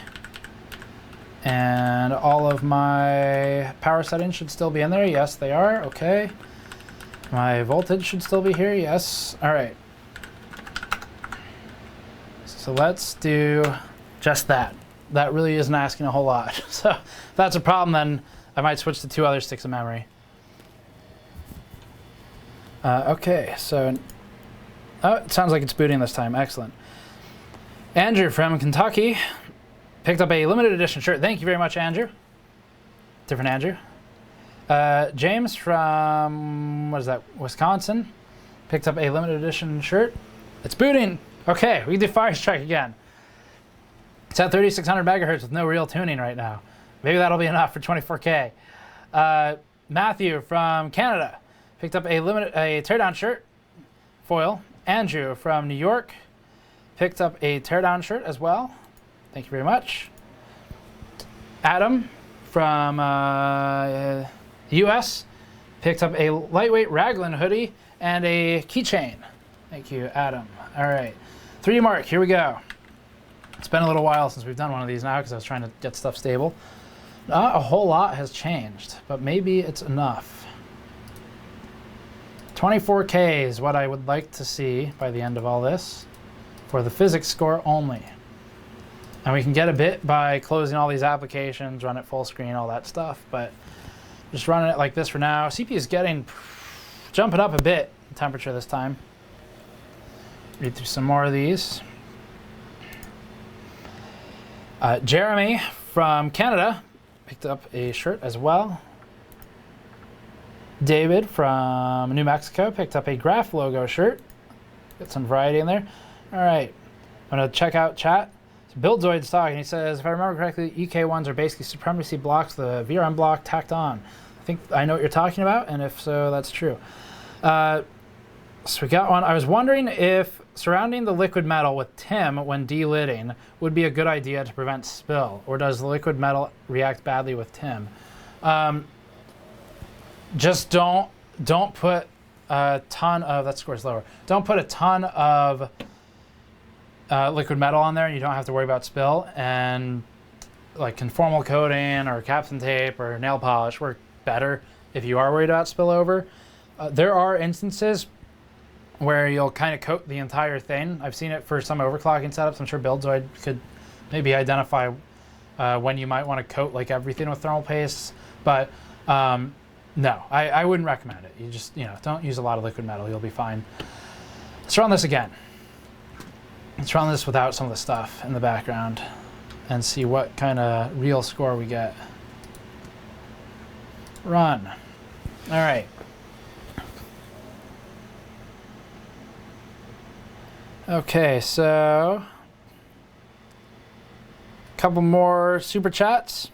And all of my power settings should still be in there. Yes, they are. Okay. My voltage should still be here. Yes. All right. So let's do just that. That really isn't asking a whole lot. So if that's a problem, then I might switch to 2 other sticks of memory. Okay, so oh, it sounds like it's booting this time. Excellent. Andrew from Kentucky picked up a limited edition shirt. Thank you very much, Andrew. Different Andrew. James from, what is that, Wisconsin, picked up a limited edition shirt. It's booting. Okay, we can do fire strike again. It's at 3600 megahertz with no real tuning right now. Maybe that'll be enough for 24K. Matthew from Canada picked up a teardown shirt foil. Andrew from New York picked up a teardown shirt as well. Thank you very much. Adam from US picked up a lightweight raglan hoodie and a keychain. Thank you, Adam. All right, 3D Mark, here we go. It's been a little while since we've done one of these now because I was trying to get stuff stable. Not a whole lot has changed, but maybe it's enough. 24K is what I would like to see by the end of all this for the physics score only. And we can get a bit by closing all these applications, run it full screen, all that stuff, but just running it like this for now. CPU is jumping up a bit in temperature this time. Read through some more of these. Jeremy from Canada picked up a shirt as well. David from New Mexico picked up a Graph logo shirt. Got some variety in there. All right, I'm gonna check out chat. So Buildzoid's talking. He says, if I remember correctly, EK ones are basically supremacy blocks, the VRM block tacked on. I think I know what you're talking about, and if so, that's true. So we got one. I was wondering if surrounding the liquid metal with TIM when delidding would be a good idea to prevent spill, or does the liquid metal react badly with TIM? Just don't put a ton of, that score's lower. Don't put a ton of liquid metal on there, and you don't have to worry about spill. And like conformal coating or captain tape or nail polish work better if you are worried about spillover. There are instances where you'll kind of coat the entire thing. I've seen it for some overclocking setups. I'm sure Buildzoid could maybe identify when you might want to coat like everything with thermal pastes, but no, I wouldn't recommend it. You just, don't use a lot of liquid metal. You'll be fine. Let's run this again. Let's run this without some of the stuff in the background and see what kind of real score we get. Run. All right. Okay, so a couple more super chats.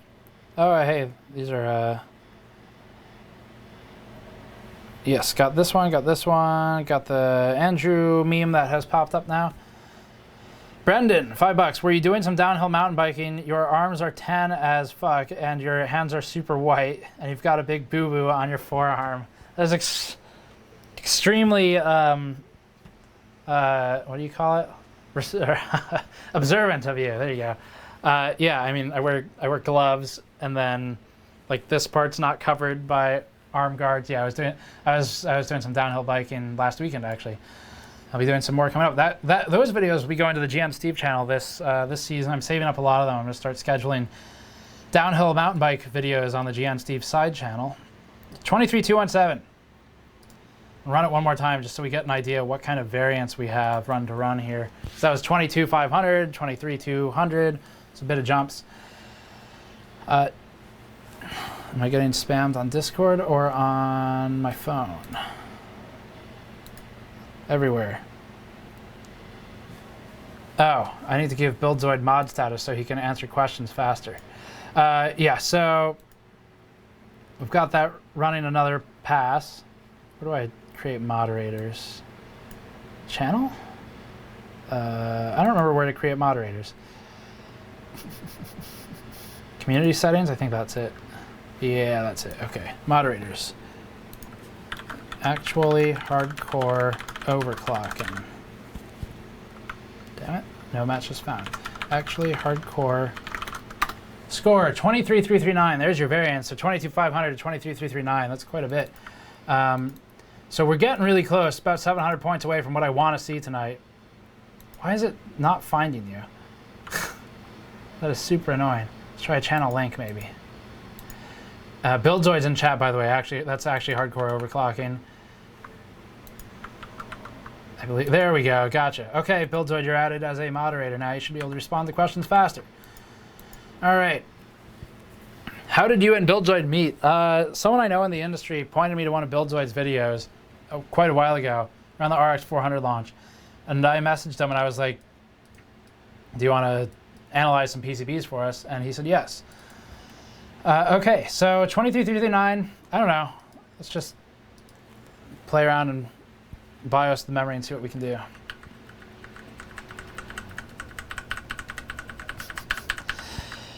Oh, hey, these are yes, got this one, got the Andrew meme that has popped up now. Brendan, $5. Were you doing some downhill mountain biking? Your arms are tan as fuck and your hands are super white and you've got a big boo-boo on your forearm. That's extremely what do you call it? Observant of you. There you go. Yeah, I mean, I wear gloves, and then like this part's not covered by arm guards. Yeah, I was doing some downhill biking last weekend actually. I'll be doing some more coming up. Those videos will be going to the GN Steve channel this season. I'm saving up a lot of them. I'm gonna start scheduling downhill mountain bike videos on the GN Steve side channel. 23217. Run it one more time just so we get an idea what kind of variance we have run to run here. So that was 22,500, 23,200. It's a bit of jumps. Am I getting spammed on Discord or on my phone? Everywhere. Oh, I need to give Buildzoid mod status so he can answer questions faster. Yeah, so we've got that running another pass. Where do I create moderators? Channel? I don't remember where to create moderators. Community settings? I think that's it. Yeah, that's it. Okay. Moderators. Actually hardcore overclocking. Damn it. No match was found. Actually hardcore. Score 23,339. There's your variance. So 22,500 to 23,339. That's quite a bit. So we're getting really close, about 700 points away from what I want to see tonight. Why is it not finding you? That is super annoying. Let's try a channel link maybe. Buildzoid's in chat, by the way. Actually, that's actually hardcore overclocking. I believe. There we go. Gotcha. Okay, Buildzoid, you're added as a moderator now. You should be able to respond to questions faster. All right. How did you and Buildzoid meet? Someone I know in the industry pointed me to one of Buildzoid's videos quite a while ago, around the RX 400 launch. And I messaged him and I was like, do you want to analyze some PCBs for us? And he said yes. Okay, so 23339, I don't know. Let's just play around and BIOS the memory and see what we can do.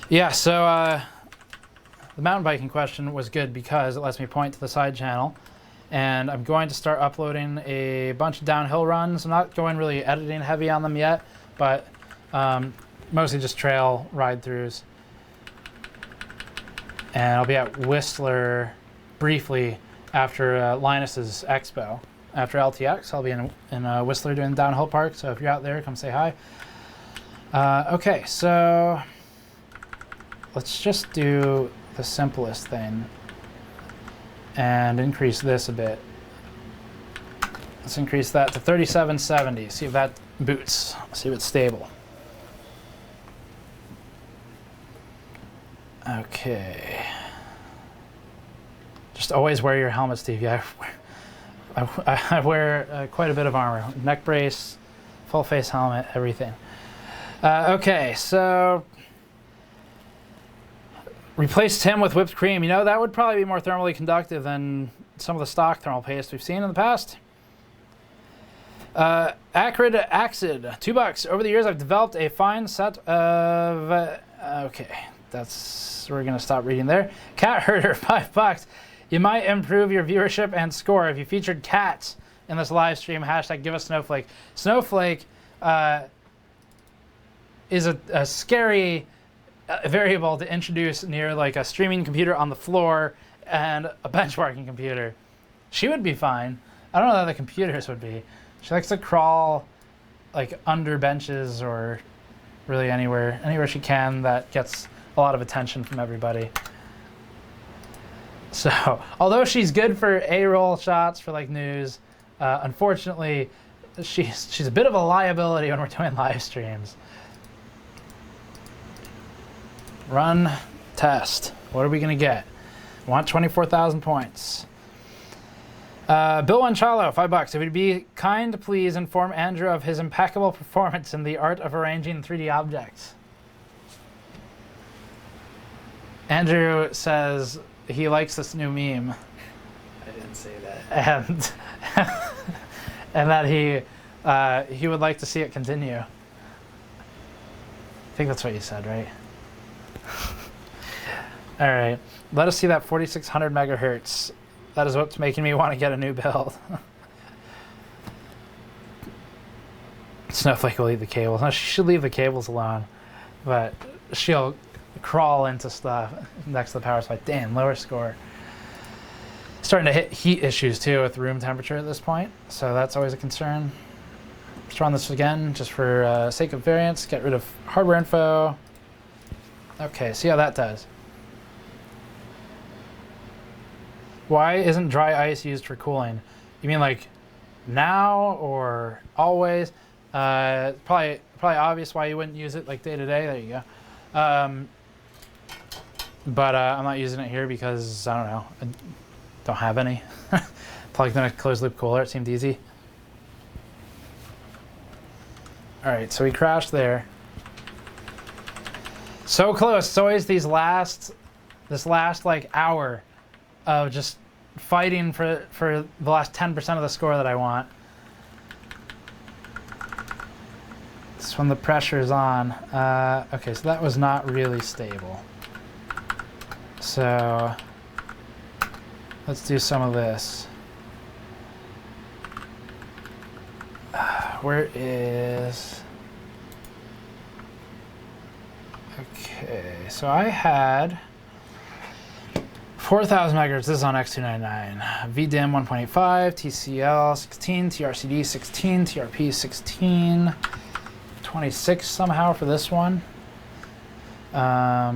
Yeah, so the mountain biking question was good because it lets me point to the side channel. And I'm going to start uploading a bunch of downhill runs. I'm not going really editing heavy on them yet, but mostly just trail ride-throughs. And I'll be at Whistler briefly after Linus's Expo. After LTX, I'll be in Whistler doing the downhill park, so if you're out there, come say hi. Okay, so let's just do the simplest thing and increase this a bit. Let's increase that to 3770, see if that boots, see if it's stable. Okay. Just always wear your helmet, Steve. Yeah, I wear quite a bit of armor. Neck brace, full face helmet, everything. Okay, so replace Tim with whipped cream. You know, that would probably be more thermally conductive than some of the stock thermal paste we've seen in the past. Acrid Acid, $2. Over the years, I've developed a fine set of... okay, we're going to stop reading there. Cat Herder, $5. You might improve your viewership and score if you featured cats in this live stream. Hashtag give us Snowflake. Snowflake is a scary variable to introduce near like a streaming computer on the floor and a benchmarking computer. She would be fine. I don't know how the computers would be. She likes to crawl like under benches or really anywhere she can that gets a lot of attention from everybody. So, although she's good for A-roll shots for like news, unfortunately, she's a bit of a liability when we're doing live streams. Run test. What are we gonna get? Want 24,000 points. Bill Wanchalo, $5. If you'd be kind, please inform Andrew of his impeccable performance in the art of arranging 3D objects. Andrew says he likes this new meme. I didn't say that. And that he would like to see it continue. I think that's what you said, right? All right, let us see that 4600 megahertz. That is what's making me want to get a new build. Snowflake will leave the cables. No, she should leave the cables alone, but she'll crawl into stuff next to the power supply. Damn, lower score. Starting to hit heat issues too with room temperature at this point, so that's always a concern. Let's run this again just for sake of variance. Get rid of hardware info. Okay, see how that does. Why isn't dry ice used for cooling? You mean like now or always? Probably obvious why you wouldn't use it like day to day. There you go. But I'm not using it here because I don't know. I don't have any. Plugged in a closed loop cooler. It seemed easy. All right, so we crashed there. So close. It's always this last like hour of just fighting for the last 10% of the score that I want. This is when the pressure is on. Okay, so that was not really stable. So let's do some of this. Where is... Okay, so I had 4,000 megahertz. This is on X299. VDIM 1.85, TCL 16, TRCD 16, TRP 16, 26 somehow for this one. I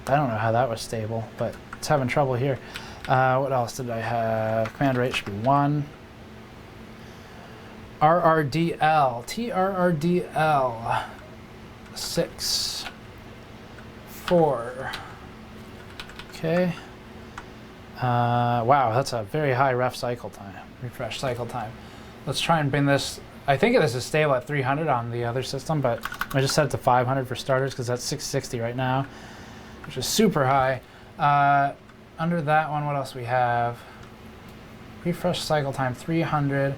don't know how that was stable, but it's having trouble here. What else did I have? Command rate should be 1. RRDL, TRRDL 6, 4. Okay. Wow, that's a very high refresh cycle time. Let's try and bring this I think this is stable at 300 on the other system, but I just set it to 500 for starters because that's 660 right now, which is super high. Under that one, what else we have? Refresh cycle time 300,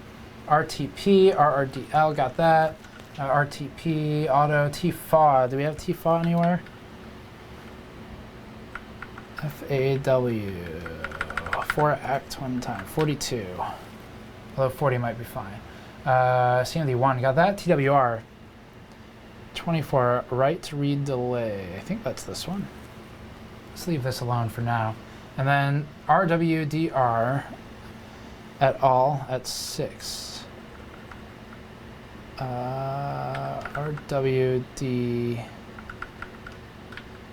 RTP, RRDL, got that. RTP, auto, TFAW. Do we have TFAW anywhere? FAW, 4-act 1 time, 42. Although 40 might be fine. CMD1, got that. TWR, 24, right to read delay. I think that's this one. Let's leave this alone for now. And then RWDR et al. At 6. RWD,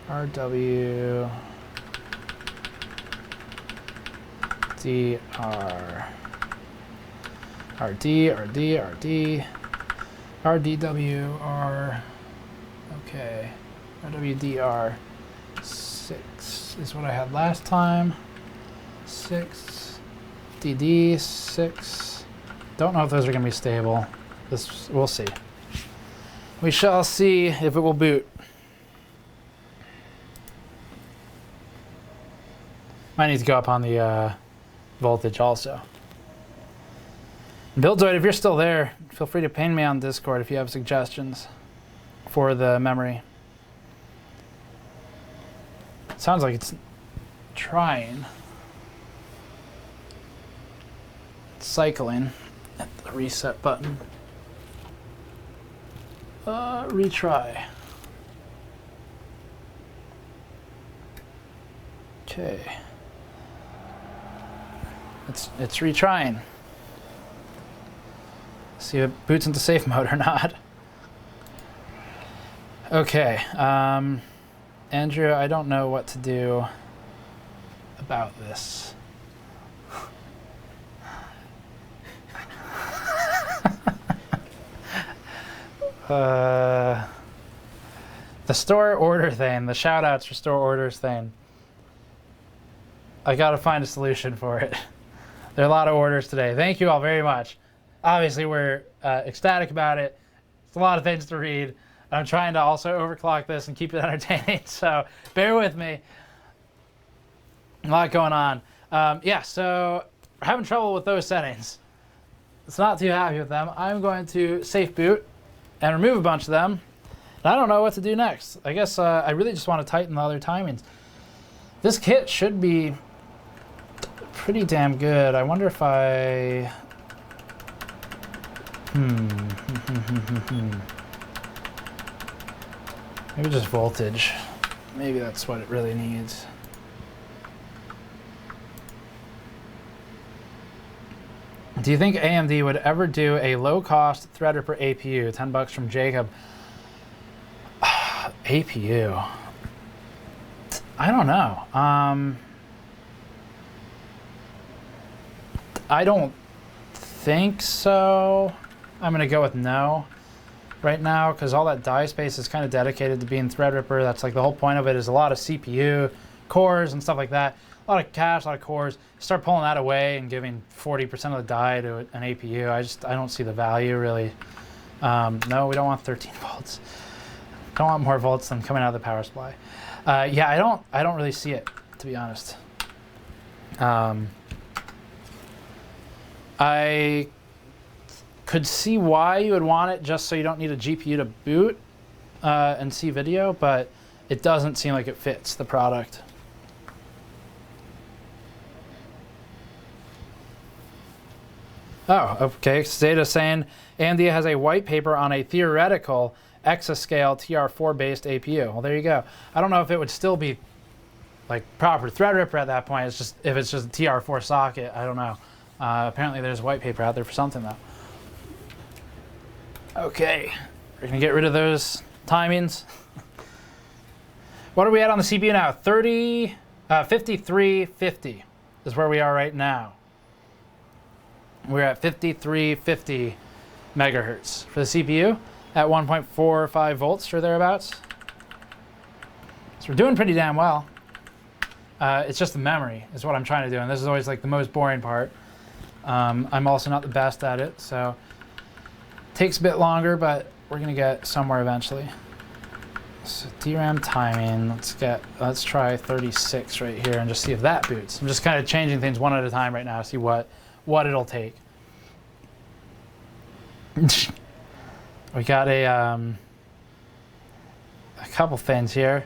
RW, DR, RD, RD, RD, RDWR, okay, RWDR, 6 is what I had last time, 6, DD, 6, don't know if those are going to be stable, we'll see. We shall see if it will boot. Might need to go up on the voltage also. Buildzoid, if you're still there, feel free to ping me on Discord if you have suggestions for the memory. Sounds like it's trying. It's cycling at the reset button. Retry. Okay. It's retrying. See if it boots into safe mode or not. Okay. Andrew, I don't know what to do about this. The store order thing, the shout outs for store orders thing. I gotta find a solution for it. There are a lot of orders today. Thank you all very much. Obviously, we're ecstatic about it. It's a lot of things to read. I'm trying to also overclock this and keep it entertaining, so bear with me. A lot going on. Yeah, so we're having trouble with those settings. It's not too happy with them. I'm going to safe boot and remove a bunch of them. And I don't know what to do next. I guess I really just want to tighten the other timings. This kit should be pretty damn good. I wonder if I... Maybe just voltage. Maybe that's what it really needs. Do you think AMD would ever do a low-cost Threadripper APU? 10 bucks from Jacob. APU. I don't know. I don't think so. I'm going to go with no right now because all that die space is kind of dedicated to being Threadripper. That's like the whole point of it is a lot of CPU cores and stuff like that. A lot of cache, a lot of cores. Start pulling that away and giving 40% of the die to an APU. I don't see the value really. No, we don't want 13 volts. Don't want more volts than coming out of the power supply. Yeah, I don't really see it, to be honest. I could see why you would want it just so you don't need a GPU to boot and see video, but it doesn't seem like it fits the product. Oh, okay. Zeta saying AMD has a white paper on a theoretical exascale TR4 based APU. Well, there you go. I don't know if it would still be like proper Threadripper at that point. It's just if it's just a TR4 socket. I don't know. Apparently, there's white paper out there for something though. Okay, we're gonna get rid of those timings. What are we at on the CPU now? 5350 is where we are right now. We're at 5350 megahertz for the CPU at 1.45 volts or thereabouts. So we're doing pretty damn well. It's just the memory is what I'm trying to do, and this is always like the most boring part. I'm also not the best at it, so Takes a bit longer, but we're gonna get somewhere eventually. So DRAM timing, let's try 36 right here and just see if that boots. I'm just kind of changing things one at a time right now to see what it'll take. We got a couple things here.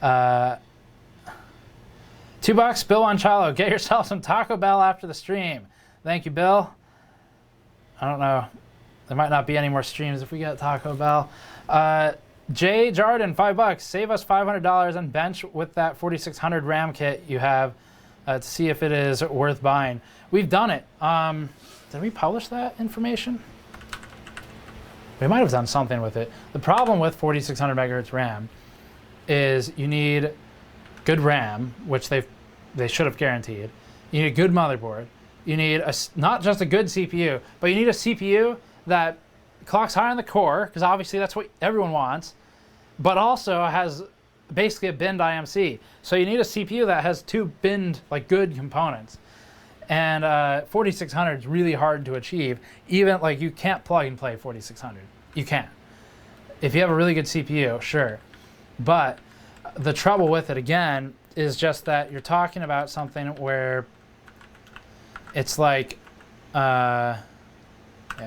$2, Bill Anchalo. Get yourself some Taco Bell after the stream. Thank you, Bill. I don't know. There might not be any more streams if we get Taco Bell. Jay Jarden, $5. Save us $500 and bench with that 4600 RAM kit you have to see if it is worth buying. We've done it. Did we publish that information? We might have done something with it. The problem with 4600 megahertz RAM is you need good RAM, which they should have guaranteed. You need a good motherboard. You need not just a good CPU, but you need a CPU that clocks higher on the core, because obviously that's what everyone wants, but also has basically a binned IMC. So you need a CPU that has two binned, like, good components. And 4600 is really hard to achieve. Even, like, you can't plug and play 4600. You can't. If you have a really good CPU, sure. But the trouble with it, again, is just that you're talking about something where it's like, yeah,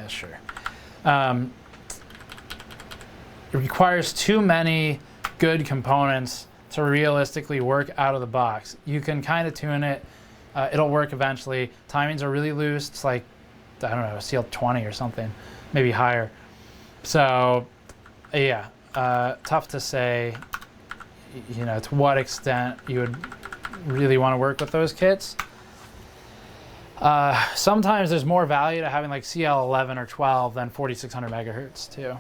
sure. It requires too many good components to realistically work out of the box. You can kind of tune it. It'll work eventually. Timings are really loose. It's like, I don't know, CL20 or something, maybe higher. So, yeah, tough to say, you know, to what extent you would really want to work with those kits. Sometimes there's more value to having like CL11 or 12 than 4600 megahertz too.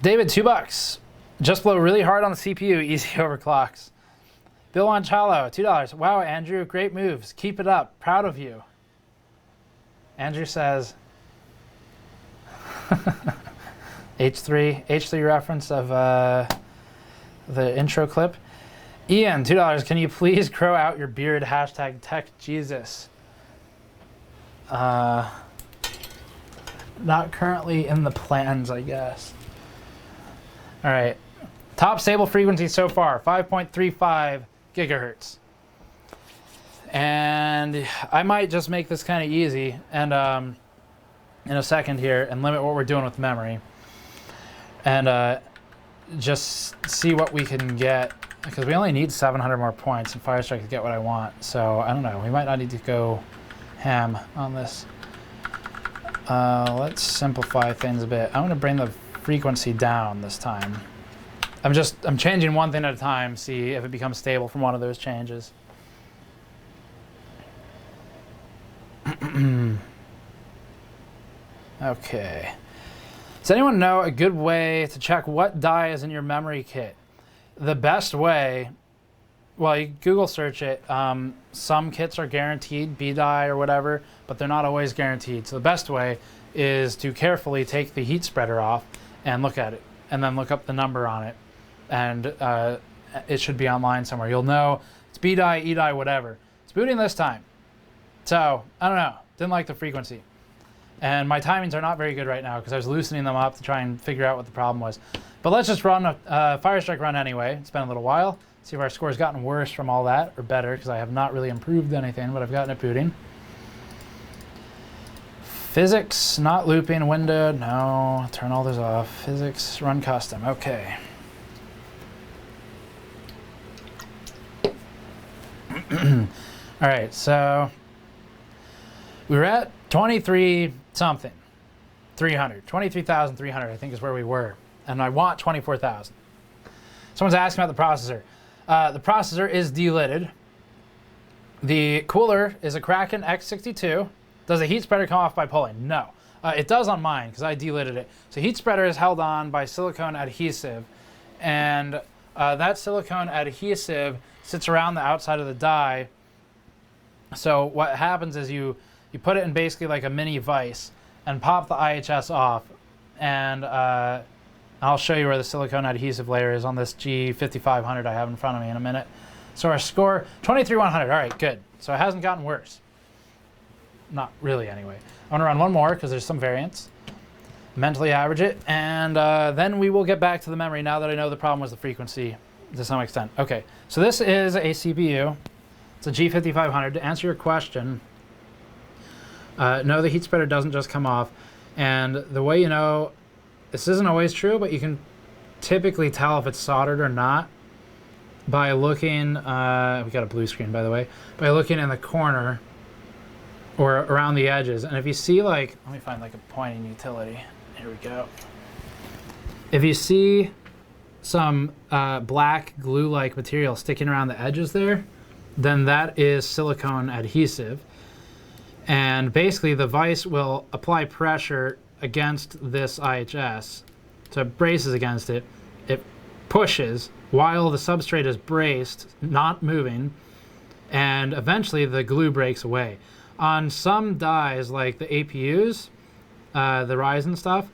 David, $2. Just blow really hard on the CPU, easy overclocks. Bill Anchalo, $2. Wow, Andrew, great moves. Keep it up. Proud of you. Andrew says, H3 reference of the intro clip. Ian, $2. Can you please grow out your beard? Hashtag TechJesus. Not currently in the plans, I guess. All right. Top stable frequency so far, 5.35 gigahertz. And I might just make this kind of easy and in a second here and limit what we're doing with memory. And just see what we can get, because we only need 700 more points in Firestrike to get what I want. So I don't know, we might not need to go ham on this. Let's simplify things a bit. I'm gonna bring the frequency down this time. I'm changing one thing at a time, see if it becomes stable from one of those changes. Okay. Does anyone know a good way to check what die is in your memory kit? The best way, well, you Google search it. Some kits are guaranteed B die or whatever, but they're not always guaranteed. So the best way is to carefully take the heat spreader off and look at it, and then look up the number on it. And it should be online somewhere. You'll know it's B die, E die, whatever. It's booting this time. So, I don't know. Didn't like the frequency. And my timings are not very good right now because I was loosening them up to try and figure out what the problem was. But let's just run a Firestrike run anyway. It's been a little while. See if our score's gotten worse from all that, or better, because I have not really improved anything, but I've gotten it booting. Physics, not looping, windowed, no. Turn all those off. Physics, run custom, okay. All right, so we were at 23,300. 23,300, I think, is where we were. And I want 24,000. Someone's asking about the processor. The processor is delidded. The cooler is a Kraken X62. Does the heat spreader come off by pulling? No. It does on mine because I delidded it. So heat spreader is held on by silicone adhesive. And that silicone adhesive sits around the outside of the die. So what happens is you put it in basically like a mini vise and pop the IHS off. And I'll show you where the silicone adhesive layer is on this G5500 I have in front of me in a minute. So our score, 23,100. All right, good. So it hasn't gotten worse. not really anyway. I want to run one more because there's some variance. Mentally average it, and then we will get back to the memory now that I know the problem was the frequency to some extent. Okay, so this is a CPU. It's a G5500. To answer your question, no, the heat spreader doesn't just come off. And the way you know, this isn't always true, but you can typically tell if it's soldered or not by looking, we got a blue screen by the way, by looking in the corner or around the edges. And if you see like, let me find like a pointing utility. Here we go. If you see some black glue-like material sticking around the edges there, then that is silicone adhesive. And basically the vise will apply pressure against this IHS. So it braces against it. It pushes while the substrate is braced, not moving, and eventually the glue breaks away. On some dies, like the APUs, the Ryzen stuff,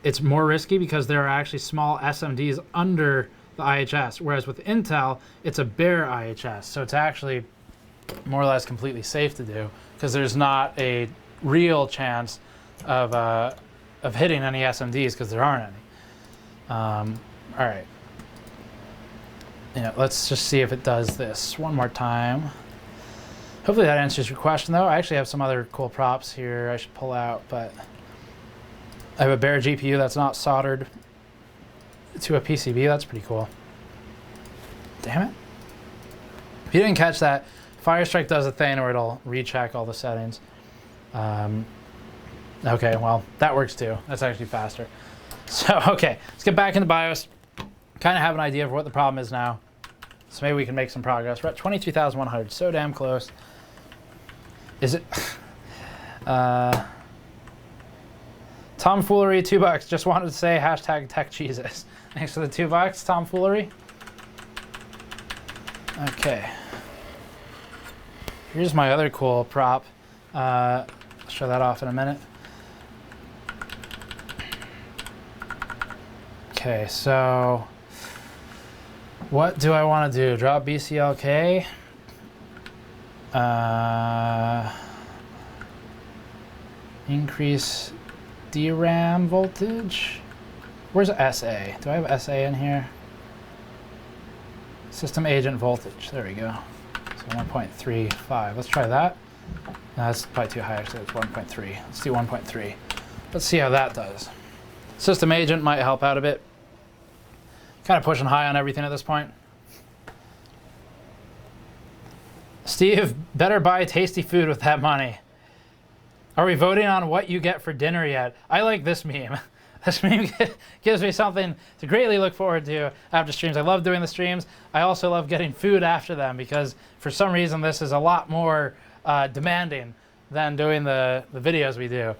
it's more risky because there are actually small SMDs under the IHS, whereas with Intel, it's a bare IHS. So it's actually more or less completely safe to do because there's not a real chance of hitting any SMDs because there aren't any. All right. Yeah, let's just see if it does this one more time. Hopefully that answers your question though. I actually have some other cool props here I should pull out, but I have a bare GPU that's not soldered to a PCB. That's pretty cool. Damn it. If you didn't catch that, Firestrike does a thing where it'll recheck all the settings. Okay, well, that works too. That's actually faster. So, okay, let's get back into BIOS. Kind of have an idea of what the problem is now. So maybe we can make some progress. We're at 22,100, so damn close. Is it? Tomfoolery, $2. Just wanted to say hashtag TechJesus. Thanks for the $2, Tomfoolery. Okay. Here's my other cool prop. I'll show that off in a minute. Okay, so what do I want to do? Drop BCLK? Increase DRAM voltage? Where's SA? Do I have SA in here? System agent voltage. There we go. So 1.35. Let's try that. No, that's probably too high actually. It's 1.3. Let's do 1.3. Let's see how that does. System agent might help out a bit. Kind of pushing high on everything at this point. Steve, better buy tasty food with that money. Are we voting on what you get for dinner yet? I like this meme. This meme gives me something to greatly look forward to after streams. I love doing the streams. I also love getting food after them because for some reason this is a lot more demanding than doing the videos we do.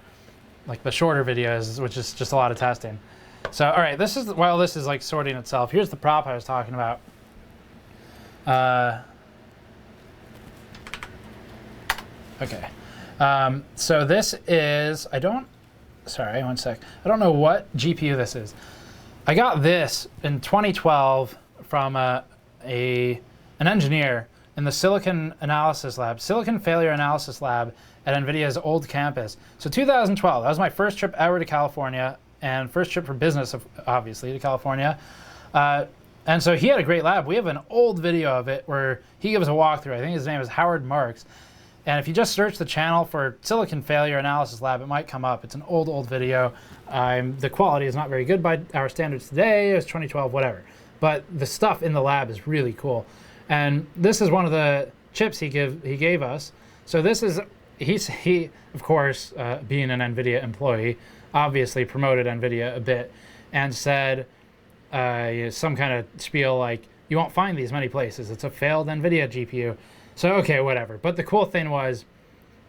Like the shorter videos, which is just a lot of testing. So, all right, this is, while this is like sorting itself, here's the prop I was talking about. Okay. So this is, sorry, one sec. I don't know what GPU this is. I got this in 2012 from an engineer in the Silicon Failure Analysis Lab at NVIDIA's old campus. So 2012, that was my first trip ever to California and first trip for business, obviously, to California. And so he had a great lab. We have an old video of it where he gives a walkthrough. I think his name is Howard Marks. And if you just search the channel for Silicon Failure Analysis Lab, it might come up. It's an old video. The quality is not very good by our standards today. It was 2012, whatever. But the stuff in the lab is really cool. And this is one of the chips he gave us. So this is, he of course, being an NVIDIA employee, obviously promoted NVIDIA a bit and said some kind of spiel like, you won't find these many places. It's a failed NVIDIA GPU. So, okay, whatever. But the cool thing was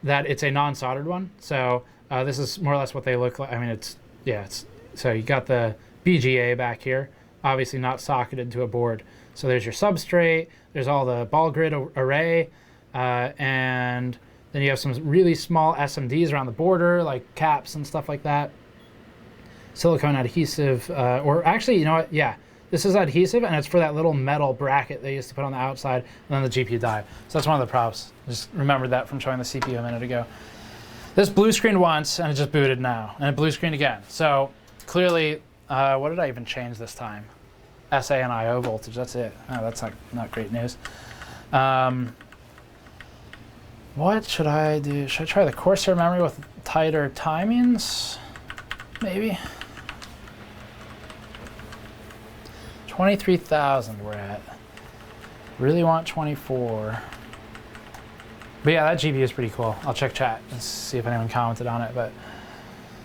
that it's a non-soldered one. So this is more or less what they look like. I mean, so you got the BGA back here, obviously not socketed to a board. So there's your substrate, there's all the ball grid array, and then you have some really small SMDs around the border, like caps and stuff like that. Silicone adhesive, or actually, you know what? Yeah, this is adhesive, and it's for that little metal bracket they used to put on the outside, and then the GPU die. So that's one of the props. Just remembered that from showing the CPU a minute ago. This blue screened once, and it just booted now. And it blue screened again. So clearly, what did I even change this time? SA and IO voltage, that's it. Oh, that's not great news. What should I do? Should I try the Corsair memory with tighter timings? Maybe. 23,000 we're at. Really want 24. But yeah, that GPU is pretty cool. I'll check chat and see if anyone commented on it. But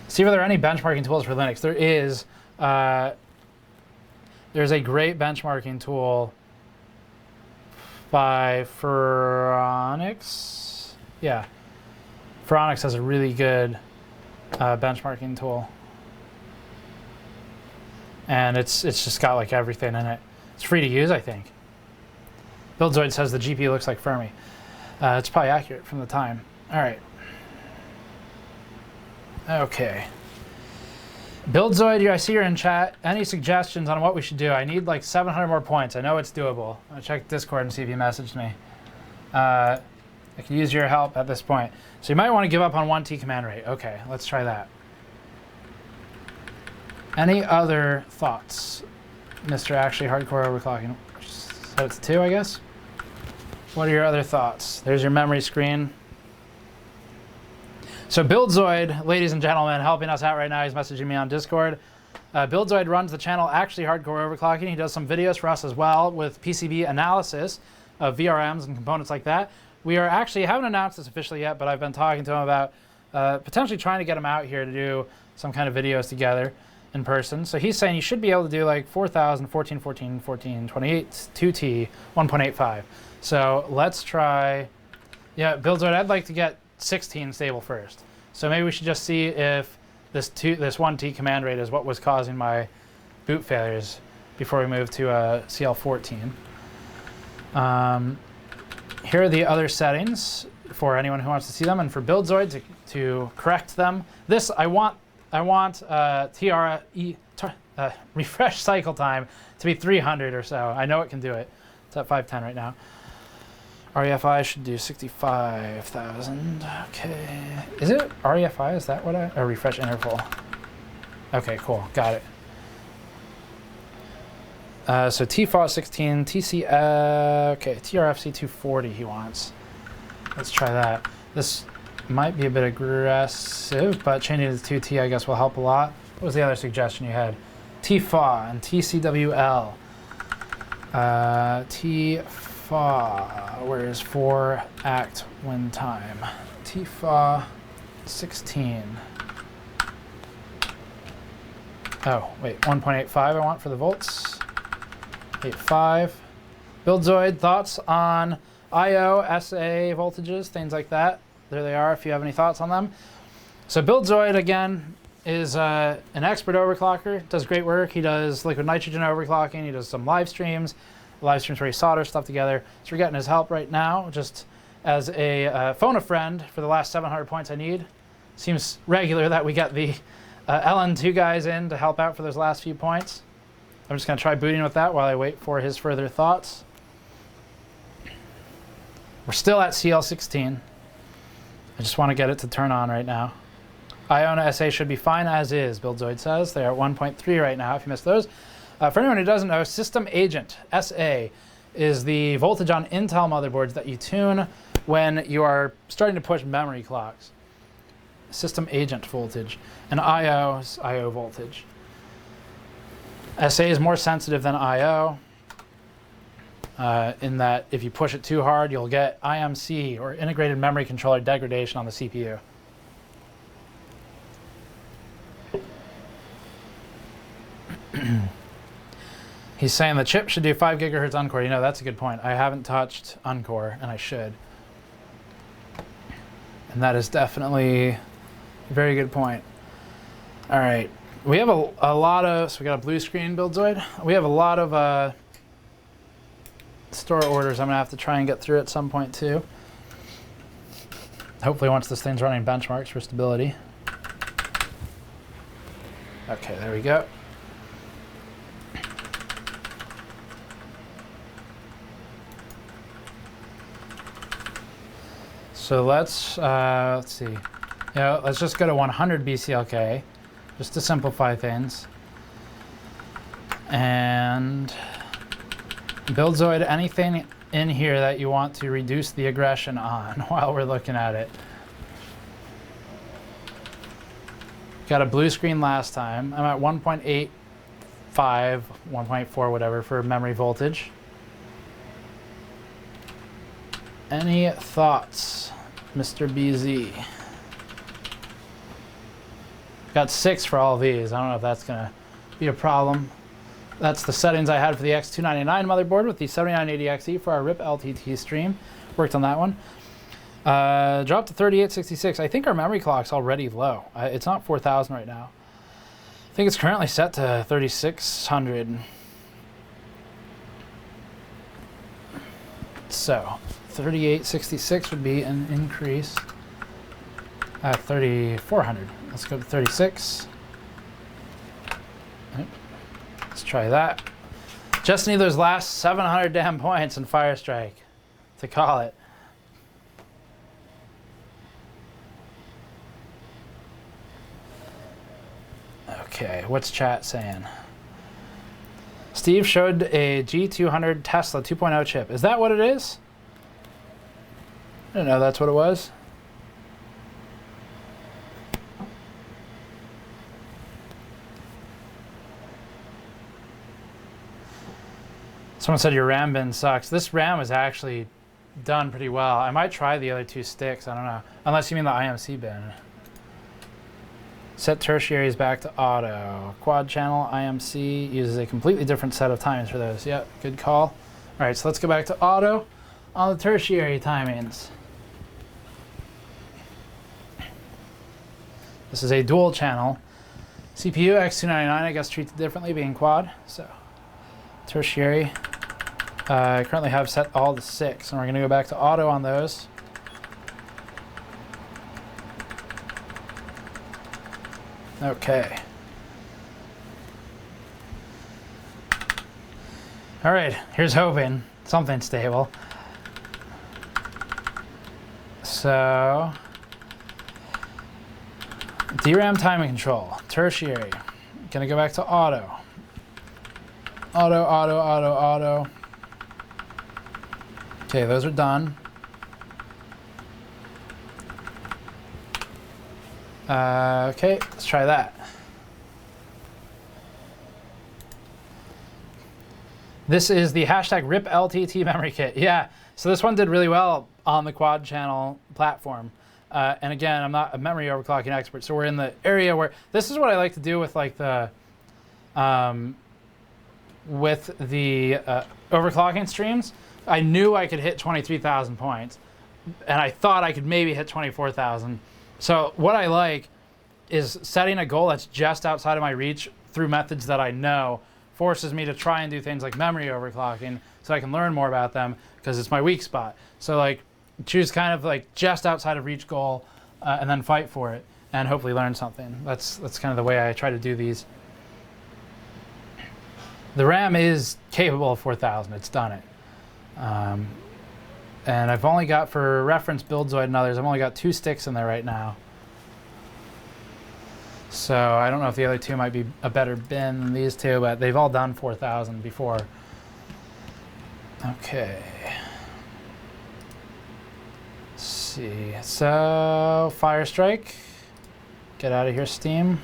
see if there are any benchmarking tools for Linux. There is. There's a great benchmarking tool by Phoronix. Yeah, Phoronix has a really good benchmarking tool, and it's just got like everything in it. It's free to use, I think. Buildzoid says the GPU looks like Fermi. It's probably accurate from the time. All right. Okay. Buildzoid, I see you're in chat. Any suggestions on what we should do? I need like 700 more points. I know it's doable. I'll check Discord and see if you messaged me. I could use your help at this point. So you might want to give up on 1T command rate. Okay, let's try that. Any other thoughts? Mr. Actually Hardcore Overclocking. So it's 2, I guess? What are your other thoughts? There's your memory screen. So Buildzoid, ladies and gentlemen, helping us out right now. He's messaging me on Discord. Buildzoid runs the channel Actually Hardcore Overclocking. He does some videos for us as well with PCB analysis of VRMs and components like that. We are actually, haven't announced this officially yet, but I've been talking to him about potentially trying to get him out here to do some kind of videos together in person. So he's saying you should be able to do like 4,000, 14, 14, 14, 28, 2T, 1.85. So let's try, yeah, Buildzoid, I'd like to get 16 stable first. So maybe we should just see if this 1T command rate is what was causing my boot failures before we move to CL14. Here are the other settings for anyone who wants to see them, and for Buildzoid to correct them. This I want refresh cycle time to be 300 or so. I know it can do it. It's at 510 right now. REFI should do 65,000. Okay. Is it REFI? Is that what or refresh interval? Okay, cool. Got it. So TFAW 16, TC, okay, TRFC 240 he wants. Let's try that. This might be a bit aggressive, but changing it to 2T I guess will help a lot. What was the other suggestion you had? TFAW and TCWL. TFAW, where's 4 act win time? TFAW 16. Oh, wait, 1.85 I want for the volts. 8.5. Buildzoid, thoughts on IO, SA voltages, things like that. There they are if you have any thoughts on them. So Buildzoid, again, is an expert overclocker, does great work. He does liquid nitrogen overclocking. He does some live streams where he solders stuff together. So we're getting his help right now, just as a phone a friend for the last 700 points I need. Seems regular that we get the LN2 guys in to help out for those last few points. I'm just going to try booting with that while I wait for his further thoughts. We're still at CL16. I just want to get it to turn on right now. Iona SA should be fine as is, Buildzoid says. They're at 1.3 right now, if you missed those. For anyone who doesn't know, System Agent, SA, is the voltage on Intel motherboards that you tune when you are starting to push memory clocks. System Agent voltage. And IO is IO voltage. SA is more sensitive than IO in that if you push it too hard, you'll get IMC, or integrated memory controller degradation on the CPU. He's saying the chip should do 5 gigahertz Encore. You know, that's a good point. I haven't touched Encore, and I should. And that is definitely a very good point. All right. We have a lot of, so we got a blue screen Buildzoid. We have a lot of store orders I'm gonna have to try and get through at some point too. Hopefully once this thing's running benchmarks for stability. Okay, there we go. So let's see. You know, let's just go to 100 BCLK, just to simplify things. And build Zoid anything in here that you want to reduce the aggression on while we're looking at it. Got a blue screen last time. I'm at 1.85, 1.4, whatever, for memory voltage. Any thoughts, Mr. BZ? Got 6 for all of these. I don't know if that's going to be a problem. That's the settings I had for the X299 motherboard with the 7980XE for our RIP LTT stream. Worked on that one. Dropped to 3866. I think our memory clock's already low. It's not 4000 right now. I think it's currently set to 3600. So 3866 would be an increase at 3400. Let's go to 36. Let's try that. Just need those last 700 damn points in Firestrike to call it. Okay, what's chat saying? Steve showed a G200 Tesla 2.0 chip. Is that what it is? I didn't know that's what it was. Someone said your RAM bin sucks. This RAM is actually done pretty well. I might try the other 2 sticks. I don't know. Unless you mean the IMC bin. Set tertiaries back to auto. Quad channel IMC uses a completely different set of timings for those. Yep, good call. All right, so let's go back to auto on the tertiary timings. This is a dual channel. CPU X299, I guess, treats it differently being quad. So tertiary. I currently have set all to 6, and we're going to go back to auto on those. Okay. All right, here's hoping something stable. So, DRAM timing control, tertiary. Gonna go back to auto. Auto, auto, auto, auto. Okay, those are done. Okay, let's try that. This is the hashtag RIP LTT memory kit. Yeah, so this one did really well on the quad channel platform. And again, I'm not a memory overclocking expert, so we're in the area where this is what I like to do with like the overclocking streams. I knew I could hit 23,000 points, and I thought I could maybe hit 24,000. So what I like is setting a goal that's just outside of my reach through methods that I know forces me to try and do things like memory overclocking so I can learn more about them because it's my weak spot. So like choose kind of like just outside of reach goal and then fight for it and hopefully learn something. That's kind of the way I try to do these. The RAM is capable of 4,000. It's done it. And I've only got, for reference, BuildZoid and others, I've only got 2 sticks in there right now. So I don't know if the other 2 might be a better bin than these 2, but they've all done 4,000 before. Okay. Let's see. So Firestrike. Get out of here, Steam.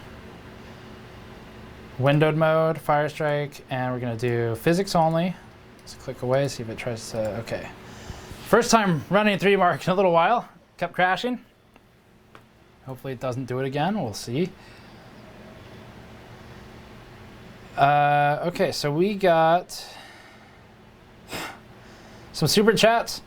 Windowed mode, Firestrike, and we're going to do physics only. Let's click away, see if it tries to, okay. First time running 3D Mark in a little while. Kept crashing. Hopefully it doesn't do it again. We'll see. Okay, so we got some super chats.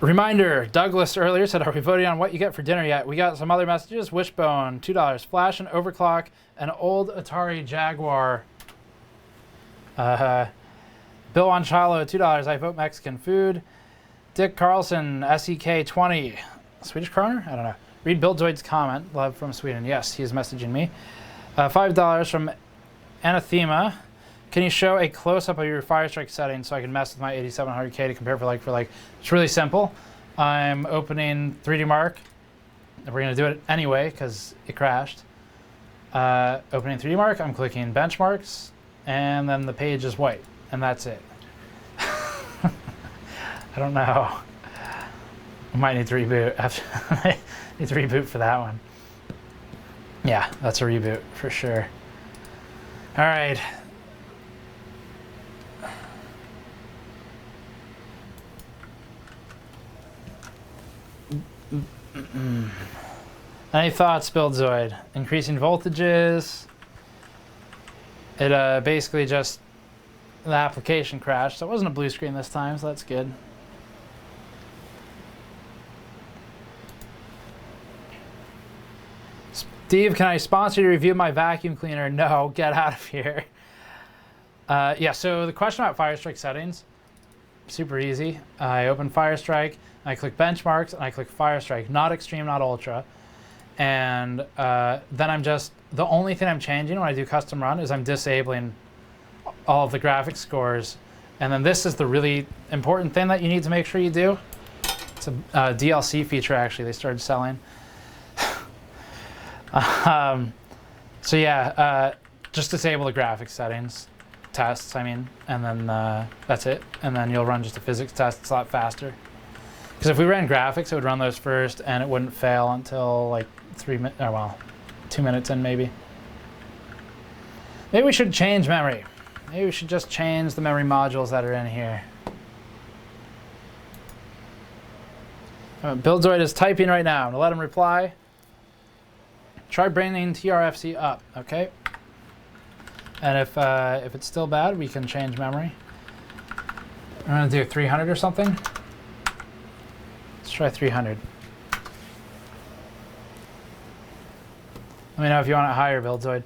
Reminder, Douglas earlier said, are we voting on what you get for dinner yet? We got some other messages. Wishbone, $2. Flash and Overclock, an old Atari Jaguar. Bill Anchalo, $2. I vote Mexican food. Dick Carlson, SEK 20. Swedish kroner? I don't know. Read Bill Zoid's comment. Love from Sweden. Yes, he is messaging me. $5 from Anathema. Can you show a close-up of your Firestrike settings so I can mess with my 8700K to compare for like? It's really simple. I'm opening 3D Mark we're going to do it anyway because it crashed. Opening 3D Mark, I'm clicking benchmarks, and then the page is white, and that's it. I don't know. I might need to reboot. I need to reboot for that one. Yeah, that's a reboot for sure. All right. Any thoughts, Buildzoid? Increasing voltages. It basically just, the application crashed, so it wasn't a blue screen this time, so that's good. Steve, can I sponsor you to review my vacuum cleaner? No, get out of here. Yeah, so the question about Firestrike settings, super easy. I open Firestrike, I click benchmarks, and I click Firestrike, not extreme, not ultra. And then I'm just, the only thing I'm changing when I do custom run is I'm disabling all of the graphics scores. And then this is the really important thing that you need to make sure you do. It's a DLC feature, actually, they started selling. So yeah, just disable the graphics settings, tests, I mean, and then that's it. And then you'll run just a physics test. It's a lot faster. Because if we ran graphics, it would run those first, and it wouldn't fail until like 3 minutes, or well, 2 minutes in maybe. Maybe we should change memory. Maybe we should just change the memory modules that are in here. Buildzoid is typing right now. I'm gonna let him reply. Try bringing TRFC up, okay? And if it's still bad, we can change memory. I'm gonna do 300 or something. Let's try 300. Let me know if you want it higher, Buildzoid.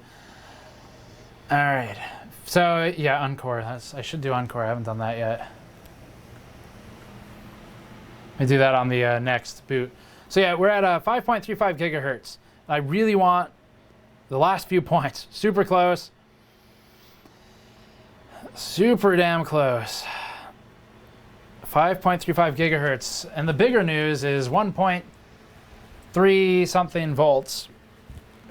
All right. So yeah, Encore. I should do Encore. I haven't done that yet. Let me do that on the next boot. So yeah, we're at 5.35 gigahertz. I really want the last few points. Super close. Super damn close. 5.35 gigahertz. And the bigger news is 1.3 something volts.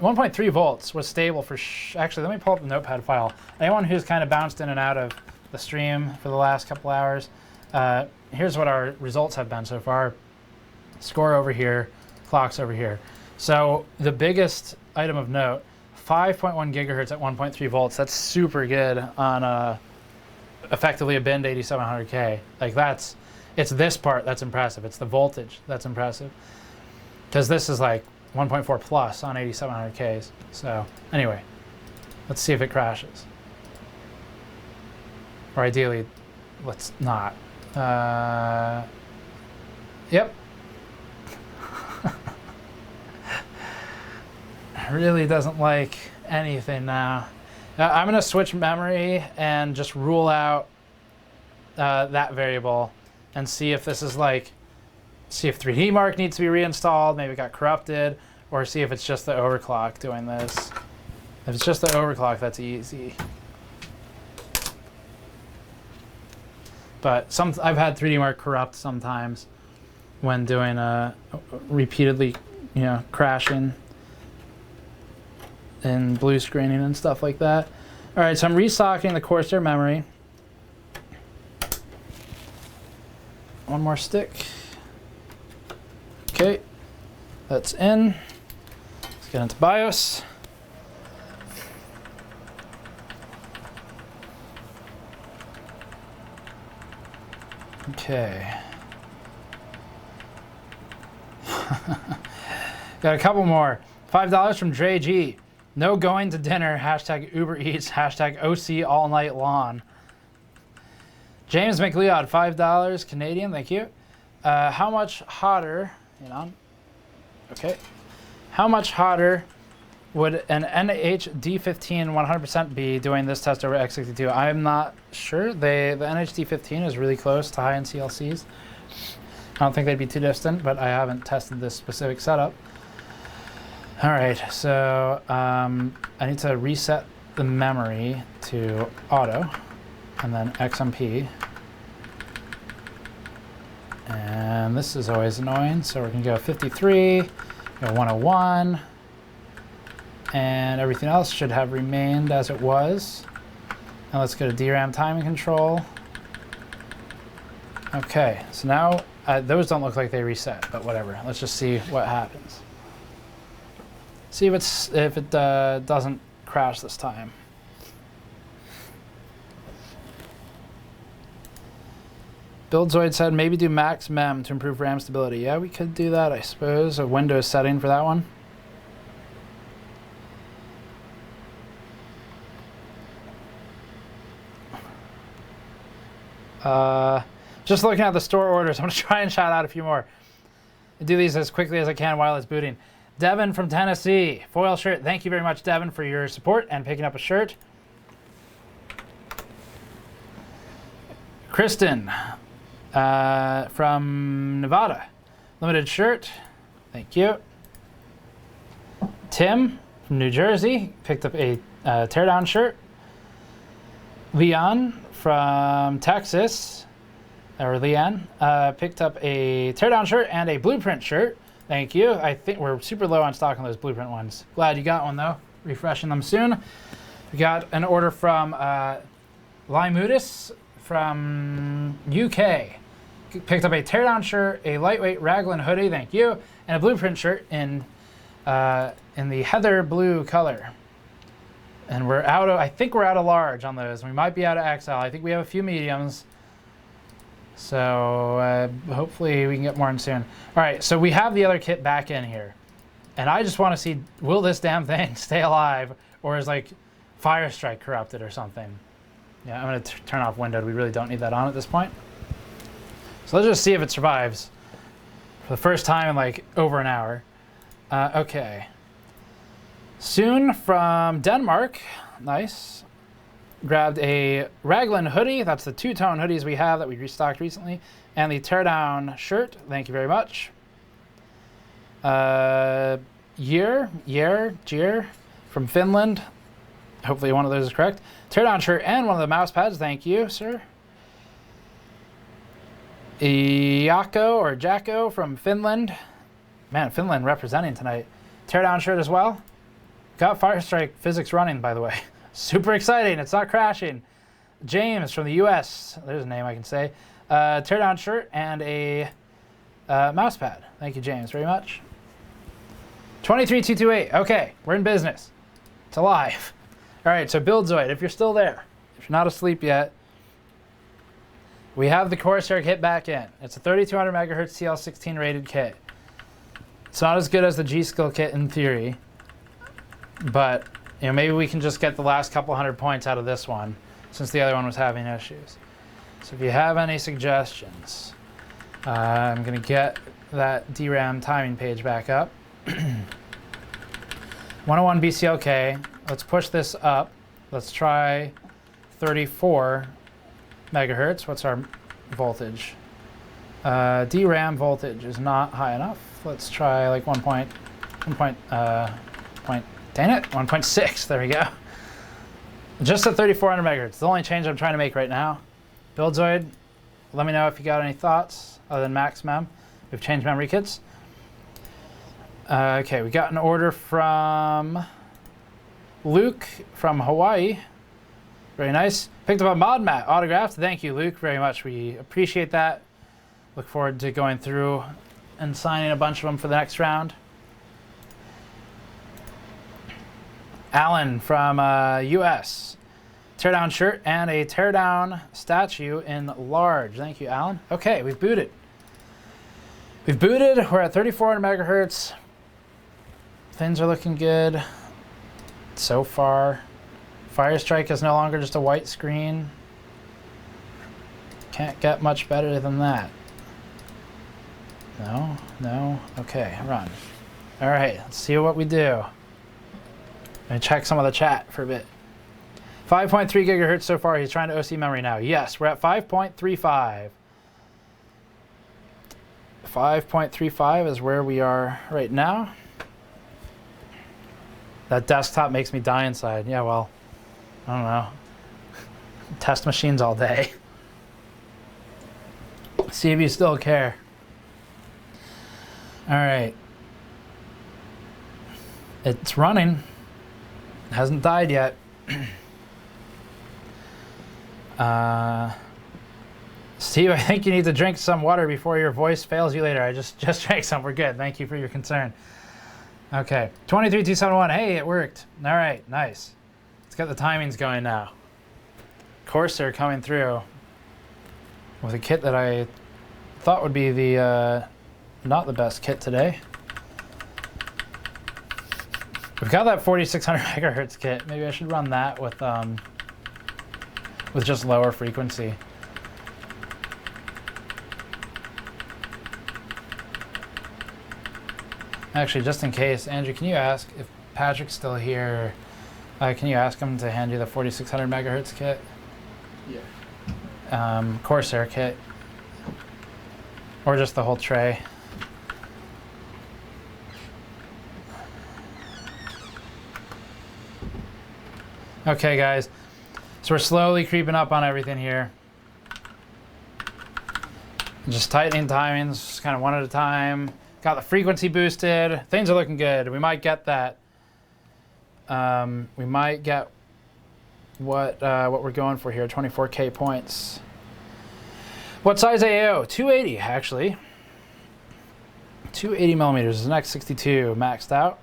1.3 volts was stable for, actually, let me pull up the notepad file. Anyone who's kind of bounced in and out of the stream for the last couple hours, here's what our results have been so far. Score over here, clocks over here. So the biggest item of note, 5.1 gigahertz at 1.3 volts. That's super good on effectively a binned 8700K. Like it's this part that's impressive. It's the voltage that's impressive. Because this is like 1.4 plus on 8700Ks. So anyway, let's see if it crashes. Or ideally, let's not. Yep. Really doesn't like anything now. I'm gonna switch memory and just rule out that variable and see if this is like, see if 3D Mark needs to be reinstalled, maybe it got corrupted, or see if it's just the overclock doing this. If it's just the overclock, that's easy. But I've had 3D Mark corrupt sometimes when doing repeatedly, crashing and blue screening and stuff like that. All right, so I'm restocking the Corsair memory. One more stick. Okay, that's in. Let's get into BIOS. Okay. Got a couple more. $5 from Dre G. No going to dinner, hashtag Uber Eats, hashtag OC all night long. James McLeod, $5 Canadian, thank you. How much hotter, hang on. Okay. How much hotter would an NHD15 100% be doing this test over x62? I'm not sure. The NHD15 is really close to high-end CLCs. I don't think they'd be too distant, but I haven't tested this specific setup. All right, so I need to reset the memory to auto and then XMP. And this is always annoying, so we're gonna go 53, Go 101. And everything else should have remained as it was. Now let's go to DRAM timing control. Okay, so now those don't look like they reset, but whatever. Let's just see what happens. See if it doesn't crash this time. Buildzoid said maybe do max mem to improve RAM stability. Yeah, we could do that, I suppose. A Windows setting for that one. Just looking at the store orders, I'm going to try and shout out a few more. I do these as quickly as I can while it's booting. Devin from Tennessee, foil shirt. Thank you very much, Devin, for your support and picking up a shirt. Kristen from Nevada, limited shirt. Thank you. Tim from New Jersey picked up a teardown shirt. Leon from Texas, or Leanne, picked up a teardown shirt and a blueprint shirt. Thank you. I think we're super low on stock on those blueprint ones. Glad you got one though. Refreshing them soon. We got an order from Lymoudis from UK. Picked up a teardown shirt, a lightweight raglan hoodie, thank you, and a blueprint shirt in the heather blue color. And we're out of, I think we're out of large on those. We might be out of XL. I think we have a few mediums. So hopefully we can get more in soon. All right, so we have the other kit back in here. And I just want to see, will this damn thing stay alive, or is like Firestrike corrupted or something? Yeah, I'm going to turn off windowed. We really don't need that on at this point. So let's just see if it survives for the first time in like over an hour. Okay. Soon from Denmark, nice. Grabbed a raglan hoodie. That's the two-tone hoodies we have that we restocked recently. And the teardown shirt. Thank you very much. Jeer from Finland. Hopefully one of those is correct. Teardown shirt and one of the mouse pads. Thank you, sir. Jacko from Finland. Man, Finland representing tonight. Teardown shirt as well. Got Firestrike physics running, by the way. Super exciting. It's not crashing. James from the US. There's a name I can say. Teardown shirt and a mouse pad. Thank you, James, very much. 23228. Okay, we're in business. It's alive. All right, so Buildzoid, if you're still there, if you're not asleep yet, we have the Corsair kit back in. It's a 3200 megahertz TL16 rated kit. It's not as good as the G-Skill kit in theory, but you know, maybe we can just get the last couple hundred points out of this one since the other one was having issues. So if you have any suggestions, I'm going to get that DRAM timing page back up. 101 BCLK. Let's push this up. Let's try 34 megahertz. What's our voltage? DRAM voltage is not high enough. Let's try like 1.6. There we go. Just at 3400 megahertz. The only change I'm trying to make right now. Buildzoid, let me know if you got any thoughts other than max mem. We've changed memory kits. Okay, we got an order from Luke from Hawaii. Very nice. Picked up a mod mat autographed. Thank you, Luke, very much. We appreciate that. Look forward to going through and signing a bunch of them for the next round. Alan from US. Teardown shirt and a teardown statue in large. Thank you, Alan. Okay, we've booted. We've booted. We're at 3400 megahertz. Things are looking good so far. Firestrike is no longer just a white screen. Can't get much better than that. No, no. Okay, run. All right, let's see what we do. I'm gonna check some of the chat for a bit. 5.3 gigahertz so far. He's trying to OC memory now. Yes, we're at 5.35. 5.35 is where we are right now. That desktop makes me die inside. Yeah, well, I don't know. Test machines all day. See if you still care. All right. It's running. It hasn't died yet. Steve, I think you need to drink some water before your voice fails you later. I just drank some. We're good. Thank you for your concern. Okay, 23271. Hey, it worked. All right, nice. Let's get the timings going now. Corsair coming through with a kit that I thought would be the not the best kit today. We've got that 4600 megahertz kit. Maybe I should run that with just lower frequency. Actually, just in case, Andrew, can you ask if Patrick's still here? Can you ask him to hand you the 4600 megahertz kit? Yeah. Corsair kit, or just the whole tray. Okay, guys, so we're slowly creeping up on everything here. Just tightening timings, just kind of one at a time. Got the frequency boosted. Things are looking good. We might get that. We might get what we're going for here, 24K points. What size AO? 280, actually. 280 millimeters is an X62 maxed out.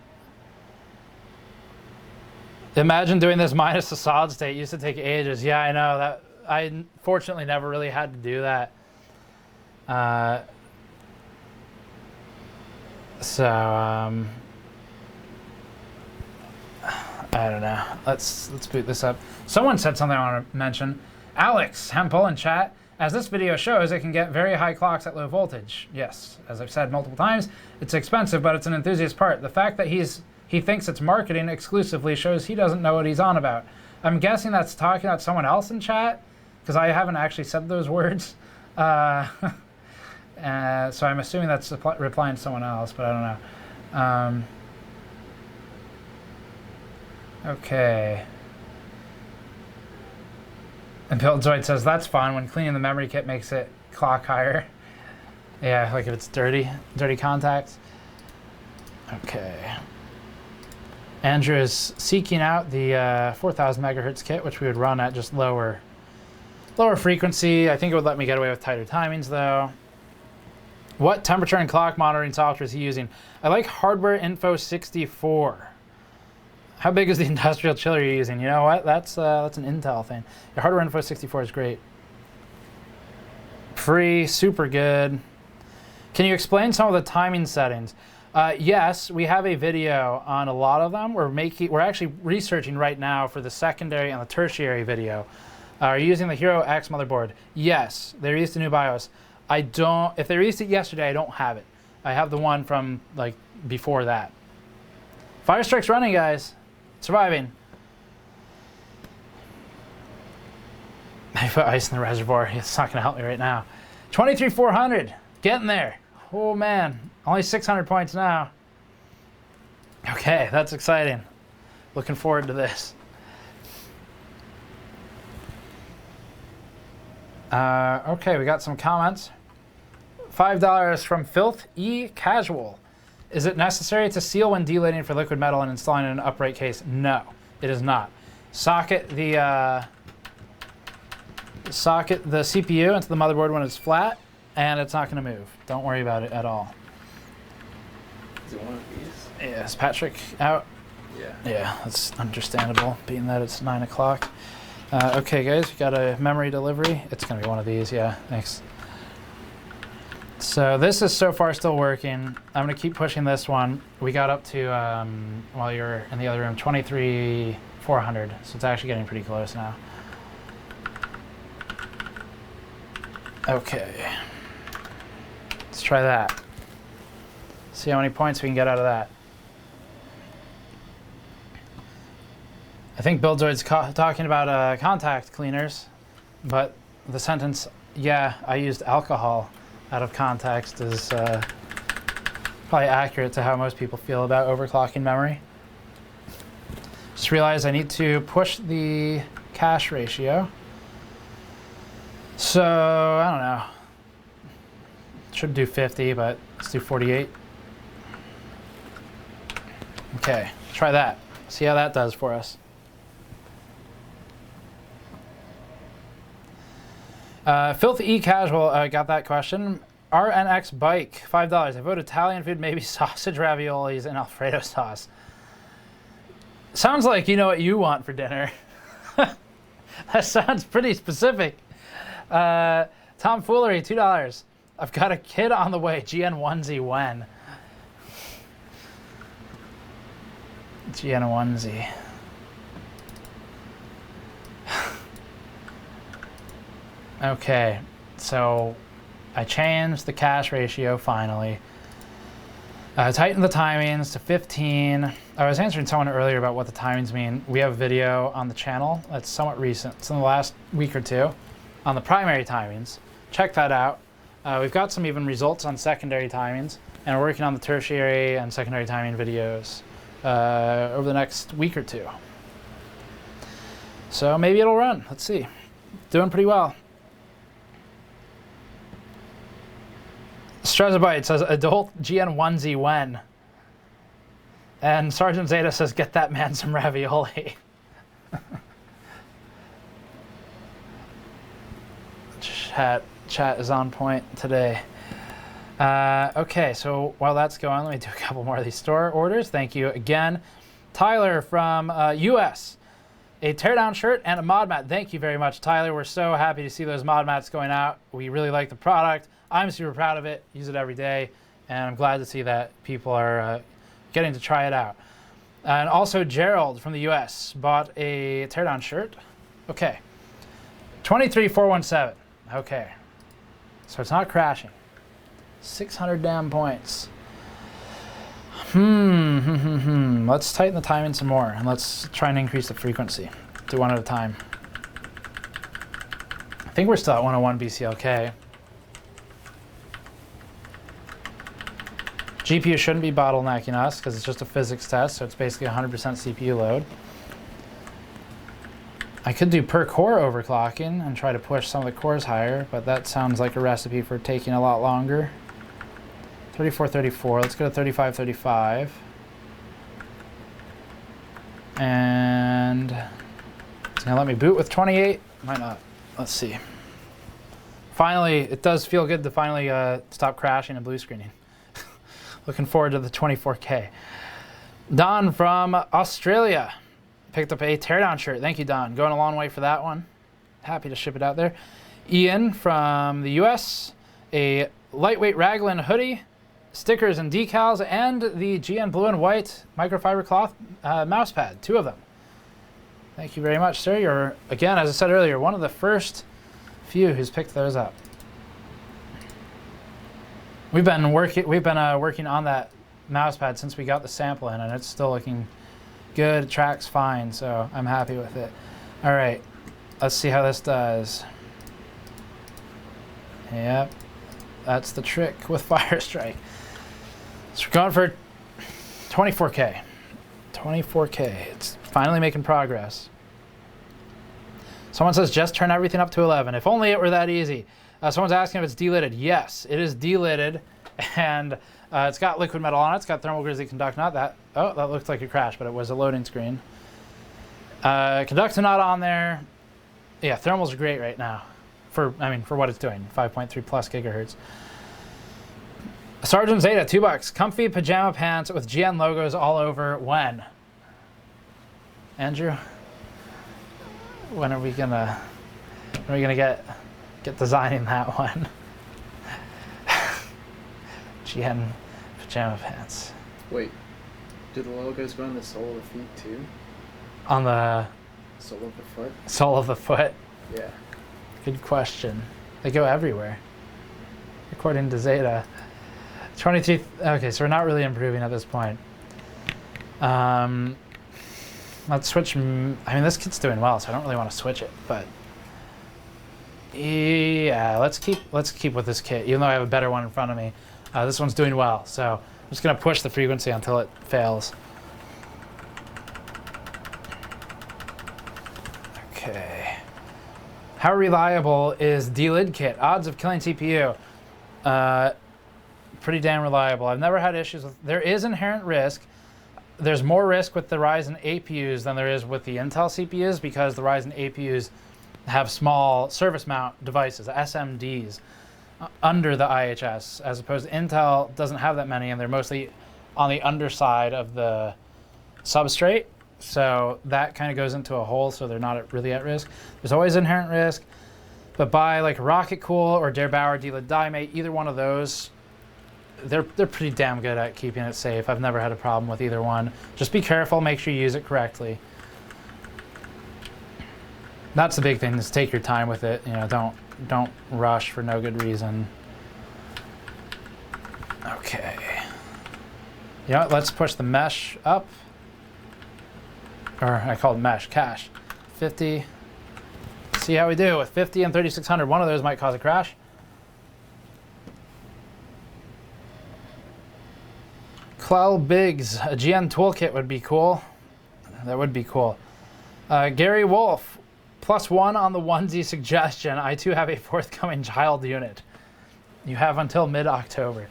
Imagine doing this minus the solid state. It used to take ages. Yeah, I know that. I fortunately never really had to do that. I don't know. Let's boot this up. Someone said something I want to mention. Alex Hempel in chat. As this video shows, it can get very high clocks at low voltage. Yes, as I've said multiple times, it's expensive, but it's an enthusiast part. The fact that he thinks it's marketing exclusively shows he doesn't know what he's on about. I'm guessing that's talking about someone else in chat, because I haven't actually said those words. So I'm assuming that's replying to someone else, but I don't know. Okay. And Pilzoid says, that's fun when cleaning the memory kit makes it clock higher. Yeah, like if it's dirty contacts. Okay. Andrew is seeking out the 4000 megahertz kit, which we would run at just lower frequency. I think it would let me get away with tighter timings though. What temperature and clock monitoring software is he using? I like Hardware Info 64. How big is the industrial chiller you're using? You know what? That's an Intel thing. Yeah, Hardware Info 64 is great. Free, super good. Can you explain some of the timing settings? Yes, we have a video on a lot of them. We're actually researching right now for the secondary and the tertiary video. Are you using the Hero X motherboard? Yes, they released a new BIOS. If they released it yesterday, I don't have it. I have the one from like before that. Firestrike's running, guys. Surviving. I put ice in the reservoir. It's not going to help me right now. 23,400. Getting there. Oh, man. Only 600 points now. Okay, that's exciting. Looking forward to this. Okay, we got some comments. $5 from Filth E Casual. Is it necessary to seal when delating for liquid metal and installing in an upright case? No, it is not. Socket the CPU into the motherboard when it's flat, and it's not going to move. Don't worry about it at all. Is it one of these? Yeah, is Patrick out? Yeah. Yeah, that's understandable, being that it's 9 o'clock. Okay, guys, we got a memory delivery. It's going to be one of these, yeah, thanks. So this is so far still working. I'm going to keep pushing this one. We got up to, while you were in the other room, 23,400. So it's actually getting pretty close now. Okay. Let's try that. See how many points we can get out of that. I think Buildzoid's talking about contact cleaners, but the sentence, yeah, I used alcohol out of context is probably accurate to how most people feel about overclocking memory. Just realized I need to push the cache ratio. So, I don't know. Should do 50, but let's do 48. Okay, Try that. See how that does for us. Filthy E Casual got that question. RNX Bike, $5. I vote Italian food, maybe sausage raviolis and Alfredo sauce. Sounds like you know what you want for dinner. That sounds pretty specific. Tomfoolery, $2. I've got a kid on the way. GN onesie when? GN onesie. Okay, so I changed the cache ratio finally. Tightened the timings to 15. I was answering someone earlier about what the timings mean. We have a video on the channel that's somewhat recent. It's in the last week or two on the primary timings. Check that out. We've got some even results on secondary timings, and we're working on the tertiary and secondary timing videos over the next week or two. So maybe it'll run. Let's see. Doing pretty well. Strezabyte says adult GN onesie when. And Sergeant Zeta says get that man some ravioli. Chat is on point today. Okay, so while that's going, let me do a couple more of these store orders. Thank you again. Tyler from US. A teardown shirt and a mod mat. Thank you very much, Tyler. We're so happy to see those mod mats going out. We really like the product. I'm super proud of it. Use it every day. And I'm glad to see that people are getting to try it out. And also Gerald from the US bought a teardown shirt. Okay. 23417. Okay. So it's not crashing. 600 damn points. Let's tighten the timing some more, and let's try and increase the frequency. Do one at a time. I think we're still at 101 BCLK. GPU shouldn't be bottlenecking us because it's just a physics test, so it's basically 100% CPU load. I could do per core overclocking and try to push some of the cores higher, but that sounds like a recipe for taking a lot longer. 3434, let's go to 3535. And it's gonna let me boot with 28, might not, let's see. Finally, it does feel good to finally stop crashing and blue screening. Looking forward to the 24K. Don from Australia picked up a teardown shirt. Thank you, Don. Going a long way for that one. Happy to ship it out there. Ian from the US, a lightweight raglan hoodie, stickers and decals, and the GN blue and white microfiber cloth mouse pad, 2 of them. Thank you very much, sir. You're, again, as I said earlier, one of the first few who's picked those up. We've been working on that mouse pad since we got the sample in, and it's still looking good. It tracks fine, so I'm happy with it. All right, let's see how this does. Yep, that's the trick with Firestrike. So we're going for 24K. 24K. It's finally making progress. Someone says just turn everything up to 11. If only it were that easy. Someone's asking if it's delidded. Yes, it is delidded, and it's got liquid metal on it. It's got thermal grizzly conduct not that. Oh, that looked like a crash, but it was a loading screen. Conductor not on there. Yeah, thermals are great right now. For what it's doing, 5.3 plus gigahertz. Sergeant Zeta, $2. Comfy pajama pants with GN logos all over. When? Andrew, when are we gonna get designing that one? GN pajama pants. Wait, do the logos go on the sole of the feet too? On the sole of the foot? Sole of the foot? Yeah. Good question. They go everywhere, according to Zeta. 23. Okay, so we're not really improving at this point. Let's switch. This kit's doing well, so I don't really want to switch it, but yeah, let's keep with this kit, even though I have a better one in front of me. This one's doing well, so I'm just gonna push the frequency until it fails. Okay. How reliable is D-Lid kit? Odds of killing CPU. Pretty damn reliable. I've never had issues with. There is inherent risk. there's more risk with the Ryzen APUs than there is with the Intel CPUs because the Ryzen APUs have small surface mount devices, SMDs, under the IHS, as opposed to Intel doesn't have that many, and they're mostly on the underside of the substrate. So that kind of goes into a hole, so they're not really at risk. There's always inherent risk, but by like Rocket Cool or Der Bauer DLA Dymate, either one of those, they're pretty damn good at keeping it safe. I've never had a problem with either one. Just be careful, make sure you use it correctly. That's the big thing, is take your time with it. You know, don't rush for no good reason. Okay. You know what, let's push the mesh up. Or I call it mesh, cache. 50. See how we do with 50 and 3600. One of those might cause a crash. Clell Biggs, a GN toolkit would be cool. That would be cool. Gary Wolf, +1 on the onesie suggestion. I too have a forthcoming child unit. You have until mid-October.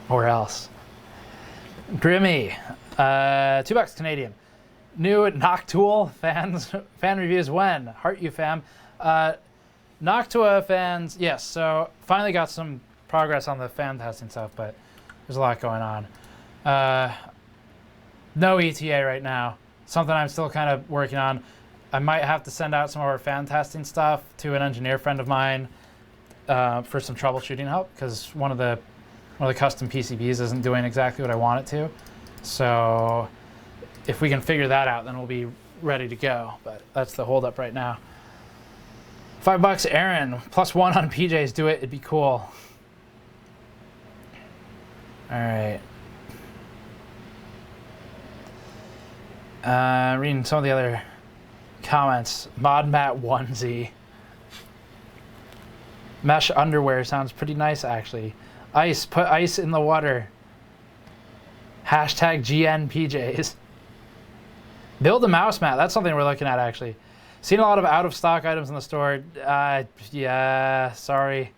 Or else. Grimmy, $2 Canadian. New Noctool fan reviews when? Heart you fam. Noctua fans, yes, so finally got some progress on the fan testing stuff, but there's a lot going on. No ETA right now. Something I'm still kind of working on. I might have to send out some of our fan testing stuff to an engineer friend of mine for some troubleshooting help, because one of the custom PCBs isn't doing exactly what I want it to. So if we can figure that out, then we'll be ready to go. But that's the holdup right now. $5 Aaron, +1 on PJs. Do it. It'd be cool. All right. Reading some of the other comments. ModMat onesie. Mesh underwear sounds pretty nice, actually. Ice. Put ice in the water. Hashtag GNPJs. Build a mouse mat. That's something we're looking at, actually. Seen a lot of out-of-stock items in the store. Yeah, sorry.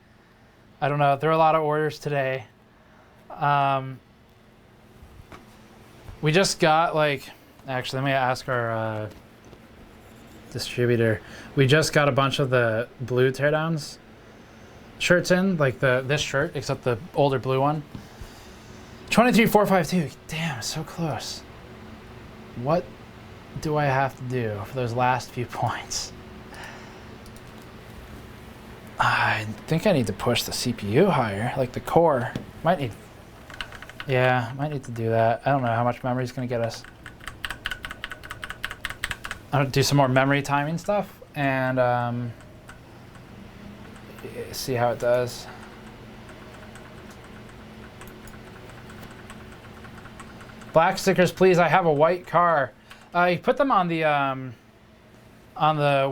I don't know. There are a lot of orders today. We just got, like... Actually, let me ask our distributor. We just got a bunch of the blue teardowns shirts in, like this shirt, except the older blue one. 23452. Damn, so close. What do I have to do for those last few points? I think I need to push the CPU higher, like the core. Might need to do that. I don't know how much memory is going to get us. I'm going to do some more memory timing stuff and see how it does. Black stickers, please. I have a white car. You put them on the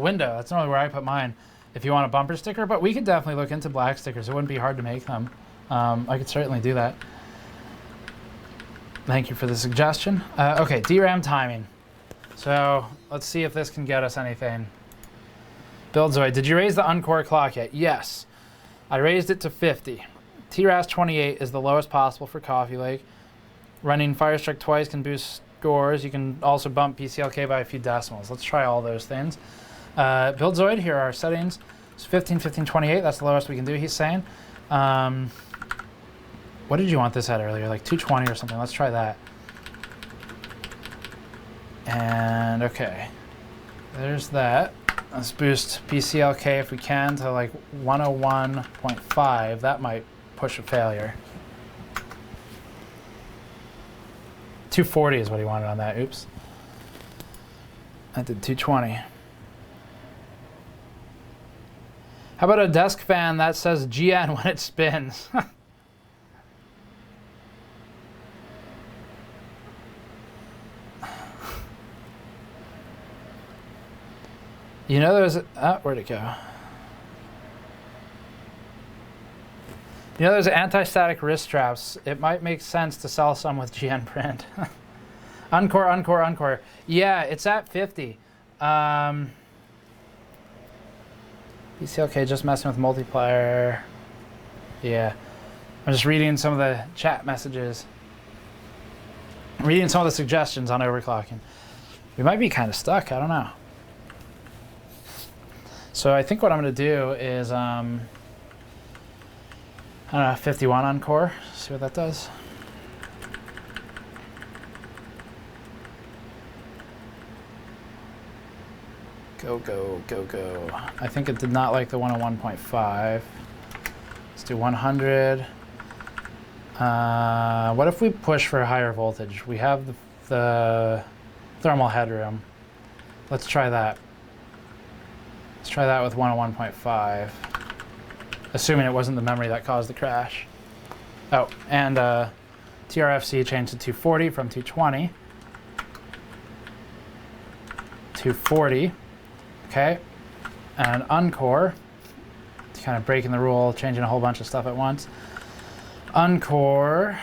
window. That's normally where I put mine. If you want a bumper sticker, but we could definitely look into black stickers. It wouldn't be hard to make them. I could certainly do that. Thank you for the suggestion. Okay, DRAM timing. So let's see if this can get us anything. Buildzoid, did you raise the Uncore clock yet? Yes. I raised it to 50. TRAS 28 is the lowest possible for Coffee Lake. Running Firestrike twice can boost scores. You can also bump PCLK by a few decimals. Let's try all those things. Buildzoid, here are our settings. It's 15, 15, 28. That's the lowest we can do, he's saying. What did you want this at earlier? Like 220 or something. Let's try that. And okay, there's that. Let's boost PCLK if we can to like 101.5. That might push a failure. 240 is what he wanted on that. Oops. I did 220. How about a desk fan that says GN when it spins? You know there's... where'd it go? You know there's anti-static wrist straps. It might make sense to sell some with GN print. Encore, Encore, Encore. Yeah, it's at 50. PCLK just messing with multiplier. Yeah. I'm just reading some of the chat messages. reading some of the suggestions on overclocking. We might be kind of stuck. I don't know. So I think what I'm going to do is, I don't know, 51 on core. See what that does. Go, go, go, go. I think it did not like the 101.5. Let's do 100. What if we push for a higher voltage? We have the thermal headroom. Let's try that. Let's try that with 101.5. Assuming it wasn't the memory that caused the crash. Oh, and TRFC changed to 240 from 220. 240. Okay. And uncore. It's kind of breaking the rule, changing a whole bunch of stuff at once. Uncore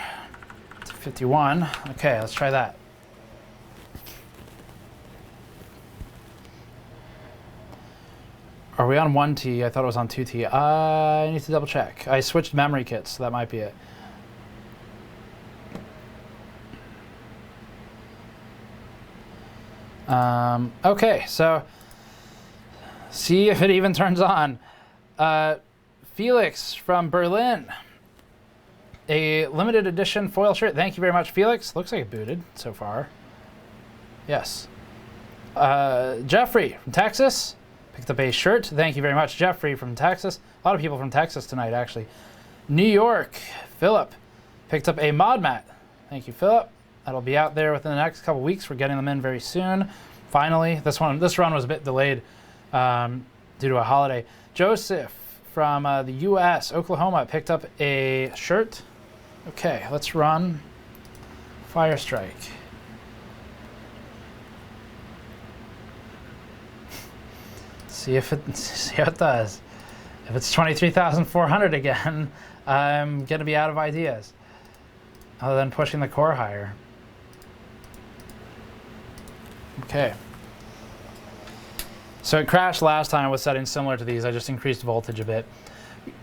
to 51. Okay, let's try that. Are we on 1T? I thought it was on 2T. I need to double check. I switched memory kits, so that might be it. Okay, so see if it even turns on. Felix from Berlin. A limited edition foil shirt. Thank you very much, Felix. Looks like it booted so far. Yes. Jeffrey from Texas. Picked up a shirt. Thank you very much, Jeffrey from Texas. A lot of people from Texas tonight, actually. New York, Philip. Picked up a mod mat. Thank you, Philip. That'll be out there within the next couple weeks. We're getting them in very soon. Finally, this run was a bit delayed due to a holiday. Joseph from the U.S., Oklahoma, picked up a shirt. Okay, let's run Fire Strike. See how it does. If it's 23,400 again, I'm gonna be out of ideas. Other than pushing the core higher. Okay. So it crashed last time with settings similar to these. I just increased voltage a bit,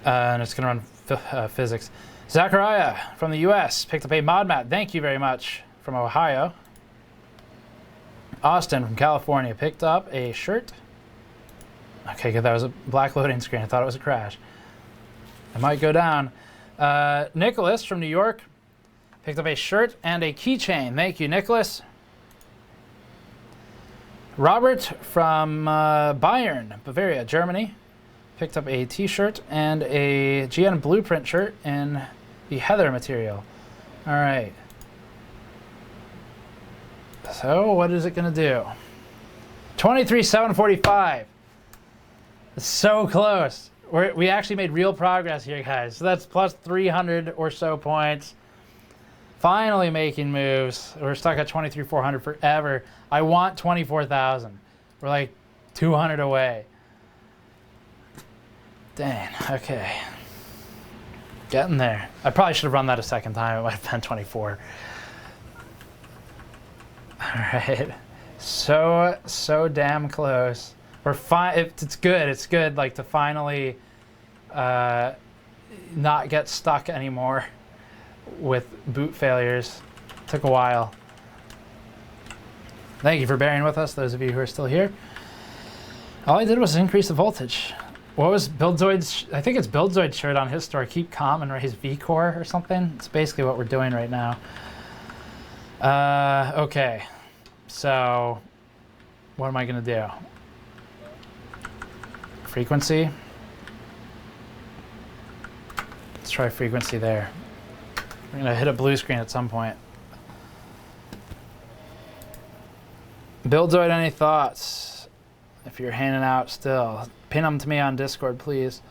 and it's gonna run physics. Zachariah from the U.S. picked up a mod mat. Thank you very much. From Ohio. Austin from California picked up a shirt. Okay, good. That was a black loading screen. I thought it was a crash. It might go down. Nicholas from New York picked up a shirt and a keychain. Thank you, Nicholas. Robert from Bayern, Bavaria, Germany, picked up a t-shirt and a GN Blueprint shirt in the Heather material. All right. So what is it going to do? 23,745. It's so close. We actually made real progress here, guys. So that's plus 300 or so points. Finally making moves. We're stuck at 23,400 forever. I want 24,000. We're like 200 away. Dang, okay. Getting there. I probably should have run that a second time. It might have been 24. All right. So damn close. We're fine. It's good. It's good, like, to finally not get stuck anymore with boot failures. Took a while. Thank you for bearing with us, those of you who are still here. All I did was increase the voltage. What was Buildzoid's? I think it's Buildzoid's shirt on his store. Keep calm and raise V-core or something. It's basically what we're doing right now. Okay. So, what am I going to do? Frequency. Let's try frequency there. We're going to hit a blue screen at some point. Buildzoid, any thoughts? If you're hanging out still, pin them to me on Discord, please.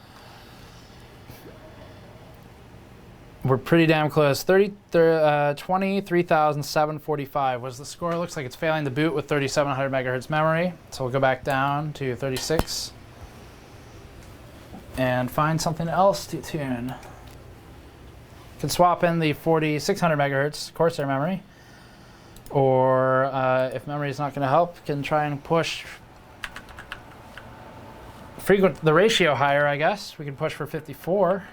We're pretty damn close. 23,745 was the score. Looks like it's failing to boot with 3,700 megahertz memory. So we'll go back down to 36 and find something else to tune. Can swap in the 4,600 megahertz Corsair memory, or if memory is not going to help, can try and push the ratio higher. I guess we can push for 54.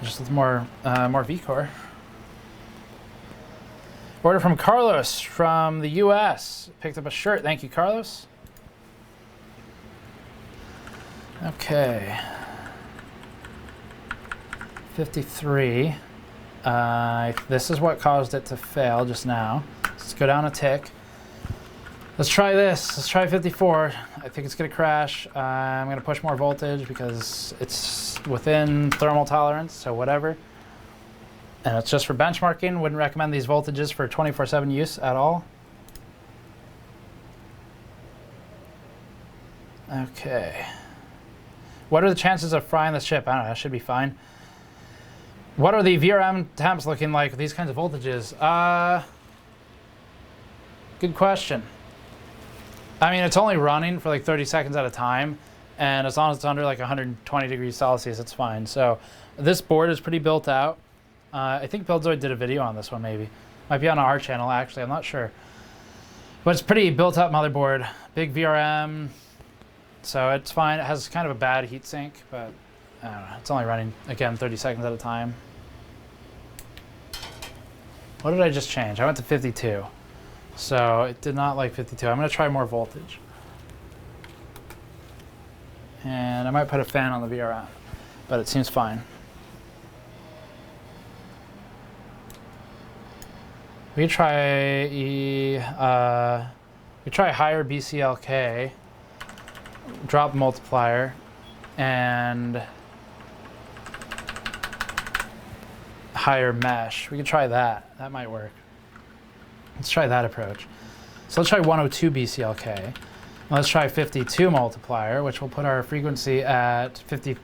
just with more VCore. Order from Carlos from the US. Picked up a shirt. Thank you, Carlos. Okay. 53. This is what caused it to fail just now. Let's go down a tick. Let's try this. Let's try 54. I think it's going to crash. I'm going to push more voltage because it's within thermal tolerance, so whatever. And it's just for benchmarking. Wouldn't recommend these voltages for 24/7 use at all. Okay. What are the chances of frying this chip? I don't know. That should be fine. What are the VRM temps looking like with these kinds of voltages? Good question. I mean, it's only running for like 30 seconds at a time, and as long as it's under like 120 degrees Celsius, it's fine. So this board is pretty built out. I think Buildzoid did a video on this one, maybe. Might be on our channel, actually. I'm not sure. But it's pretty built up motherboard. Big VRM. So it's fine. It has kind of a bad heatsink, but I don't know. It's only running, again, 30 seconds at a time. What did I just change? I went to 52. So it did not like 52. I'm going to try more voltage. And I might put a fan on the VRM, but it seems fine. We try higher BCLK, drop multiplier, and higher mesh. We could try that. That might work. Let's try that approach. So let's try 102 BCLK. And let's try 52 multiplier, which will put our frequency at 50.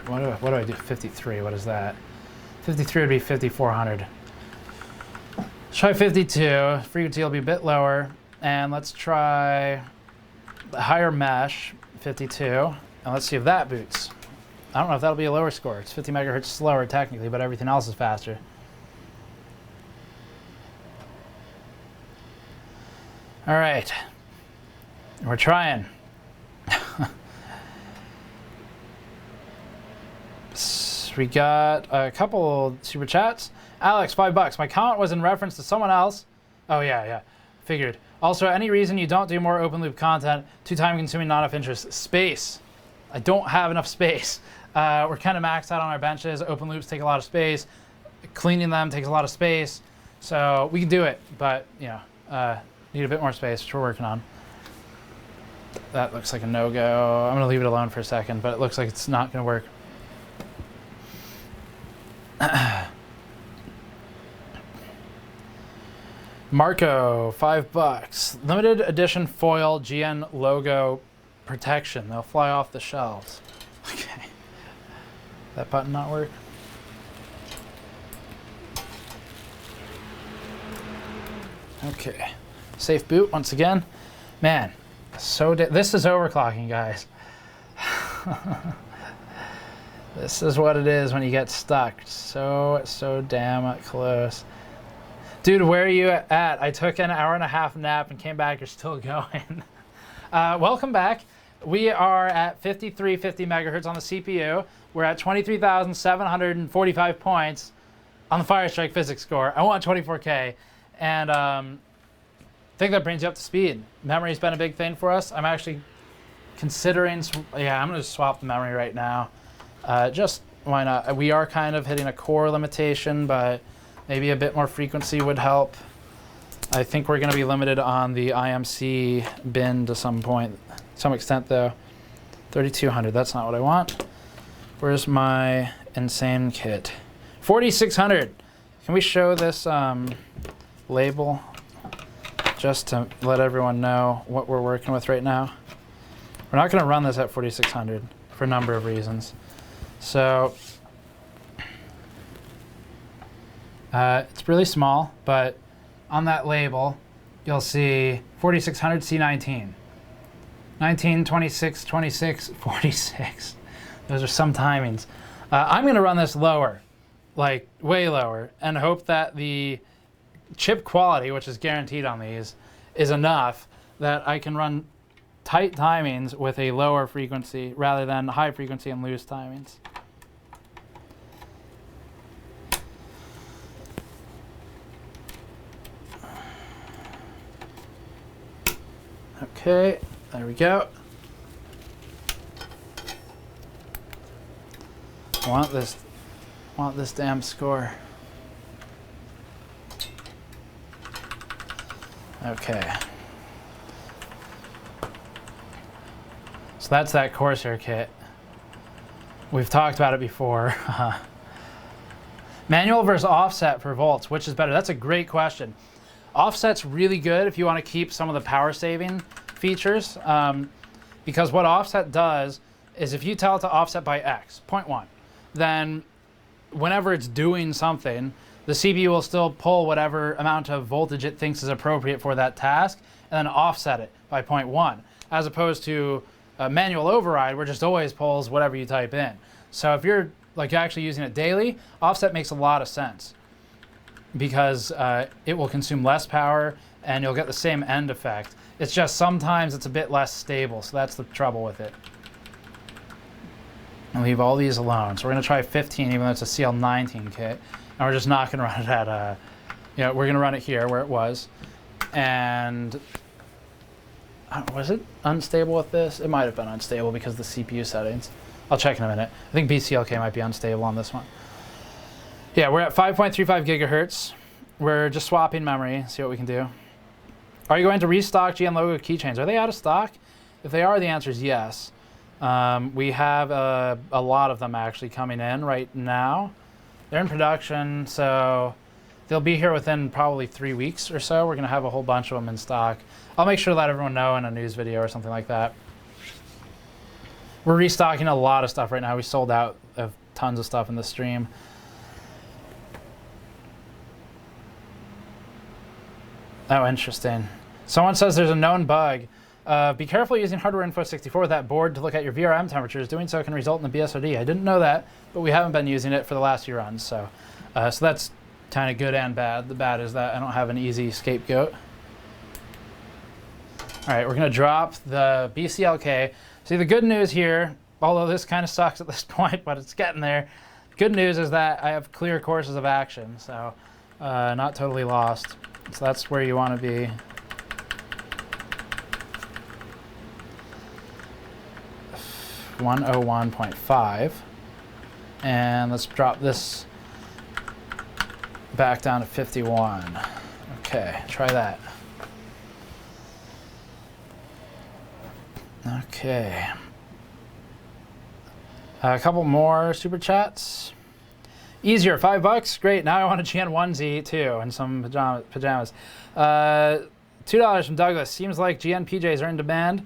What do I do? 53. What is that? 53 would be 5400. Let's try 52. Frequency will be a bit lower. And let's try the higher mesh, 52. And let's see if that boots. I don't know if that'll be a lower score. It's 50 megahertz slower technically, but everything else is faster. All right. We're trying. We got a couple super chats. Alex, $5. My comment was in reference to someone else. Oh, yeah. Figured. Also, any reason you don't do more open loop content? Too time consuming, not enough interest. Space. I don't have enough space. We're kind of maxed out on our benches. Open loops take a lot of space. Cleaning them takes a lot of space. So we can do it, but you know, need a bit more space, which we're working on. That looks like a no-go. I'm going to leave it alone for a second, but it looks like it's not going to work. Marco, $5. Limited edition foil GN logo protection. They'll fly off the shelves. Okay. That button not work? Okay. Safe boot once again. Man, this is overclocking, guys. This is what it is when you get stuck. So damn close. Dude, where are you at? I took an hour-and-a-half nap and came back. You're still going. Welcome back. We are at 5350 megahertz on the CPU. We're at 23,745 points on the Firestrike physics score. I want 24K. And I think that brings you up to speed. Memory's been a big thing for us. I'm actually considering, I'm going to swap the memory right now. Just why not? We are kind of hitting a core limitation, but maybe a bit more frequency would help. I think we're going to be limited on the IMC bin to some extent though. 3200, that's not what I want. Where's my insane kit? 4600. Can we show this label just to let everyone know what we're working with right now? We're not going to run this at 4600 for a number of reasons. So it's really small, but on that label, you'll see 4600 C19. 19, 26, 26, 46. Those are some timings. I'm going to run this lower, like way lower, and hope that the chip quality, which is guaranteed on these, is enough that I can run tight timings with a lower frequency rather than high frequency and loose timings. Okay, there we go. Want this damn score. Okay. So that's that Corsair kit. We've talked about it before. Manual versus offset for volts, which is better? That's a great question. Offset's really good if you want to keep some of the power saving features, because what offset does is if you tell it to offset by X, 0.1, then whenever it's doing something, the CPU will still pull whatever amount of voltage it thinks is appropriate for that task and then offset it by 0.1, as opposed to a manual override, where it just always pulls whatever you type in. So if you're like actually using it daily, offset makes a lot of sense because it will consume less power and you'll get the same end effect. It's just sometimes it's a bit less stable, so that's the trouble with it. And leave all these alone. So we're going to try 15, even though it's a CL19 kit. And we're just not going to run it at, we're going to run it here where it was. And was it unstable with this? It might have been unstable because of the CPU settings. I'll check in a minute. I think BCLK might be unstable on this one. Yeah, we're at 5.35 gigahertz. We're just swapping memory, see what we can do. Are you going to restock GN logo keychains? Are they out of stock? If they are, the answer is yes. We have a lot of them actually coming in right now. They're in production, so they'll be here within probably 3 weeks or so. We're going to have a whole bunch of them in stock. I'll make sure to let everyone know in a news video or something like that. We're restocking a lot of stuff right now. We sold out of tons of stuff in the stream. Oh, interesting. Someone says there's a known bug. Be careful using hardware info 64 with that board to look at your VRM temperatures. Doing so can result in a BSOD. I didn't know that, but we haven't been using it for the last few runs. So that's kind of good and bad. The bad is that I don't have an easy scapegoat. All right, we're going to drop the BCLK. See, the good news here, although this kind of sucks at this point, but it's getting there. Good news is that I have clear courses of action, so not totally lost. So that's where you want to be. .101.5, and let's drop this back down to 51. Okay, try that. Okay. A couple more super chats. Easier, $5. Great. Now I want a GN onesie too, and some pajamas. $2 from Douglas. Seems like GN PJs are in demand.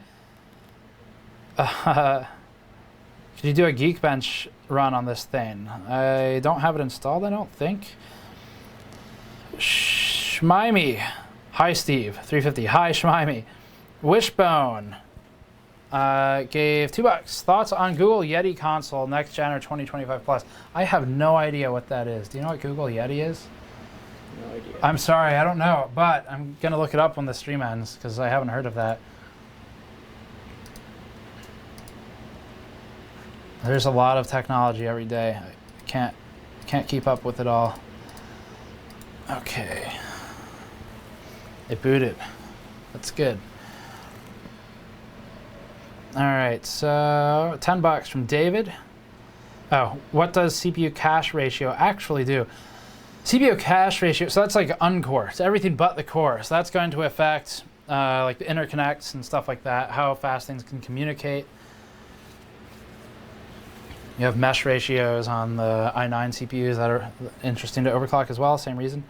Could you do a Geekbench run on this thing? I don't have it installed, I don't think. Shmimey. Hi, Steve. 350. Hi, Shmimey. Wishbone gave $2. Thoughts on Google Yeti console next gen or 2025 plus? I have no idea what that is. Do you know what Google Yeti is? No idea. I'm sorry, I don't know, but I'm going to look it up when the stream ends because I haven't heard of that. There's a lot of technology every day. I can't keep up with it all. Okay. It booted. That's good. All right, so $10 from David. Oh, what does CPU cache ratio actually do? CPU cache ratio, so that's like uncore. So everything but the core. So that's going to affect like the interconnects and stuff like that, how fast things can communicate. You have mesh ratios on the i9 CPUs that are interesting to overclock as well, same reason.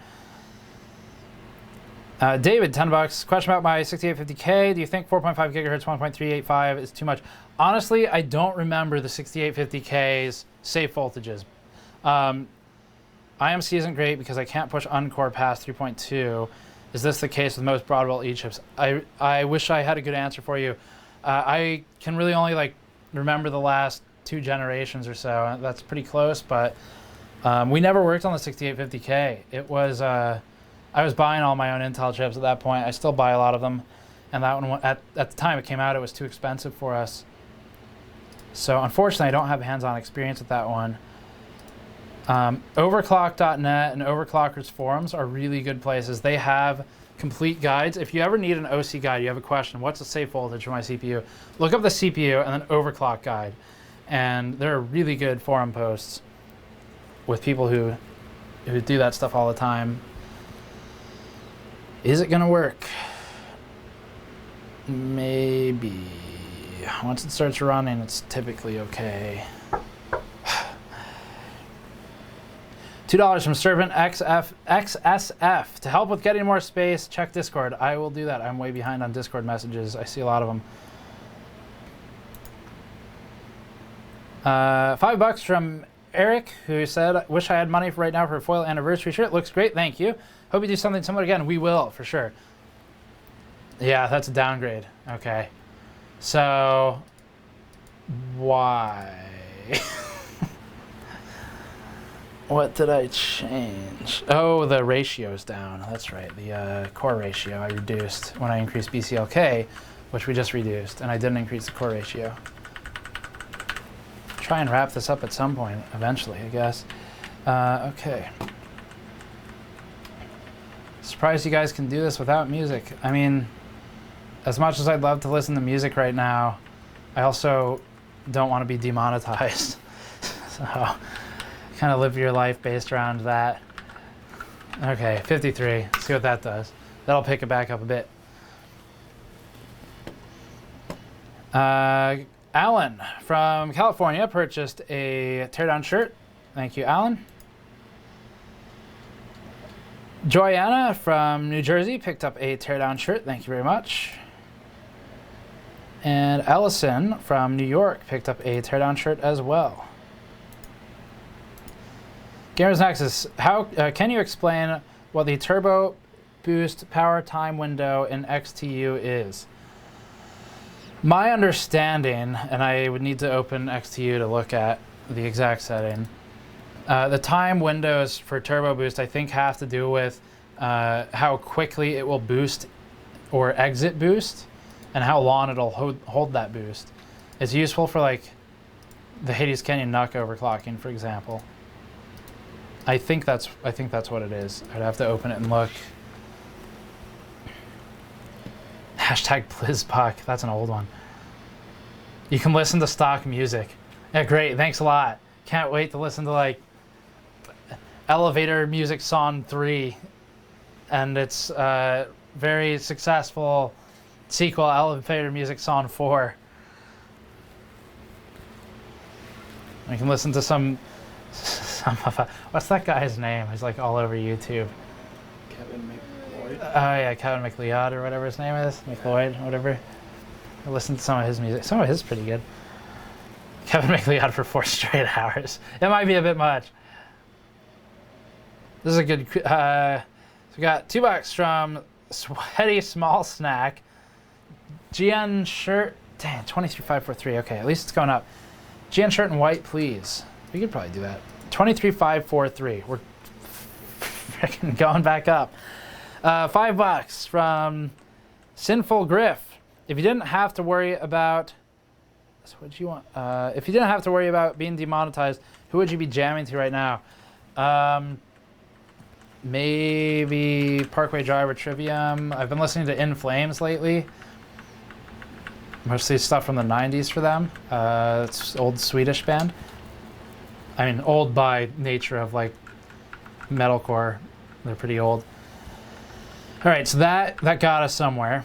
David, $10. Question about my 6850K. Do you think 4.5 gigahertz, 1.385 is too much? Honestly, I don't remember the 6850K's safe voltages. IMC isn't great because I can't push uncore past 3.2. Is this the case with most Broadwell E chips? I wish I had a good answer for you. I can really only remember the last 2 generations or so. That's pretty close, but we never worked on the 6850K. It was I was buying all my own Intel chips at that point. I still buy a lot of them, and that one at the time it came out, it was too expensive for us. So unfortunately, I don't have hands-on experience with that one. Overclock.net and Overclockers forums are really good places. They have complete guides. If you ever need an OC guide, you have a question, what's the safe voltage for my CPU? Look up the CPU and then overclock guide. And there are really good forum posts with people who do that stuff all the time. Is it gonna work? Maybe. Once it starts running, it's typically okay. $2 from Servant XSF. To help with getting more space, check Discord. I will do that. I'm way behind on Discord messages. I see a lot of them. $5 from Eric, who said, wish I had money for right now for a foil anniversary shirt. Looks great, thank you. Hope you do something similar again. We will, for sure. Yeah, that's a downgrade. Okay. So, why? What did I change? Oh, the ratio's down. That's right. The core ratio I reduced when I increased BCLK, which we just reduced, and I didn't increase the core ratio. Try and wrap this up at some point, eventually, I guess. Okay. Surprised you guys can do this without music. I mean, as much as I'd love to listen to music right now, I also don't want to be demonetized. So, kind of live your life based around that. Okay, 53. See what that does. That'll pick it back up a bit. Alan from California purchased a teardown shirt. Thank you, Alan. Joanna from New Jersey picked up a teardown shirt. Thank you very much. And Allison from New York picked up a teardown shirt as well. Gamers Nexus, how can you explain what the turbo boost power time window in XTU is? My understanding, and I would need to open XTU to look at the exact setting, the time windows for turbo boost I think have to do with how quickly it will boost or exit boost and how long it'll hold that boost. It's useful for like the Hades Canyon NUC overclocking, for example. I think that's what it is. I'd have to open it and look. Hashtag BlizzPuck. That's an old one. You can listen to stock music. Yeah, great. Thanks a lot. Can't wait to listen to like Elevator Music Song 3 and its very successful sequel, Elevator Music Song 4. We can listen to some of what's that guy's name? He's like all over YouTube. Kevin McLeod. Oh yeah, Kevin McLeod or whatever his name is. McLeod, whatever. I listened to some of his music. Some of his is pretty good. Kevin McLeod for 4 straight hours. It might be a bit much. This is a good. So we got $2 from Sweaty Small Snack. GN shirt. Damn, 23543. Okay, at least it's going up. GN shirt in white, please. We could probably do that. 23543. We're freaking going back up. $5 from Sinful Griff. If you didn't have to worry about, so what do you want? If you didn't have to worry about being demonetized, who would you be jamming to right now? Maybe Parkway Drive or Trivium. I've been listening to In Flames lately. Mostly stuff from the 90s for them. It's an old Swedish band. I mean, old by nature of like metalcore. They're pretty old. All right, so that got us somewhere.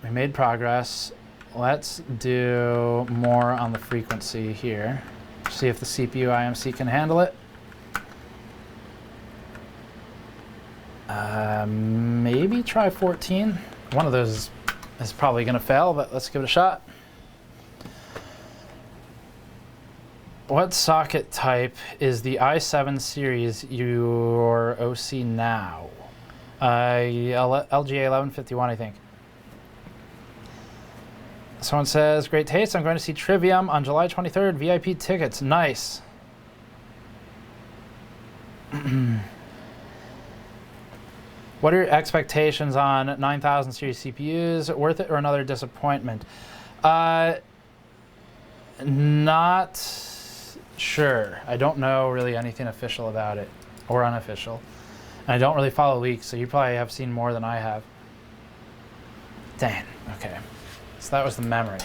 We made progress. Let's do more on the frequency here. See if the CPU IMC can handle it. Maybe try 14. One of those is probably going to fail, but let's give it a shot. What socket type is the i7 series your OC now? LGA 1151, I think. Someone says, great taste. I'm going to see Trivium on July 23rd. VIP tickets. Nice. What are your expectations on 9000 series CPUs? Worth it or another disappointment? Not sure. I don't know really anything official about it or unofficial. And I don't really follow leaks, so you probably have seen more than I have. Dang, okay. So that was the memory.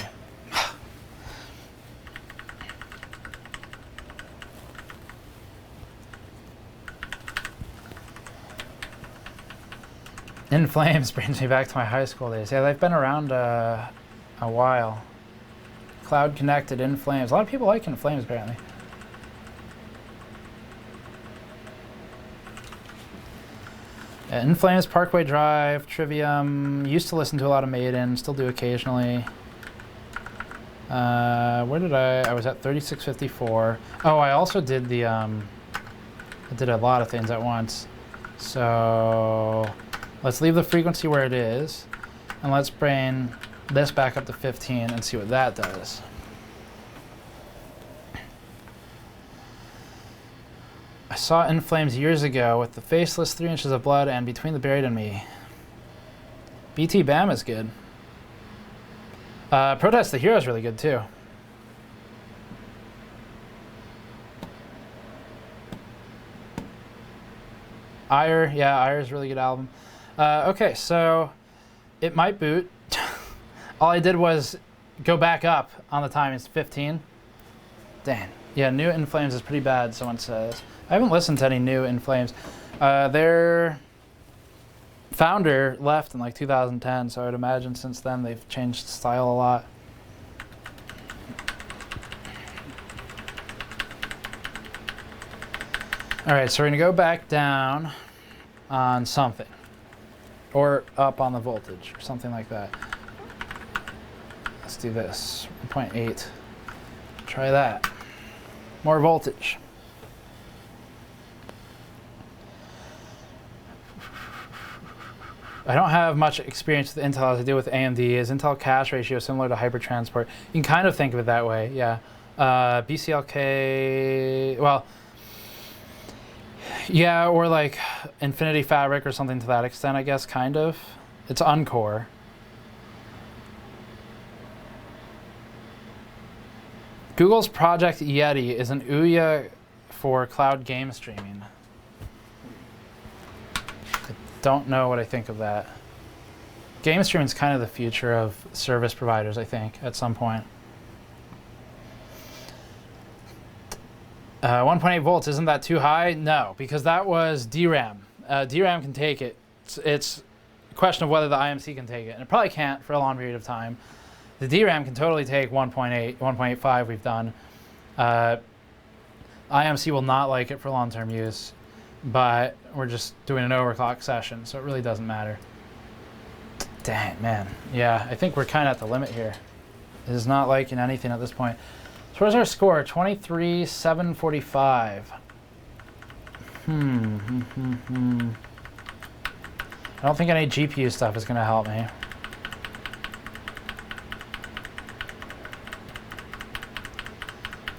In Flames brings me back to my high school days. Yeah, they've been around a while. Cloud connected In Flames. A lot of people like In Flames apparently. In Flames, Parkway Drive, Trivium. Used to listen to a lot of Maiden, still do occasionally. Where did I was at 3654. Oh, I also did the, I did a lot of things at once. So let's leave the frequency where it is, and let's bring this back up to 15 and see what that does. I saw In Flames years ago with the faceless 3 inches of blood and Between the Buried and Me. BT Bam is good. Protest the Hero is really good too. Ire, yeah, Ire is a really good album. Okay, so it might boot. All I did was go back up on the time. It's 15. Dang. Yeah, new In Flames is pretty bad, someone says. I haven't listened to any new In Flames. Their founder left in like 2010, so I would imagine since then they've changed style a lot. All right, so we're gonna go back down on something, or up on the voltage, or something like that. Let's do this, 1.8. Try that. More voltage. I don't have much experience with Intel as I do with AMD. Is Intel cache ratio similar to hypertransport? You can kind of think of it that way, yeah. BCLK, well, yeah, or like Infinity Fabric or something to that extent, I guess, kind of. It's Uncore. Google's Project Yeti is an Ouya for cloud game streaming. I don't know what I think of that. Game streaming is kind of the future of service providers, I think, at some point. 1.8 volts, isn't that too high? No, because that was DRAM. DRAM can take it. It's a question of whether the IMC can take it, and it probably can't for a long period of time. The DRAM can totally take 1.8, 1.85 we've done. IMC will not like it for long-term use, but we're just doing an overclock session, so it really doesn't matter. Dang, man. Yeah, I think we're kind of at the limit here. It is not liking anything at this point. So where's our score? 23,745. I don't think any GPU stuff is going to help me.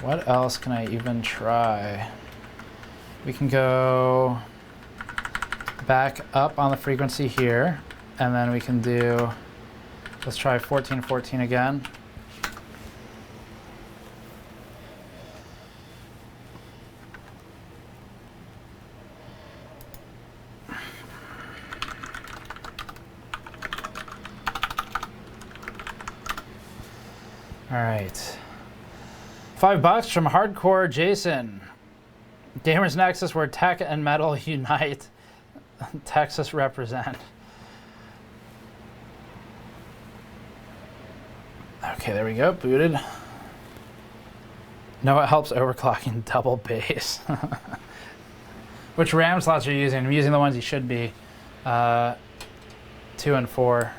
What else can I even try? We can go back up on the frequency here, and then we can do, let's try 1414 again. All right. $5 from Hardcore Jason. Gamers Nexus, where tech and metal unite. Texas represent. Okay, there we go. Booted. No, it helps overclocking double bass. Which RAM slots are you using? I'm using the ones you should be. 2 and 4.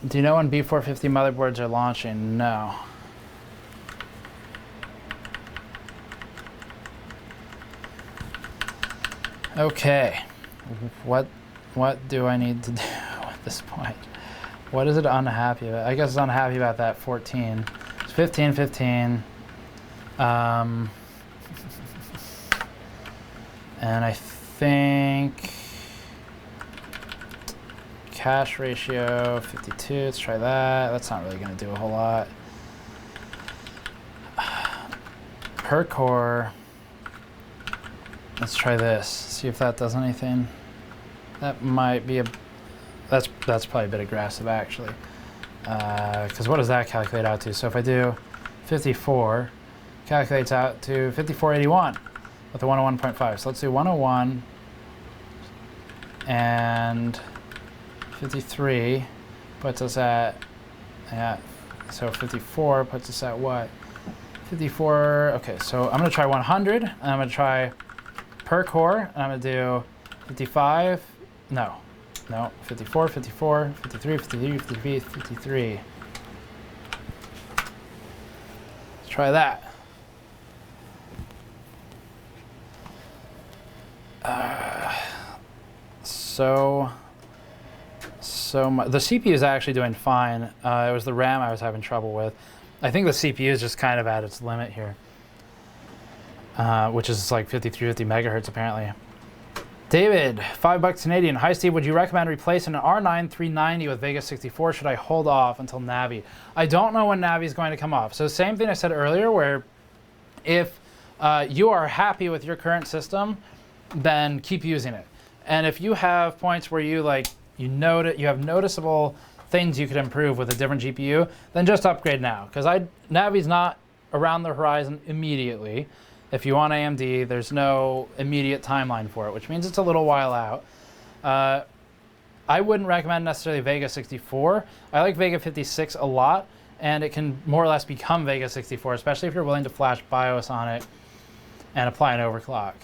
Do you know when B450 motherboards are launching? No. Okay. What do I need to do at this point? What is it unhappy about? I guess it's unhappy about that 14. It's 15, 15. And I think cache ratio 52. Let's try that. That's not really going to do a whole lot. Per core. Let's try this. See if that does anything. That might be that's probably a bit aggressive actually. Because what does that calculate out to? So if I do 54, calculates out to 5481 with a 101.5. So let's do 101 and 53 puts us at, so 54 puts us at what? 54, okay, so I'm gonna try 100, and I'm gonna try per core, and I'm gonna do 55, no, 54, 54, 53, 53, 53, 53. Let's try that. The CPU is actually doing fine. It was the RAM I was having trouble with. I think the CPU is just kind of at its limit here, which is like 5350 megahertz apparently. David, $5 Canadian. Hi Steve, would you recommend replacing an R9 390 with Vega 64? Should I hold off until Navi? I don't know when Navi is going to come off. So same thing I said earlier, where if you are happy with your current system, then keep using it. And if you have points where you you have noticeable things you could improve with a different GPU, then just upgrade now. Because Navi's not around the horizon immediately. If you want AMD, there's no immediate timeline for it, which means it's a little while out. I wouldn't recommend necessarily Vega 64. I like Vega 56 a lot, and it can more or less become Vega 64, especially if you're willing to flash BIOS on it and apply an overclock.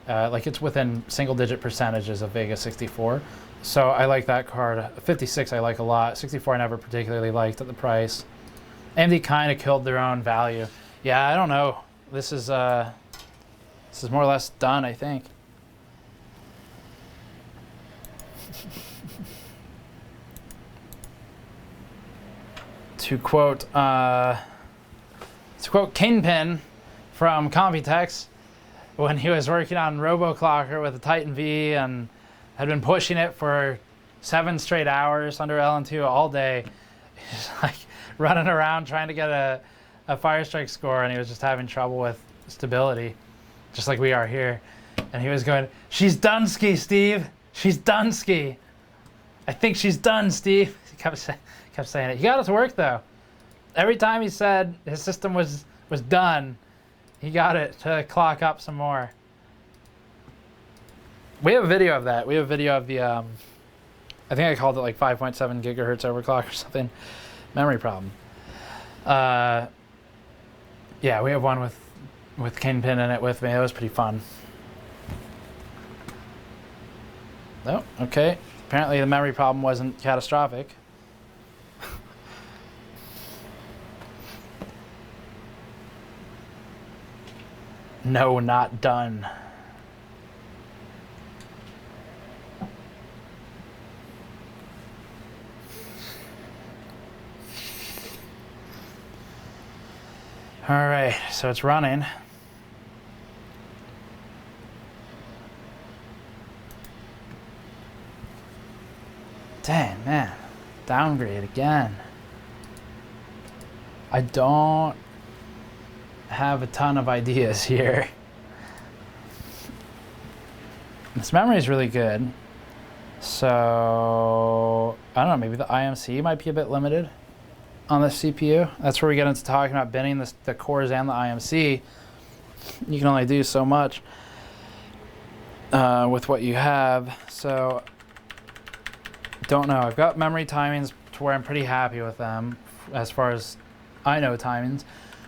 Like it's within single-digit percentages of Vega 64. So I like that card. 56 I like a lot. 64 I never particularly liked at the price. AMD kind of killed their own value. Yeah, I don't know. This is more or less done, I think. To quote Kingpin from Computex, when he was working on RoboClocker with the Titan V and had been pushing it for 7 straight hours under LN2 all day, he's like running around trying to get a Firestrike score, and he was just having trouble with stability, just like we are here. And he was going, "She's Dunsky, Steve. She's Dunsky. I think she's done, Steve." He kept saying it. He got it to work though. Every time he said his system was done, he got it to clock up some more. We have a video of that. We have a video of the, I think I called it like 5.7 gigahertz overclock or something. Memory problem. Yeah, we have one with Kingpin in it with me. That was pretty fun. Oh, okay. Apparently the memory problem wasn't catastrophic. No, not done. All right, so it's running. Dang, man. Downgrade again. I don't have a ton of ideas here. This memory is really good. So, I don't know, maybe the IMC might be a bit limited on the CPU. That's where we get into talking about binning the cores and the IMC. You can only do so much with what you have. So, don't know. I've got memory timings to where I'm pretty happy with them as far as I know timings.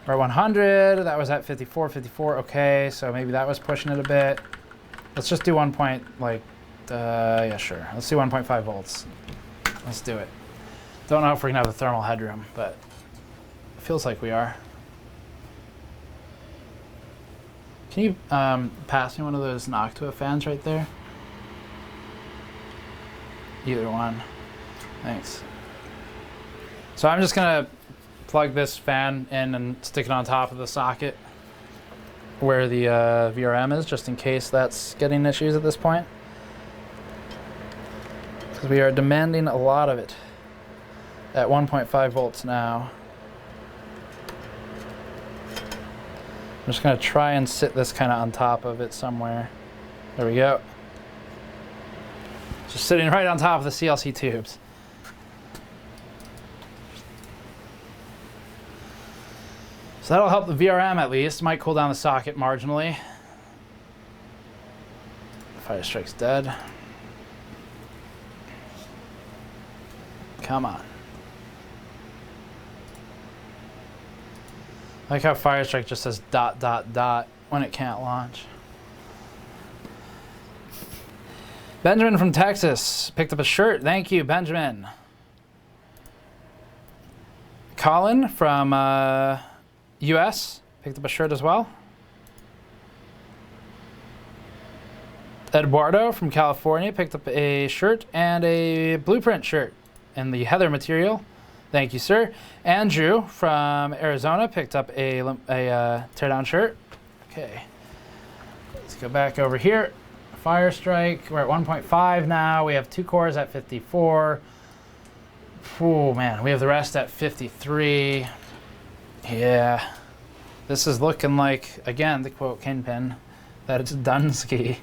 We're at 100, that was at 54, okay, so maybe that was pushing it a bit. Let's just do yeah, sure. Let's do 1.5 volts. Let's do it. Don't know if we're gonna have the thermal headroom, but it feels like we are. Can you pass me one of those Noctua fans right there? Either one. Thanks. So I'm just gonna plug this fan in and stick it on top of the socket where the VRM is, just in case that's getting issues at this point. Because we are demanding a lot of it at 1.5 volts now. I'm just going to try and sit this kind of on top of it somewhere. There we go. Just sitting right on top of the CLC tubes. So that'll help the VRM at least. Might cool down the socket marginally. Fire strike's dead. Come on. I like how Fire Strike just says ... when it can't launch. Benjamin from Texas picked up a shirt. Thank you, Benjamin. Colin from US picked up a shirt as well. Eduardo from California picked up a shirt and a blueprint shirt in the Heather material. Thank you, sir. Andrew from Arizona picked up a teardown shirt. Okay. Let's go back over here. Fire Strike, we're at 1.5 now. We have 2 cores at 54. Oh, man, we have the rest at 53. Yeah. This is looking like, again, the quote Kingpin, that it's Dunsky.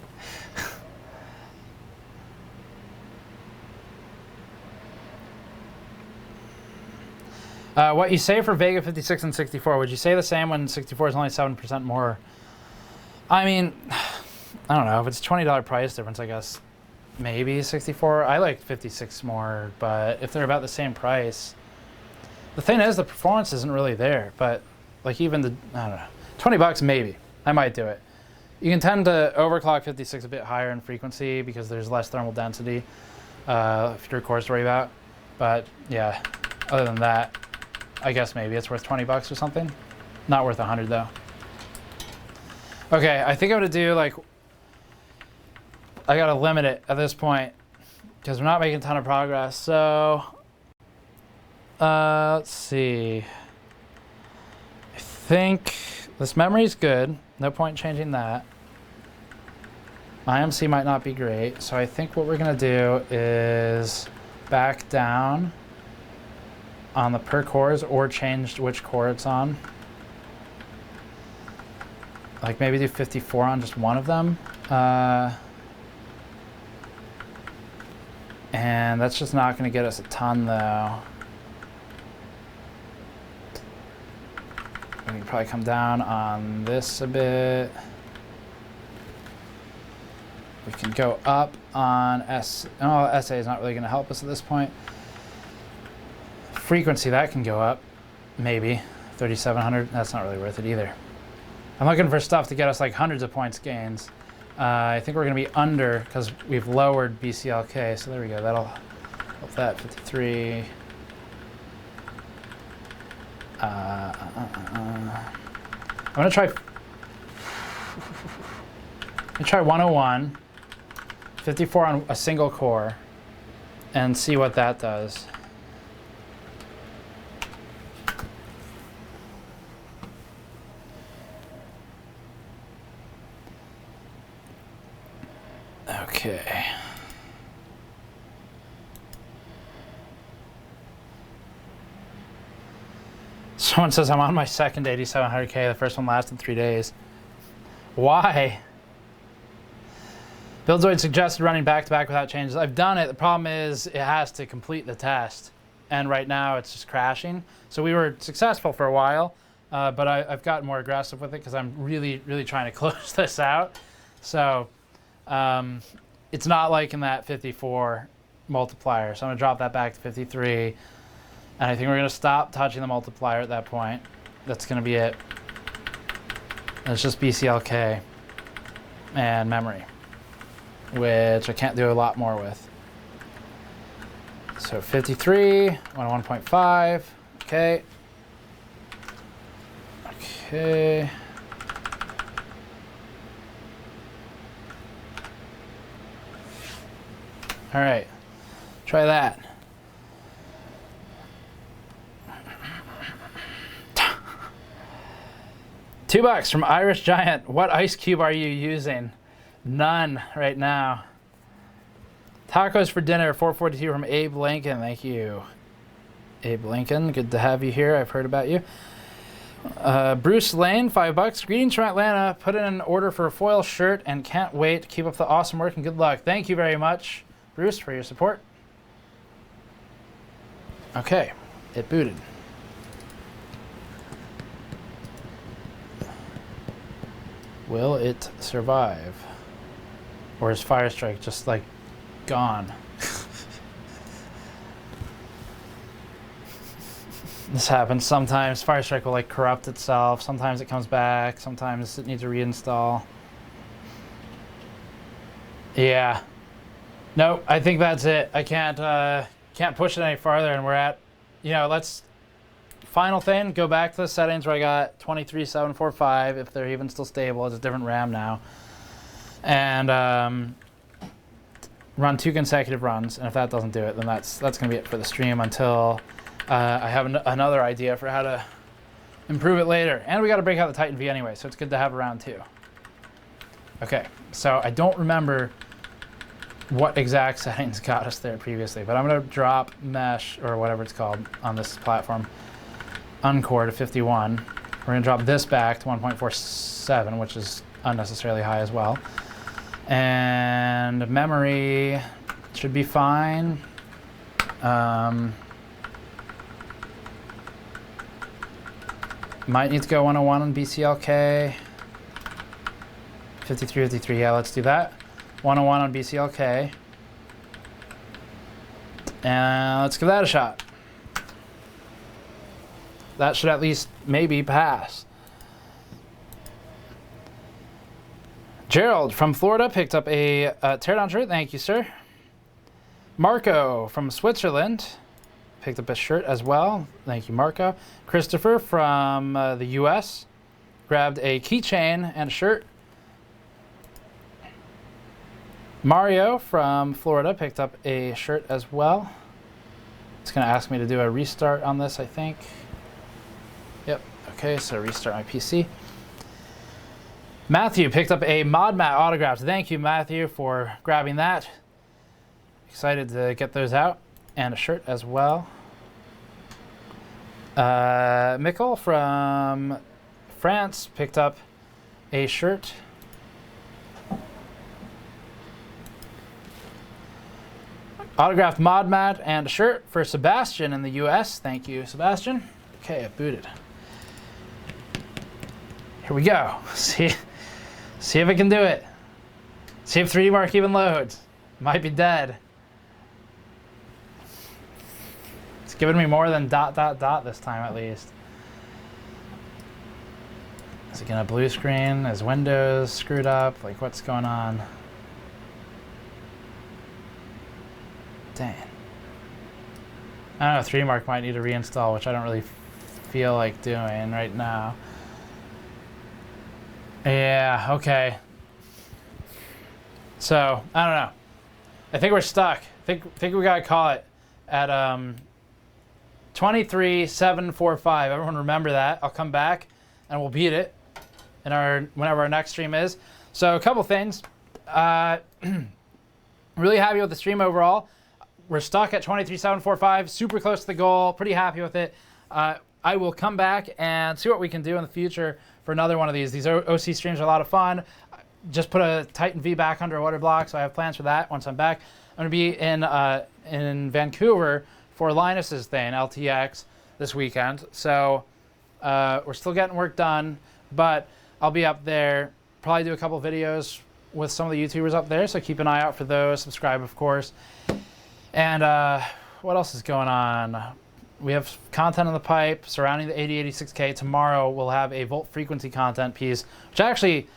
What you say for Vega 56 and 64, would you say the same when 64 is only 7% more? I mean, I don't know. If it's $20 price difference, I guess maybe 64. I like 56 more, but if they're about the same price. The thing is, the performance isn't really there, but like even the, I don't know, 20 bucks maybe. I might do it. You can tend to overclock 56 a bit higher in frequency because there's less thermal density, fewer cores to worry about. But yeah, other than that, I guess maybe it's worth 20 bucks or something. Not worth 100 though. Okay, I think I'm gonna do like, I gotta limit it at this point because we're not making a ton of progress. So, let's see. I think this memory's good. No point changing that. IMC might not be great. So I think what we're gonna do is back down on the per cores or change which core it's on. Like maybe do 54 on just one of them. And that's just not going to get us a ton though. We can probably come down on this a bit. We can go up on SA is not really going to help us at this point. Frequency, that can go up, maybe 3,700. That's not really worth it either. I'm looking for stuff to get us like hundreds of points gains. I think we're going to be under because we've lowered BCLK. So there we go. That'll help that. 53. I'm going to try 101, 54 on a single core, and see what that does. Okay. Someone says I'm on my second 8700K. The first one lasted 3 days. Why? Buildzoid suggested running back-to-back without changes. I've done it. The problem is it has to complete the test. And right now it's just crashing. So we were successful for a while, but I've gotten more aggressive with it because I'm really, really trying to close this out. So it's not like in that 54 multiplier. So I'm going to drop that back to 53. And I think we're going to stop touching the multiplier at that point. That's going to be it. And it's just BCLK and memory, which I can't do a lot more with. So 53, 101.5, okay. Okay. All right, try that. $2 from Irish Giant. What ice cube are you using? None right now. Tacos for dinner, 442 from Abe Lincoln. Thank you, Abe Lincoln. Good to have you here. I've heard about you. Bruce Lane, $5. Greetings from Atlanta. Put in an order for a foil shirt and can't wait. Keep up the awesome work and good luck. Thank you very much, Bruce, for your support. Okay, it booted. Will it survive? Or is Firestrike just like gone? This happens sometimes. Firestrike will like corrupt itself. Sometimes it comes back. Sometimes it needs to reinstall. Yeah. Nope, I think that's it. I can't push it any farther, and we're at, let's final thing, go back to the settings where I got 23745, if they're even still stable. It's a different RAM now. And run 2 consecutive runs, and if that doesn't do it, then that's going to be it for the stream until I have another idea for how to improve it later. And we got to break out the Titan V anyway, so it's good to have around too. Okay, so I don't remember what exact settings got us there previously, but I'm going to drop mesh, or whatever it's called on this platform, uncore to 51. We're going to drop this back to 1.47, which is unnecessarily high as well. And memory should be fine. Might need to go 101 on BCLK. 53, yeah, let's do that. 101 on BCLK. And let's give that a shot. That should at least maybe pass. Gerald from Florida picked up a teardown shirt. Thank you, sir. Marco from Switzerland picked up a shirt as well. Thank you, Marco. Christopher from the US grabbed a keychain and a shirt. Mario from Florida picked up a shirt as well. It's going to ask me to do a restart on this, I think. Yep. Okay, so restart my PC. Matthew picked up a ModMat autograph. Thank you, Matthew, for grabbing that. Excited to get those out. And a shirt as well. Mikkel from France picked up a shirt. Autographed ModMat and a shirt for Sebastian in the US. Thank you, Sebastian. Okay, it booted. Here we go. See if I can do it. See if 3D Mark even loads. Might be dead. It's giving me more than ... this time at least. Is it gonna blue screen? Is Windows screwed up? Like, what's going on? Dang. I don't know, 3D Mark might need to reinstall, which I don't really feel like doing right now. Yeah, okay. So, I don't know. I think we're stuck. I think we gotta call it at 23745. Everyone remember that. I'll come back and we'll beat it in whenever our next stream is. So a couple things. Really happy with the stream overall. We're stuck at 23745, super close to the goal, pretty happy with it. I will come back and see what we can do in the future for another one of these. These OC streams are a lot of fun. Just put a Titan V back under a water block, so I have plans for that once I'm back. I'm going to be in Vancouver for Linus's thing, LTX, this weekend. So we're still getting work done, but I'll be up there, probably do a couple videos with some of the YouTubers up there, so keep an eye out for those. Subscribe, of course. And what else is going on? We have content in the pipe surrounding the 8086K. Tomorrow we'll have a volt frequency content piece, which actually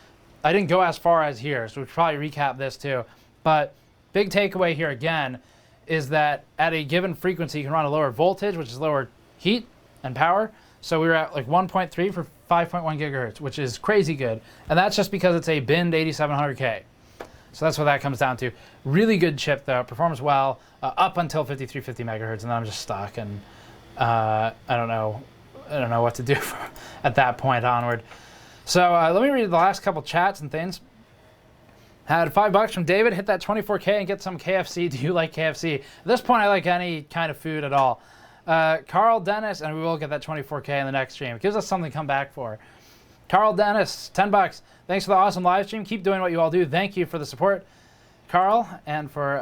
I didn't go as far as here, so we'll probably recap this too. But big takeaway here again is that at a given frequency you can run a lower voltage, which is lower heat and power. So we were at like 1.3 for 5.1 gigahertz, which is crazy good. And that's just because it's a binned 8700K. So that's what that comes down to. Really good chip though, performs well up until 5350 megahertz, and then I'm just stuck, and I don't know what to do at that point onward. So let me read the last couple chats and things. Had $5 from David. Hit that 24K and get some KFC. Do you like KFC? At this point, I like any kind of food at all. Carl Dennis, and we will get that 24K in the next stream. It gives us something to come back for. Carl Dennis, $10. Thanks for the awesome live stream. Keep doing what you all do. Thank you for the support, Carl, and for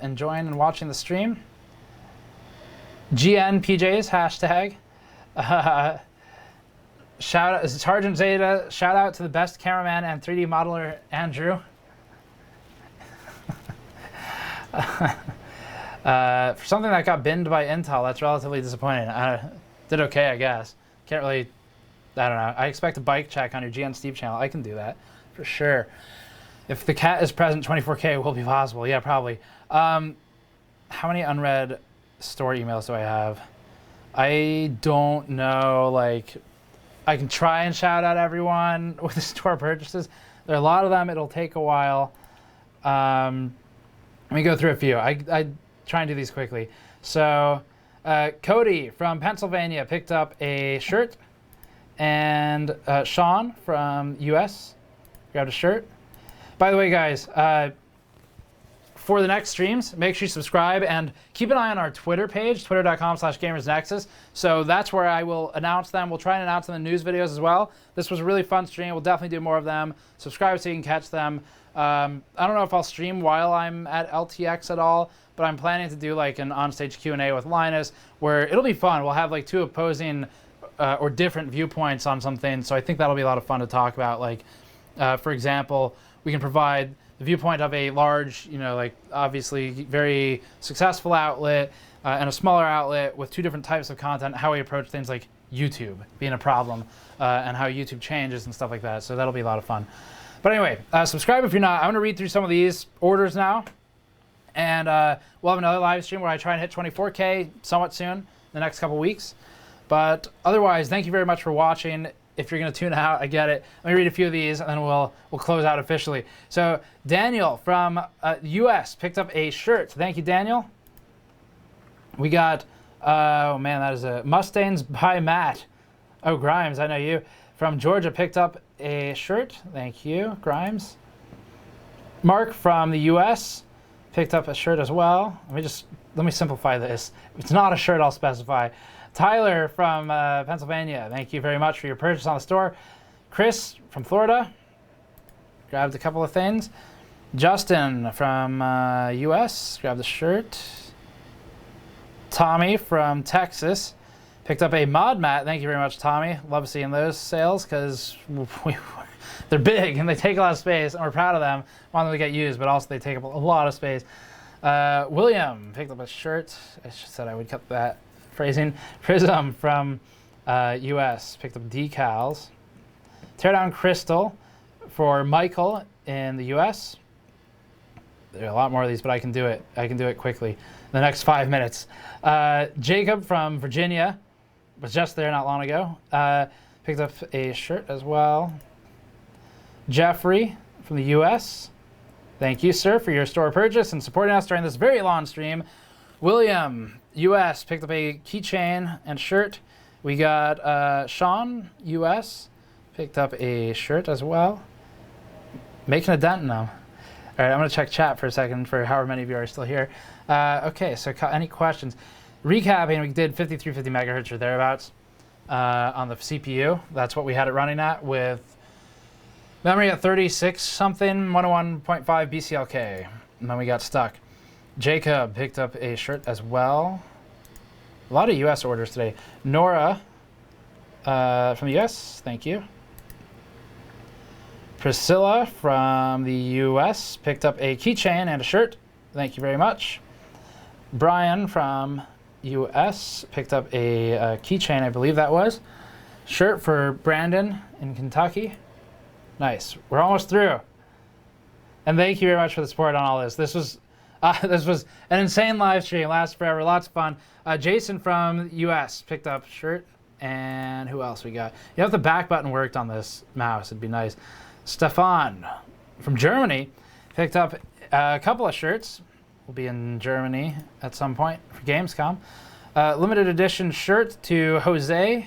enjoying and watching the stream. GNPJs, hashtag. Shout out, Sergeant Zeta, shout out to the best cameraman and 3D modeler, Andrew. For something that got binned by Intel, that's relatively disappointing. Did okay, I guess. Can't really, I don't know. I expect a bike check on your GN Steve channel. I can do that, for sure. If the cat is present, 24K will be possible. Yeah, probably. How many unread store emails do I have? I don't know, like, I can try and shout out everyone with the store purchases. There are a lot of them. It'll take a while. Let me go through a few. I try and do these quickly. So Cody from Pennsylvania picked up a shirt, and Sean from US grabbed a shirt. By the way, guys, for the next streams, make sure you subscribe and keep an eye on our Twitter page, twitter.com/gamersnexus. So that's where I will announce them. We'll try and announce them in the news videos as well. This was a really fun stream. We'll definitely do more of them. Subscribe so you can catch them. I don't know if I'll stream while I'm at LTX at all, but I'm planning to do like an onstage Q&A with Linus where it'll be fun. We'll have like two opposing or different viewpoints on something. So I think that'll be a lot of fun to talk about. Like, for example, we can provide the viewpoint of a large, you know, like obviously very successful outlet and a smaller outlet with two different types of content, how we approach things like YouTube being a problem and how YouTube changes and stuff like that. So that'll be a lot of fun. But anyway, subscribe if you're not. I'm going to read through some of these orders now. And we'll have another live stream where I try and hit 24K somewhat soon, in the next couple weeks. But otherwise, thank you very much for watching. If you're going to tune out, I get it. Let me read a few of these, and then we'll close out officially. So Daniel from US picked up a shirt. Thank you, Daniel. We got, oh man, that is a Mustangs by Matt. Oh, Grimes, I know you. From Georgia picked up a shirt. Thank you, Grimes. Mark from the US picked up a shirt as well. Let me simplify this. If it's not a shirt, I'll specify. Tyler from Pennsylvania, thank you very much for your purchase on the store. Chris from Florida grabbed a couple of things. Justin from US grabbed a shirt. Tommy from Texas picked up a mod mat. Thank you very much, Tommy. Love seeing those sales because they're big and they take a lot of space, and we're proud of them. Want them to get used, but also they take up a lot of space. William picked up a shirt. I said I would cut that phrasing. Prism from US picked up decals. Teardown Crystal for Michael in the US. There are a lot more of these, but I can do it. I can do it quickly in the next 5 minutes. Jacob from Virginia was just there not long ago. Picked up a shirt as well. Jeffrey from the US. Thank you, sir, for your store purchase and supporting us during this very long stream. William, US, picked up a keychain and shirt. We got Sean, US, picked up a shirt as well. Making a dent in them. All right, I'm going to check chat for a second for however many of you are still here. Okay, so any questions? Recapping, we did 5350 megahertz or thereabouts on the CPU. That's what we had it running at with memory at 36 something, 101.5 BCLK. And then we got stuck. Jacob picked up a shirt as well. A lot of US orders today. Nora from the US, thank you. Priscilla from the US picked up a keychain and a shirt. Thank you very much. Brian from US picked up a keychain, I believe that was. Shirt for Brandon in Kentucky. Nice. We're almost through. And thank you very much for the support on all this. This was an insane live stream. Lasts forever. Lots of fun. Jason from US picked up a shirt. And who else we got? You have the back button worked on this mouse. It'd be nice. Stefan from Germany picked up a couple of shirts. We'll be in Germany at some point for Gamescom. Limited edition shirt to Jose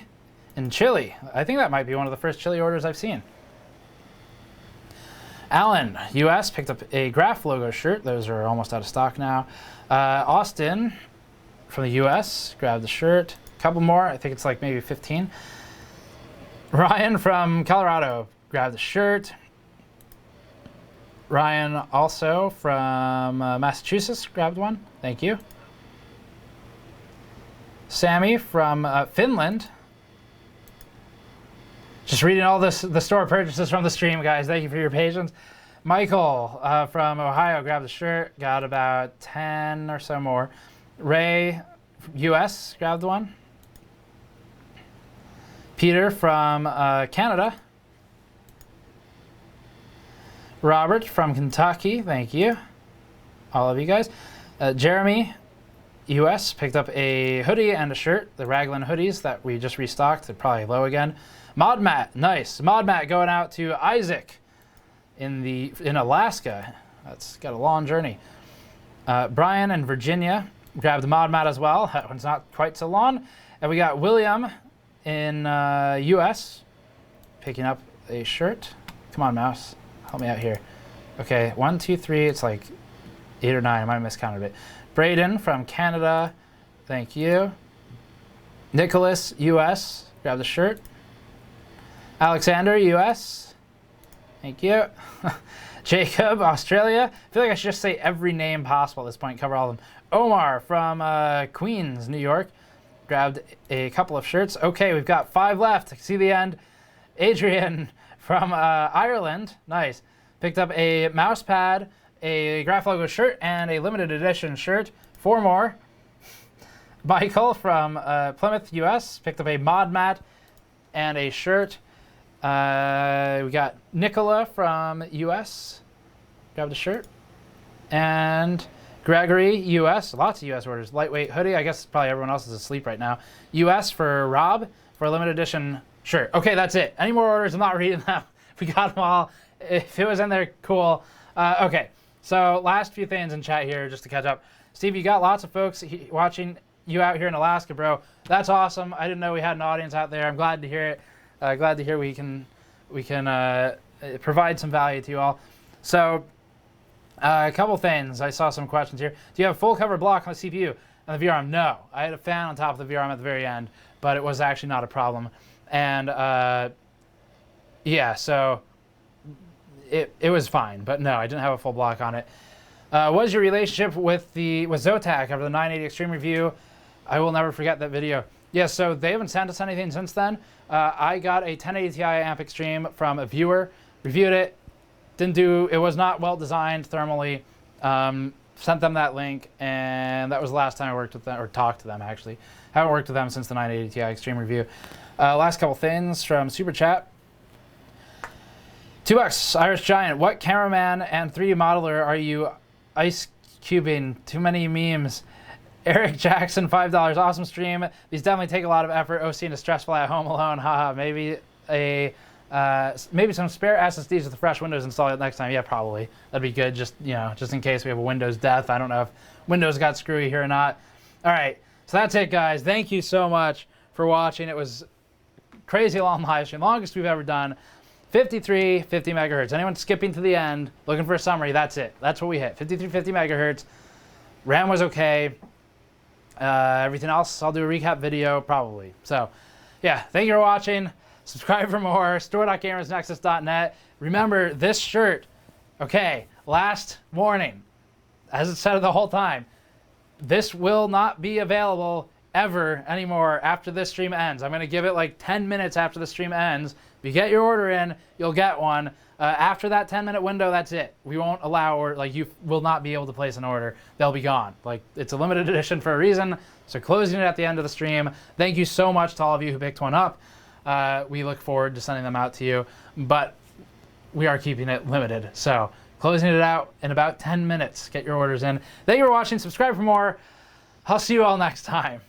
in Chile. I think that might be one of the first Chile orders I've seen. Alan, US, picked up a Graph logo shirt. Those are almost out of stock now. Austin from the US grabbed the shirt. A couple more. I think it's like maybe 15. Ryan from Colorado grabbed the shirt. Ryan also from Massachusetts grabbed one. Thank you. Sammy from Finland. Just reading all the store purchases from the stream, guys. Thank you for your patience. Michael from Ohio grabbed the shirt. Got about 10 or so more. Ray, US, grabbed one. Peter from Canada. Robert from Kentucky, thank you. All of you guys. Jeremy, US, picked up a hoodie and a shirt. The Raglan hoodies that we just restocked. They're probably low again. Mod Matt, nice. Mod Matt going out to Isaac in Alaska. That's got a long journey. Brian in Virginia grabbed Mod Matt as well. That one's not quite so long. And we got William in US picking up a shirt. Come on, mouse. Help me out here. Okay, 1, 2, 3. It's like 8 or 9. I might have miscounted it. Braden from Canada. Thank you. Nicholas, US. Grab the shirt. Alexander, US. Thank you. Jacob, Australia. I feel like I should just say every name possible at this point, cover all of them. Omar from Queens, New York. Grabbed a couple of shirts. Okay, we've got 5 left. I can see the end. Adrian from Ireland, nice. Picked up a mouse pad, a Graph logo shirt, and a limited edition shirt. 4 more. Michael from Plymouth, US, picked up a mod mat and a shirt. We got Nicola from US, grabbed a shirt. And Gregory, US, lots of US orders. Lightweight hoodie, I guess probably everyone else is asleep right now. US for Rob for a limited edition shirt. Okay, that's it. Any more orders? I'm not reading them. We got them all. If it was in there, cool. Okay, so last few things in chat here just to catch up. Steve, you got lots of folks watching you out here in Alaska, bro. That's awesome. I didn't know we had an audience out there. I'm glad to hear it. Glad to hear we can provide some value to you all. So a couple things. I saw some questions here. Do you have a full cover block on the CPU and the VRM? No. I had a fan on top of the VRM at the very end, but it was actually not a problem. And yeah, so it was fine, but no, I didn't have a full block on it. What is your relationship with Zotac after the 980 Extreme review? I will never forget that video. Yeah, so they haven't sent us anything since then. I got a 1080 Ti Amp Extreme from a viewer, reviewed it, it was not well designed thermally. Sent them that link, and that was the last time I worked with them, or talked to them actually. Haven't worked with them since the 980 Ti Extreme review. Last couple things from Super Chat. $2, Irish Giant. What cameraman and 3D modeler are you ice cubing? Too many memes. Eric Jackson, $5. Awesome stream. These definitely take a lot of effort. OC and stressful at home alone. Haha. Maybe some spare SSDs with the fresh Windows installed next time. Yeah, probably. That'd be good. Just in case we have a Windows death. I don't know if Windows got screwy here or not. All right. So that's it, guys. Thank you so much for watching. It was crazy long live stream, longest we've ever done. 5350 megahertz. Anyone skipping to the end, looking for a summary, that's it. That's what we hit. 5350 megahertz. RAM was okay. Everything else, I'll do a recap video probably. So, yeah, thank you for watching. Subscribe for more. Store.gamersnexus.net. Remember this shirt. Okay, last warning. As it said the whole time, this will not be available ever anymore after this stream ends. I'm going to give it like 10 minutes after the stream ends. If you get your order in, you'll get one. After that 10-minute window, that's it. We won't allow, or like you will not be able to place an order. They'll be gone. Like it's a limited edition for a reason. So closing it at the end of the stream. Thank you so much to all of you who picked one up. We look forward to sending them out to you, but we are keeping it limited. So closing it out in about 10 minutes. Get your orders in. Thank you for watching. Subscribe for more. I'll see you all next time.